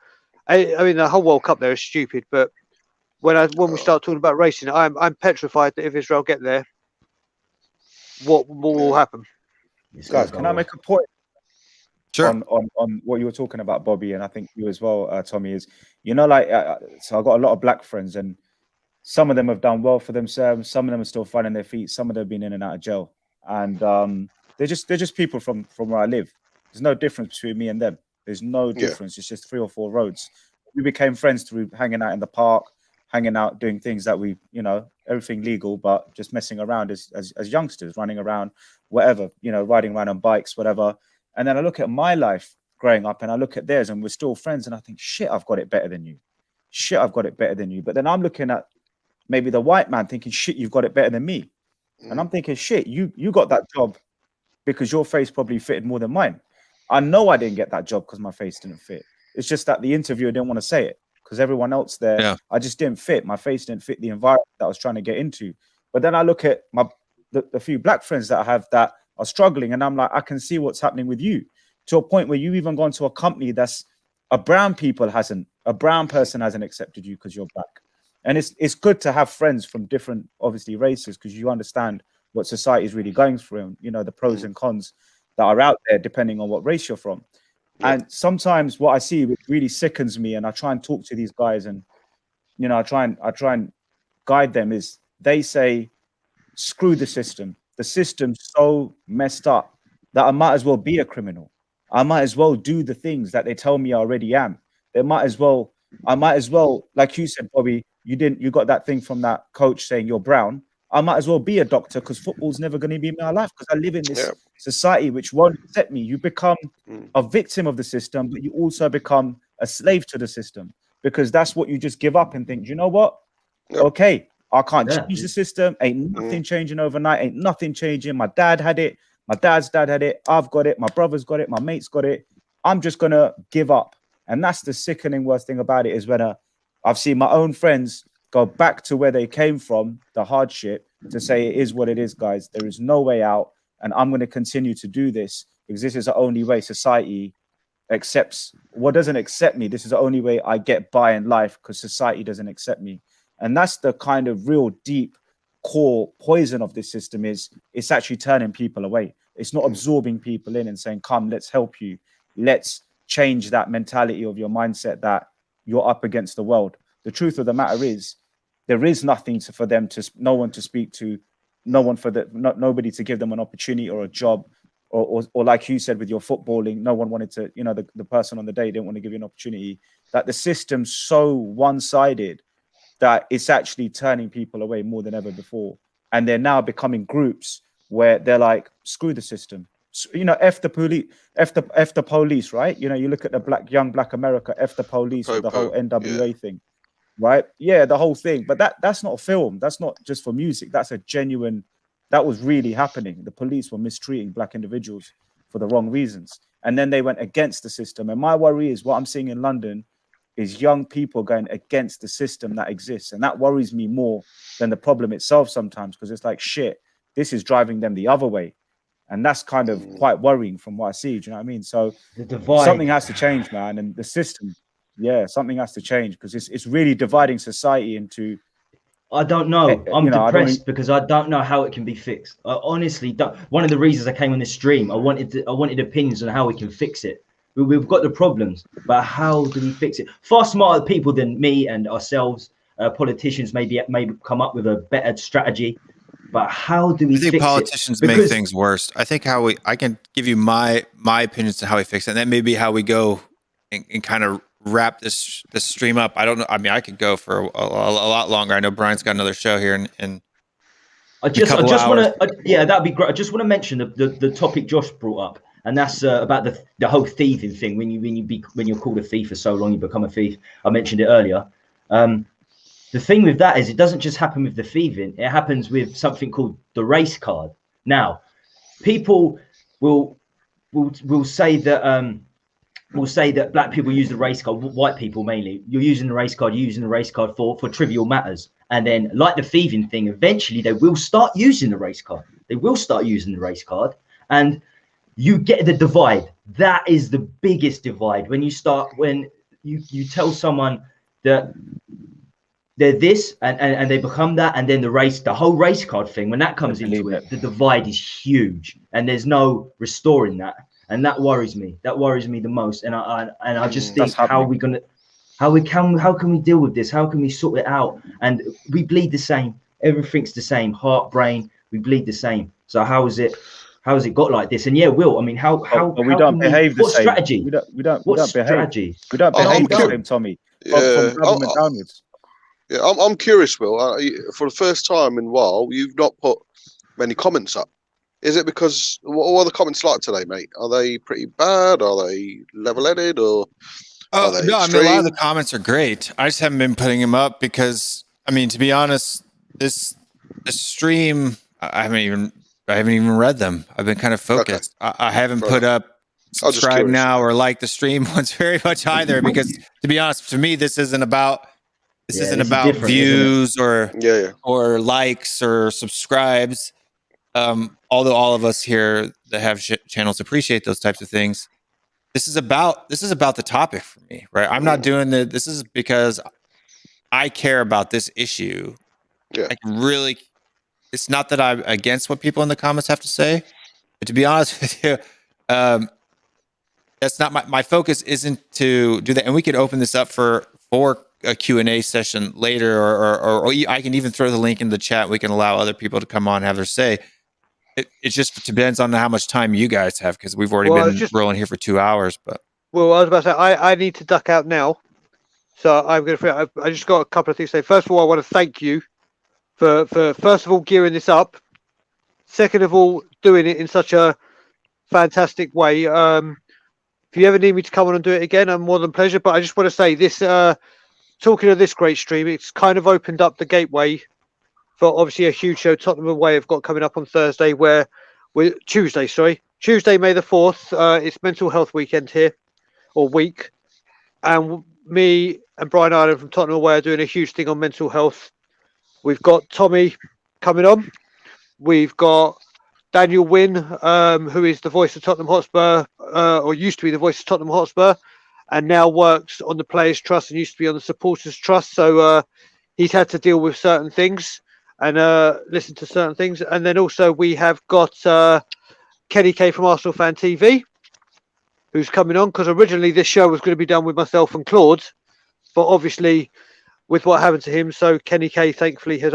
mean, the whole World Cup there is stupid, but when we start talking about racing, I'm petrified that if Israel get there, what will happen? Guys, can I make a point? Sure. On what you were talking about, Bobby, and I think you as well, Tommy, is, so I've got a lot of black friends, and some of them have done well for themselves. Some of them are still finding their feet. Some of them have been in and out of jail, and they're just people from where I live. There's no difference between me and them. There's no difference. It's just 3 or 4 roads. We became friends through hanging out in the park, hanging out, doing things that we, everything legal, but just messing around as youngsters, running around, whatever, riding around on bikes, whatever. And then I look at my life growing up and I look at theirs and we're still friends. And I think, shit, I've got it better than you. Shit, I've got it better than you. But then I'm looking at maybe the white man thinking, shit, you've got it better than me. And I'm thinking, shit, you got that job because your face probably fitted more than mine. I know I didn't get that job because my face didn't fit. It's just that the interviewer didn't want to say it because everyone else there, I just didn't fit. My face didn't fit the environment that I was trying to get into. But then I look at the few black friends that I have that are struggling, and I'm like, I can see what's happening with you, to a point where you've even gone to a company that's a brown person hasn't accepted you because you're black. And it's good to have friends from different, obviously, races, because you understand what society is really going through, and, the pros and cons that are out there depending on what race you're from. And sometimes what I see, which really sickens me, and I try and talk to these guys, and I try and guide them, is they say, screw the system. The system's so messed up that I might as well be a criminal. I might as well do the things that they tell me I already am. I might as well, like you said, Bobby, you got that thing from that coach saying you're brown. I might as well be a doctor because football's never going to be my life, because I live in this society which won't accept me. You become a victim of the system, but you also become a slave to the system, because that's what you just give up and think, you know what? Okay, I can't change the system. Ain't nothing changing overnight. Ain't nothing changing. My dad had it. My dad's dad had it. I've got it. My brother's got it. My mate's got it. I'm just going to give up. And that's the sickening worst thing about it, is when I've seen my own friends go back to where they came from, the hardship, to say it is what it is, guys. There is no way out. And I'm going to continue to do this because this is the only way society accepts. What doesn't accept me? This is the only way I get by in life, because society doesn't accept me. And that's the kind of real deep core poison of this system, is it's actually turning people away. It's not absorbing people in and saying, come, let's help you. Let's change that mentality of your mindset that you're up against the world. The truth of the matter is, there is nothing for them to, no one to speak to, nobody to give them an opportunity or a job, or like you said with your footballing, no one wanted to, the person on the day didn't want to give you an opportunity. That the system's so one-sided that it's actually turning people away more than ever before. And they're now becoming groups where they're like, screw the system. F the police, right? You look at the young black America, F the police, with the whole NWA thing, right? Yeah, the whole thing. But that's not a film. That's not just for music. That's a genuine, that was really happening. The police were mistreating black individuals for the wrong reasons. And then they went against the system. And my worry is, what I'm seeing in London is young people going against the system that exists. And that worries me more than the problem itself sometimes, because it's like, shit, this is driving them the other way. And that's kind of quite worrying from what I see. Do you know what I mean? So the divide, something has to change, man. And the system, something has to change, because it's really dividing society into. I don't know. I'm depressed because I don't know how it can be fixed. I honestly don't. One of the reasons I came on this stream, I wanted opinions on how we can fix it. We've got the problems, but how do we fix it? Far smarter people than me and ourselves, politicians, maybe come up with a better strategy. But how do we fix it? I think politicians make things worse. I think I can give you my opinions on how we fix it. And that may be how we go and kind of wrap this stream up. I don't know. I mean, I could go for a lot longer. I know Brian's got another show here in I just want to, that'd be great. I just want to mention the topic Josh brought up, and that's about the whole thieving thing. When you're called a thief for so long, you become a thief. I mentioned it earlier. The thing with that is, it doesn't just happen with the thieving. It happens with something called the race card. Now, people will say that black people use the race card, white people mainly. You're using the race card, for trivial matters. And then, like the thieving thing, eventually they will start using the race card. And you get the divide. That is the biggest divide. When you tell someone that they're this and they become that, and then the whole race card thing, when that comes into it, the divide is huge, and there's no restoring that. And that worries me. That worries me the most. And I just think, how can we deal with this? How can we sort it out? And we bleed the same. Everything's the same. Heart, brain, we bleed the same. So how has it got like this? And Will, I mean, how we don't behave the same. Strategy? We don't strategy? We don't behave the same, Tommy. From government downwards. Yeah, I'm curious, Will. For the first time in a while, you've not put many comments up. Is it because, what are the comments like today, mate? Are they pretty bad? Are they level-headed, or are they no, extreme? I mean, a lot of the comments are great. I just haven't been putting them up because, I mean, to be honest, this stream, I haven't even read them. I've been kind of focused. Okay. I haven't put up subscribe now or like the stream ones very much either, because to be honest, to me, this isn't about views or likes or subscribes. Although all of us here that have channels appreciate those types of things, this is about the topic for me, right? I'm not doing this is because I care about this issue. Yeah. It's not that I'm against what people in the comments have to say, but to be honest with you, that's not my focus. Isn't to do that. And we could open this up for a Q&A session later, or I can even throw the link in the chat. We can allow other people to come on and have their say. It just depends on how much time you guys have, because we've already been rolling here for 2 hours. But I was about to say, I need to duck out now, so I'm going to. I just got a couple of things to say. First of all, I want to thank you for first of all gearing this up. Second of all, doing it in such a fantastic way. If you ever need me to come on and do it again, I'm more than pleasure. But I just want to say this. Talking of this great stream, it's kind of opened up the gateway for obviously a huge show Tottenham Away have got coming up on Tuesday, May the 4th. It's Mental Health Weekend here. or week, and me and Brian Ireland from Tottenham Away are doing a huge thing on mental health. We've got Tommy coming on. We've got Daniel Wynn, who is the voice of Tottenham Hotspur, or used to be the voice of Tottenham Hotspur, and now works on the Players Trust and used to be on the Supporters Trust. So he's had to deal with certain things and listen to certain things. And then also we have got Kenny K from Arsenal Fan TV, who's coming on, because originally this show was going to be done with myself and Claude, but obviously with what happened to him, so Kenny K thankfully has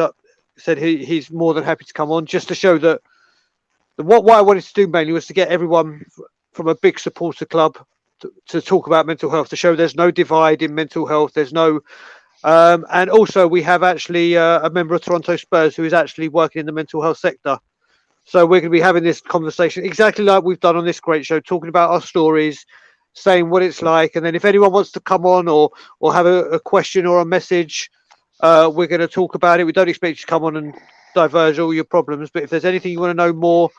said he's more than happy to come on, just to show that what I wanted to do mainly was to get everyone from a big supporter club to talk about mental health, to show there's no divide in mental health. There's no, and also we have actually a member of Toronto Spurs who is actually working in the mental health sector. So we're going to be having this conversation exactly like we've done on this great show, talking about our stories, saying what it's like. And then if anyone wants to come on or have a question or a message, we're going to talk about it. We don't expect you to come on and diverge all your problems, but if there's anything you want to know more,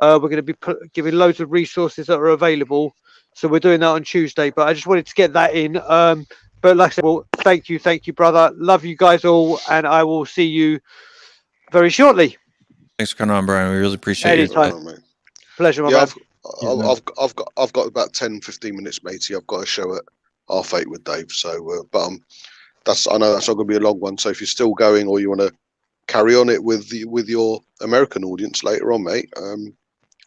we're going to be giving loads of resources that are available. So we're doing that on Tuesday, but I just wanted to get that in. But like I said, well, thank you, brother. Love you guys all, and I will see you very shortly. Thanks for coming on, Brian. We really appreciate it. Anytime. Pleasure, my man. I've got about 10-15 minutes, matey. I've got a show at 8:30 with Dave. So, but I know that's not going to be a long one. So if you're still going, or you want to carry on it with your American audience later on, mate.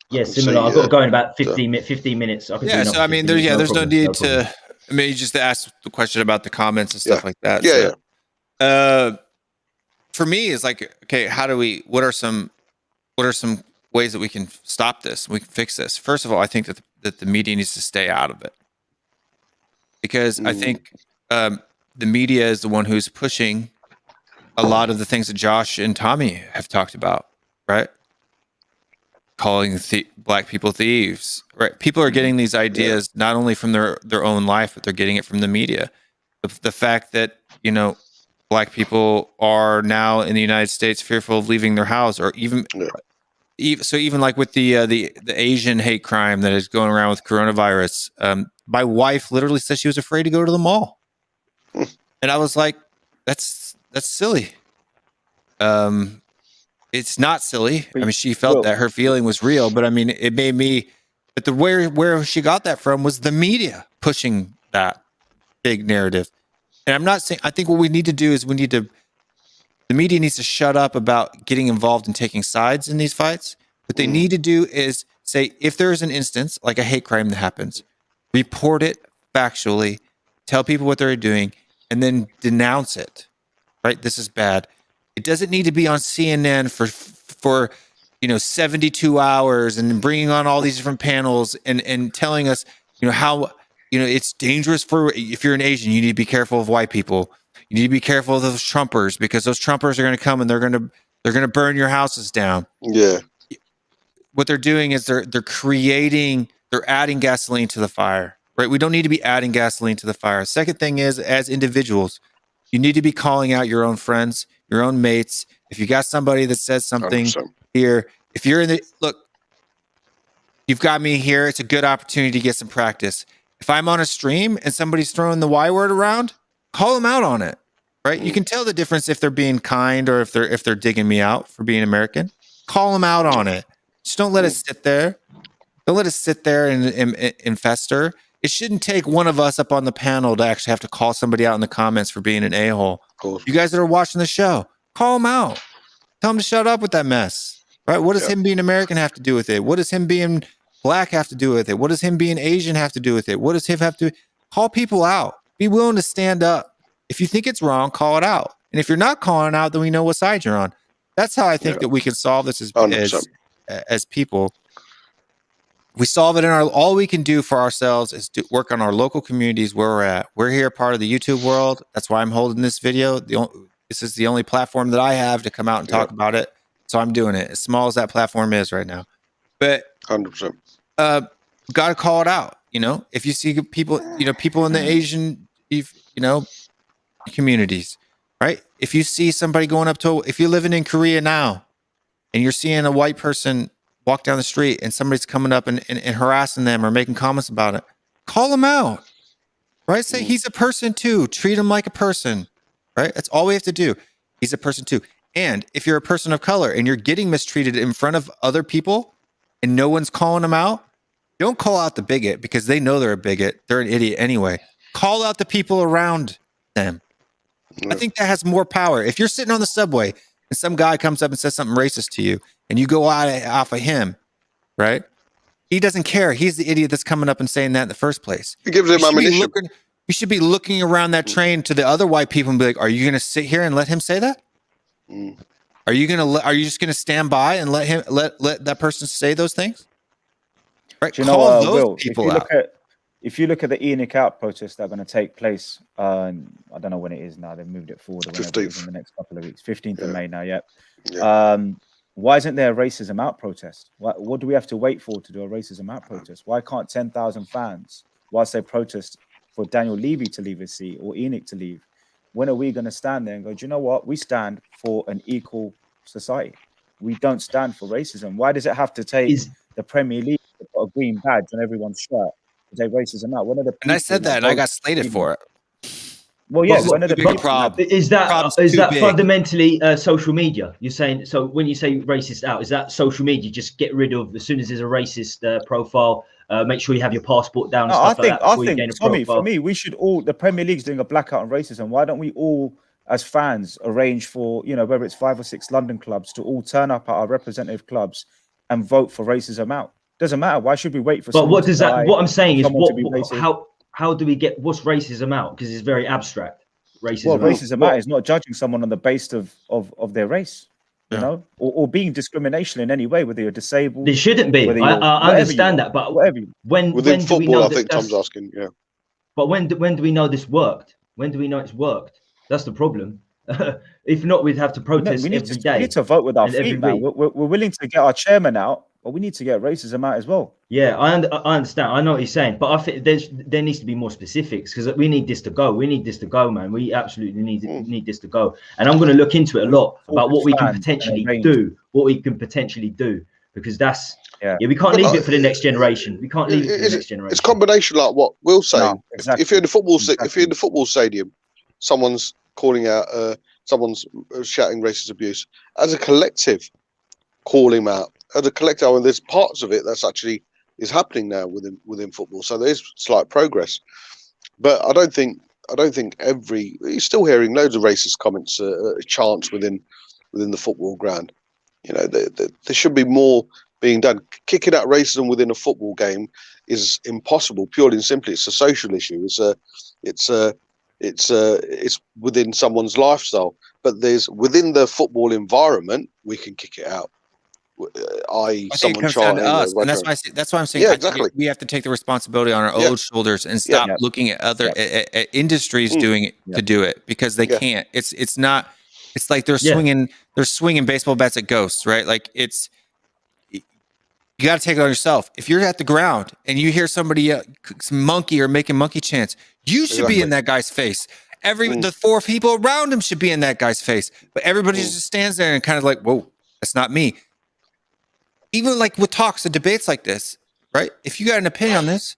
Yeah, similar. I've got to go in about 15 minutes. I can yeah, so I mean, there's no need to. I mean, you just ask the question about the comments and stuff like that. Yeah, so, for me, it's like, okay, what are some ways that we can stop this? We can fix this. First of all, I think that the media needs to stay out of it, because I think the media is the one who's pushing a lot of the things that Josh and Tommy have talked about, right? Calling black people thieves, right? People are getting these ideas not only from their own life, but they're getting it from the media. The fact that, black people are now in the United States fearful of leaving their house, or even like with the Asian hate crime that is going around with coronavirus. My wife literally said she was afraid to go to the mall, and I was like, that's silly. It's not silly. I mean, she felt that her feeling was real, but I mean, it made me. But where she got that from was the media pushing that big narrative. And I'm not saying. I think what we need to do is the media needs to shut up about getting involved and taking sides in these fights. What they need to do is say, if there is an instance like a hate crime that happens, report it factually, tell people what they're doing, and then denounce it. Right? This is bad. It doesn't need to be on CNN for 72 hours and bringing on all these different panels and telling us how it's dangerous if you're an Asian, you need to be careful of white people. You need to be careful of those Trumpers, because those Trumpers are going to come and they're going to burn your houses down. Yeah. What they're doing is they're adding gasoline to the fire. Right? We don't need to be adding gasoline to the fire. Second thing is, as individuals, you need to be calling out your own friends, your own mates. If you got somebody that says something 100%. here, if you're you've got me here. It's a good opportunity to get some practice. If I'm on a stream and somebody's throwing the Y word around, call them out on it, right? You can tell the difference if they're being kind or if they're digging me out for being American. Call them out on it. Just don't let it sit there. Don't let it sit there and fester. It shouldn't take one of us up on the panel to actually have to call somebody out in the comments for being an a-hole. You guys that are watching the show, call them out. Tell them to shut up with that mess, right? What does him being American have to do with it? What does him being black have to do with it? What does him being Asian have to do with it? What does him have to call people out? Be willing to stand up. If you think it's wrong, call it out. And if you're not calling it out, then we know what side you're on. That's how I think that we can solve this as people. We solve it all we can do for ourselves is to work on our local communities where we're at. We're here part of the YouTube world. That's why I'm holding this video. This is the only platform that I have to come out and talk about it. So I'm doing it as small as that platform is right now. But 100%. Got to call it out. If you see people, people in the Asian, communities, right? If you see somebody going up to, if you're living in Korea now and you're seeing a white person walk down the street and somebody's coming up and harassing them or making comments about it, call them out. right? Say he's a person too. Treat him like a person, right? That's all we have to do. He's a person too. And if you're a person of color and you're getting mistreated in front of other people and no one's calling them out, don't call out the bigot because they know they're a bigot. They're an idiot anyway. Call out the people around them. I think that has more power. If you're sitting on the subway and some guy comes up and says something racist to you and you go off of him, right? He doesn't care. He's the idiot that's coming up and saying that in the first place. It gives him ammunition. You should be looking around that train to the other white people and be like, are you going to sit here and let him say that? Are you just going to stand by and let that person say those things? Right? Do you know Call what, those Will, people out. If you look at the ENIC out protests that are going to take place, I don't know when it is now. They've moved it forward. 15th. In the next couple of weeks. 15th of May now, Yeah. Why isn't there a racism out protest? What do we have to wait for to do a racism out protest? Why can't 10,000 fans, whilst they protest for Daniel Levy to leave his seat or ENIC to leave, when are we going to stand there and go, do you know what? We stand for an equal society. We don't stand for racism. Why does it have to take the Premier League to put a green badge on everyone's shirt to take racism out? And I said that and I got slated for it. Well, yeah, is that fundamentally social media? You're saying, so when you say racist out, is that social media? Just get rid of, as soon as there's a racist profile, make sure you have your passport down. I think, Tommy, for me, we should all, the Premier League's doing a blackout on racism. Why don't we all, as fans, arrange for, whether it's 5 or 6 London clubs to all turn up at our representative clubs and vote for racism out? Doesn't matter. Why should we wait for? But what does that? What I'm saying is, how do we get what's racism out? Because it's very abstract. Racism out is not judging someone on the basis of their race, or being discrimination in any way, whether you're disabled. There shouldn't be. I understand that, but when within when football, do we know I think Tom's asking. Yeah. But when do we know this worked? When do we know it's worked? That's the problem. If not, we'd have to protest every day. We need to vote with our feet, man. We're willing to get our chairman out, but we need to get racism out as well. Yeah, I understand. I know what you're saying, but I think there needs to be more specifics because we need this to go. We need this to go, man. We absolutely need this to go. And I'm going to look into it a lot about what we can potentially do. Because that's we can't leave it for the next generation. We can't leave it for the next generation. It's a combination like what Will's saying. No, exactly. If you're in the football stadium, someone's calling out, someone's shouting racist abuse. As a collective, call him out. As a collective, and there's parts of it that's actually is happening now within football. So there's slight progress, but I don't think you're still hearing loads of racist comments, chants within the football ground. There should be more being done. Kicking out racism within a football game is impossible. Purely and simply, it's a social issue. It's within someone's lifestyle, but there's within the football environment we can kick it out. I think it comes down to us, and that's why I'm saying exactly. We have to take the responsibility on our own shoulders and stop looking at other industries doing it to do it because they can't. It's not. It's like they're swinging baseball bats at ghosts, right? Like you got to take it on yourself. If you're at the ground and you hear somebody monkey or making monkey chants, you should be in that guy's face. The 4 people around him should be in that guy's face, but everybody just stands there and kind of like, whoa, that's not me. Even like with talks and debates like this, right? If you got an opinion on this,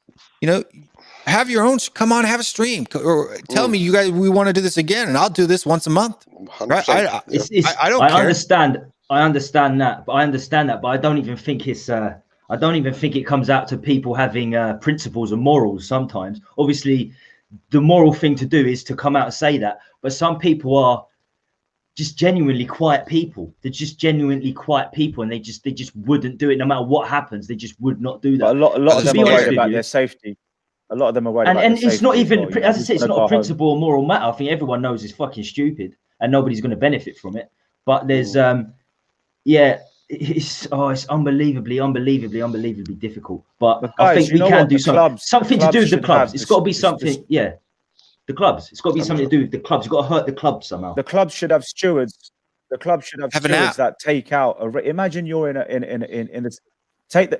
have your own. Come on, have a stream, or tell me you guys we want to do this again, and I'll do this once a month. Right? I don't care. I understand that, but I don't even think it's. I don't even think it comes out to people having principles and morals. Sometimes, obviously, the moral thing to do is to come out and say that. But some people are just genuinely quiet people. They're just genuinely quiet people, and they just wouldn't do it no matter what happens. They just would not do that. But a lot of them are worried about their safety. A lot of them are worried about their safety. And it's not even, as I said, it's not a principle or moral matter. I think everyone knows it's fucking stupid, and nobody's going to benefit from it. But there's, it's unbelievably difficult. But I think we can do something to do with the clubs. It's got to be something, The clubs. It's got to be something to do with the clubs. You've got to hurt the clubs somehow. The club should have stewards. The club should have stewards that take out. Imagine you're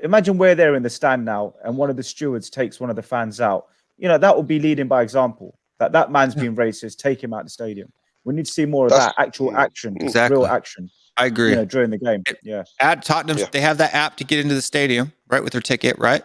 imagine we're there in the stand now, and one of the stewards takes one of the fans out. That will be leading by example. That man's being racist. Take him out of the stadium. We need to see more of that actual action, real action. I agree. During the game. At Tottenham, they have that app to get into the stadium, right, with their ticket, right?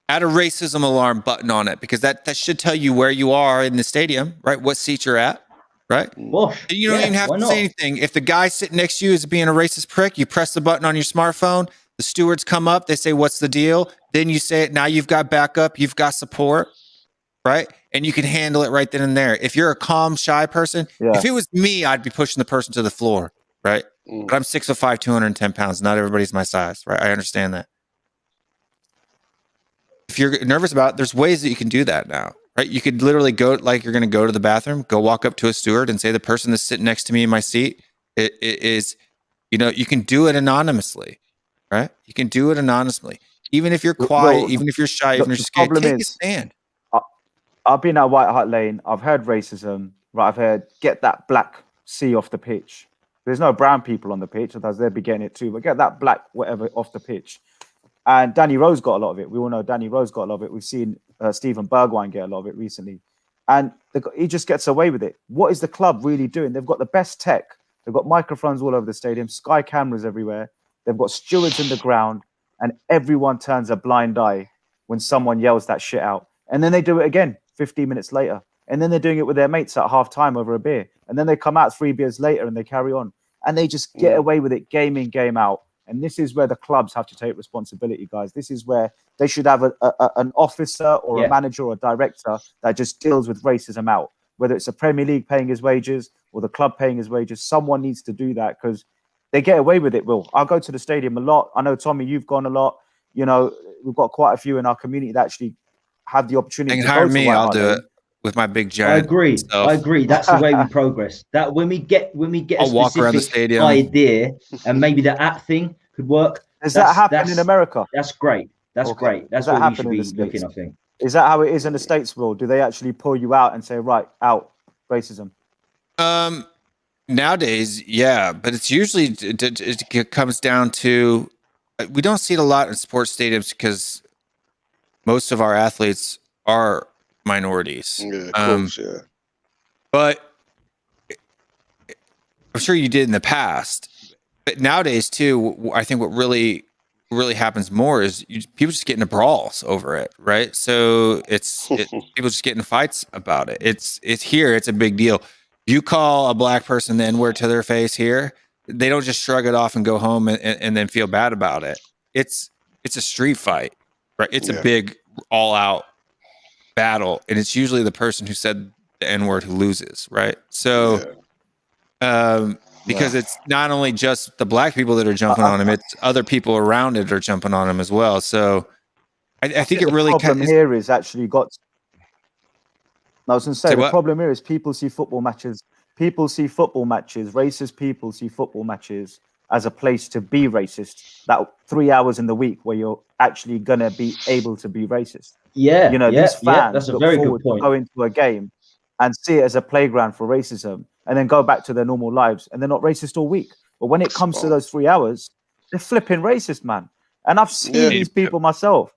add a racism alarm button on it, because that should tell you where you are in the stadium, right? What seat you're at, right? Bosh. You don't even have to say anything. If the guy sitting next to you is being a racist prick, you press the button on your smartphone. The stewards come up. They say, "What's the deal?" Then you say it. Now you've got backup. You've got support, right? And you can handle it right then and there. If you're a calm, shy person, if it was me, I'd be pushing the person to the floor, right? But I'm 6'5", 210 pounds. Not everybody's my size, right? I understand that. If you're nervous about it, there's ways that you can do that now, right? You could literally go, like you're going to go to the bathroom, go walk up to a steward and say, the person that's sitting next to me in my seat is, you can do it anonymously, right? You can do it anonymously. Even if you're quiet, even if you're shy, even if you're scared, take a stand. I've been at White Hart Lane. I've heard racism, right? I've heard, get that black C off the pitch. There's no brown people on the pitch, otherwise they'd be getting it too, but get that black whatever off the pitch. And Danny Rose got a lot of it. We all know Danny Rose got a lot of it. We've seen Stephen Bergwijn get a lot of it recently. And he just gets away with it. What is the club really doing? They've got the best tech. They've got microphones all over the stadium, Sky cameras everywhere. They've got stewards in the ground, and everyone turns a blind eye when someone yells that shit out. And then they do it again 15 minutes later. And then they're doing it with their mates at half time over a beer. And then they come out 3 beers later and they carry on. And they just get away with it game in, game out. And this is where the clubs have to take responsibility, guys. This is where they should have an officer or a manager or a director that just deals with racism out. Whether it's a Premier League paying his wages or the club paying his wages, someone needs to do that because they get away with it, Will. I'll go to the stadium a lot. I know, Tommy, you've gone a lot. We've got quite a few in our community that actually have the opportunity to hire go me, to I'll do it with my big giant. I agree. That's the way we progress. That when we get I'll a walk around the specific stadium. idea, and maybe the app thing could work. Does that happen in America? That's great. That's great. That's what we should be looking, I think. Is that how it is in the States, Will? Do they actually pull you out and say, right, out, racism? Nowadays, yeah, but it's usually, it comes down to, we don't see it a lot in sports stadiums because most of our athletes are minorities. Yeah, of course, yeah. But I'm sure you did in the past. But nowadays, too, I think what really happens more is people just get into brawls over it, right? So people just get in fights about it. It's here. It's a big deal. You call a black person the N-word to their face here, they don't just shrug it off and go home and then feel bad about it. It's a street fight, right? It's a big all-out battle, and it's usually the person who said the N-word who loses, right? So, because it's not only just the black people that are jumping on him, it's other people around it are jumping on him as well. So I think it really... The problem here is actually got... I was going to say the problem here is people see football matches. Racist people see football matches as a place to be racist. That 3 hours in the week where you're actually going to be able to be racist. These fans that's a very good point. Go into a game and see it as a playground for racism and then go back to their normal lives and they're not racist all week. But when it comes to those 3 hours, they're flipping racist, man. And I've seen these people myself.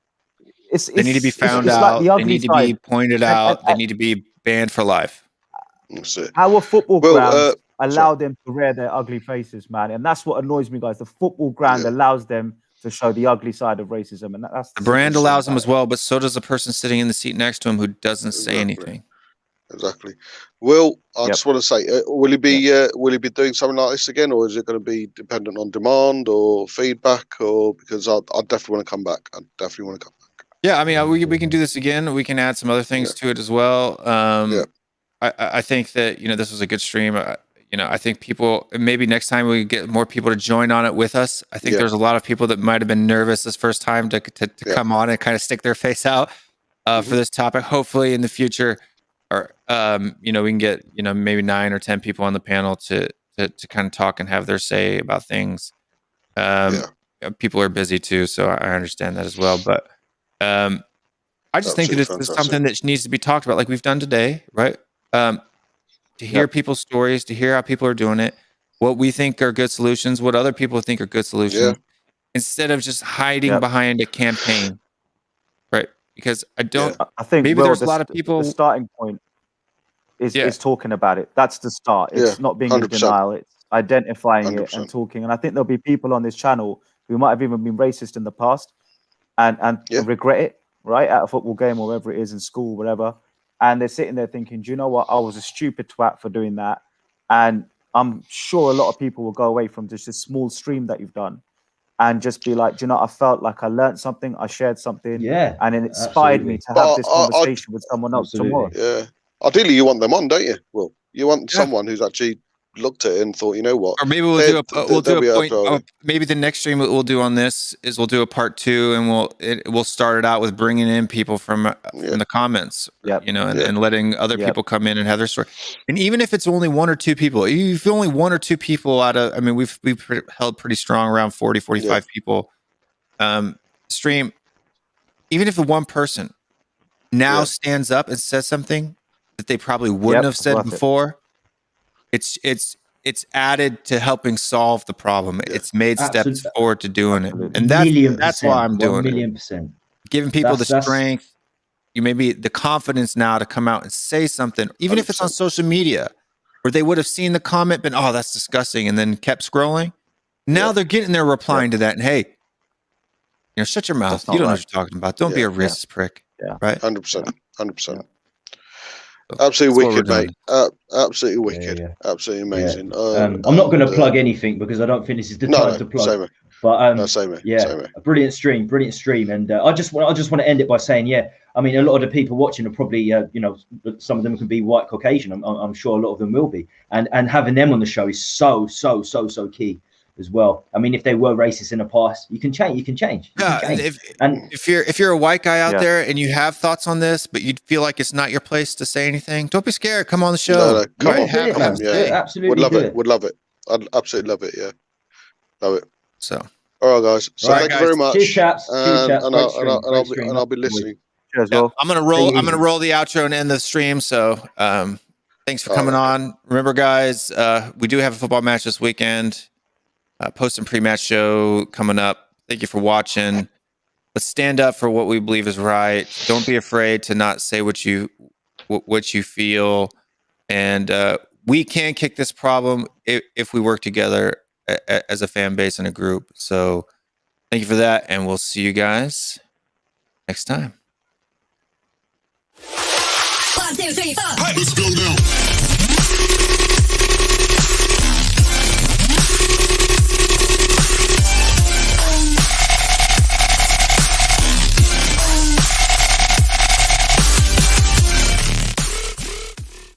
They need to be found out. Like they need to be pointed out. They need to be banned for life. Our football grounds allow them to rear their ugly faces, man. And that's what annoys me, guys. The football ground allows them to show the ugly side of racism. And that's the brand allows them as well, but so does the person sitting in the seat next to him who doesn't say anything. Exactly. Will, I just want to say, will he be doing something like this again, or is it going to be dependent on demand or feedback? Or because I definitely want to come back. Yeah, I mean, we can do this again. We can add some other things to it as well. I think that this was a good stream. I think people, maybe next time we get more people to join on it with us. I think there's a lot of people that might have been nervous this first time to come on and kind of stick their face out for this topic. Hopefully in the future, or we can get maybe 9 or 10 people on the panel to kind of talk and have their say about things. People are busy too, so I understand that as well. But I just think that it's something that needs to be talked about, like we've done today, right? To hear people's stories, to hear how people are doing it, what we think are good solutions, what other people think are good solutions, instead of just hiding behind a campaign, right? Because I think maybe there's a lot of people. The starting point is talking about it. That's the start. It's not being 100%. In denial. It's identifying 100%. It and talking. And I think there'll be people on this channel who might have even been racist in the past and regret it. right, at a football game or wherever it is in school, whatever, and they're sitting there thinking, do you know what? I was a stupid twat for doing that. And I'm sure a lot of people will go away from just a small stream that you've done and just be like, do you know, I felt like I learned something, I shared something, and it inspired me to have this conversation with someone else tomorrow. Yeah. Ideally, you want them on, don't you? Well, you want someone who's actually looked at it and thought, you know what? Or maybe we'll do a point. Maybe the next stream we'll do on this is we'll do a part 2, and we'll start it out with bringing in people from the comments, and letting other people come in and have their story. And even if it's only 1 or 2 people, if only 1 or 2 people out of, I mean, we've held pretty strong around 40, 45 people stream. Even if the one person now stands up and says something that they probably wouldn't have said before. It's added to helping solve the problem. It's made steps forward to doing it, and that's why I'm doing it. Giving people the strength, maybe the confidence now to come out and say something, even 100%. If it's on social media, where they would have seen the comment, been that's disgusting, and then kept scrolling. Now they're getting there, replying to that, and hey, shut your mouth. You don't know what you're talking about. Don't be a racist prick. Right? 100%. 100%. Absolutely wicked, mate. Absolutely wicked. Absolutely amazing. I'm not going to plug anything because I don't think this is the time to plug. Same. But same. A brilliant stream, and I just want to end it by saying, I mean, a lot of the people watching are probably, some of them can be white Caucasian. I'm sure a lot of them will be, and having them on the show is so key as well. I mean, if they were racist in the past, you can change. If you're a white guy out there and you have thoughts on this, but you feel like it's not your place to say anything, don't be scared. Come on the show. No, come on. Absolutely. Would love it. I'd absolutely love it. Yeah, love it. So, all right, guys. So thank you very much. Cheers, chaps. And I'll be listening. Cheers, well. I'm gonna roll the outro and end the stream. So, thanks for coming on. Remember, guys, we do have a football match this weekend. Post and pre-match show coming up. Thank you for watching. Let's stand up for what we believe is right. Don't be afraid to not say what you feel. And we can kick this problem if we work together as a fan base and a group. So thank you for that, and we'll see you guys next time. 1, 2, 3, 4. Let's go now.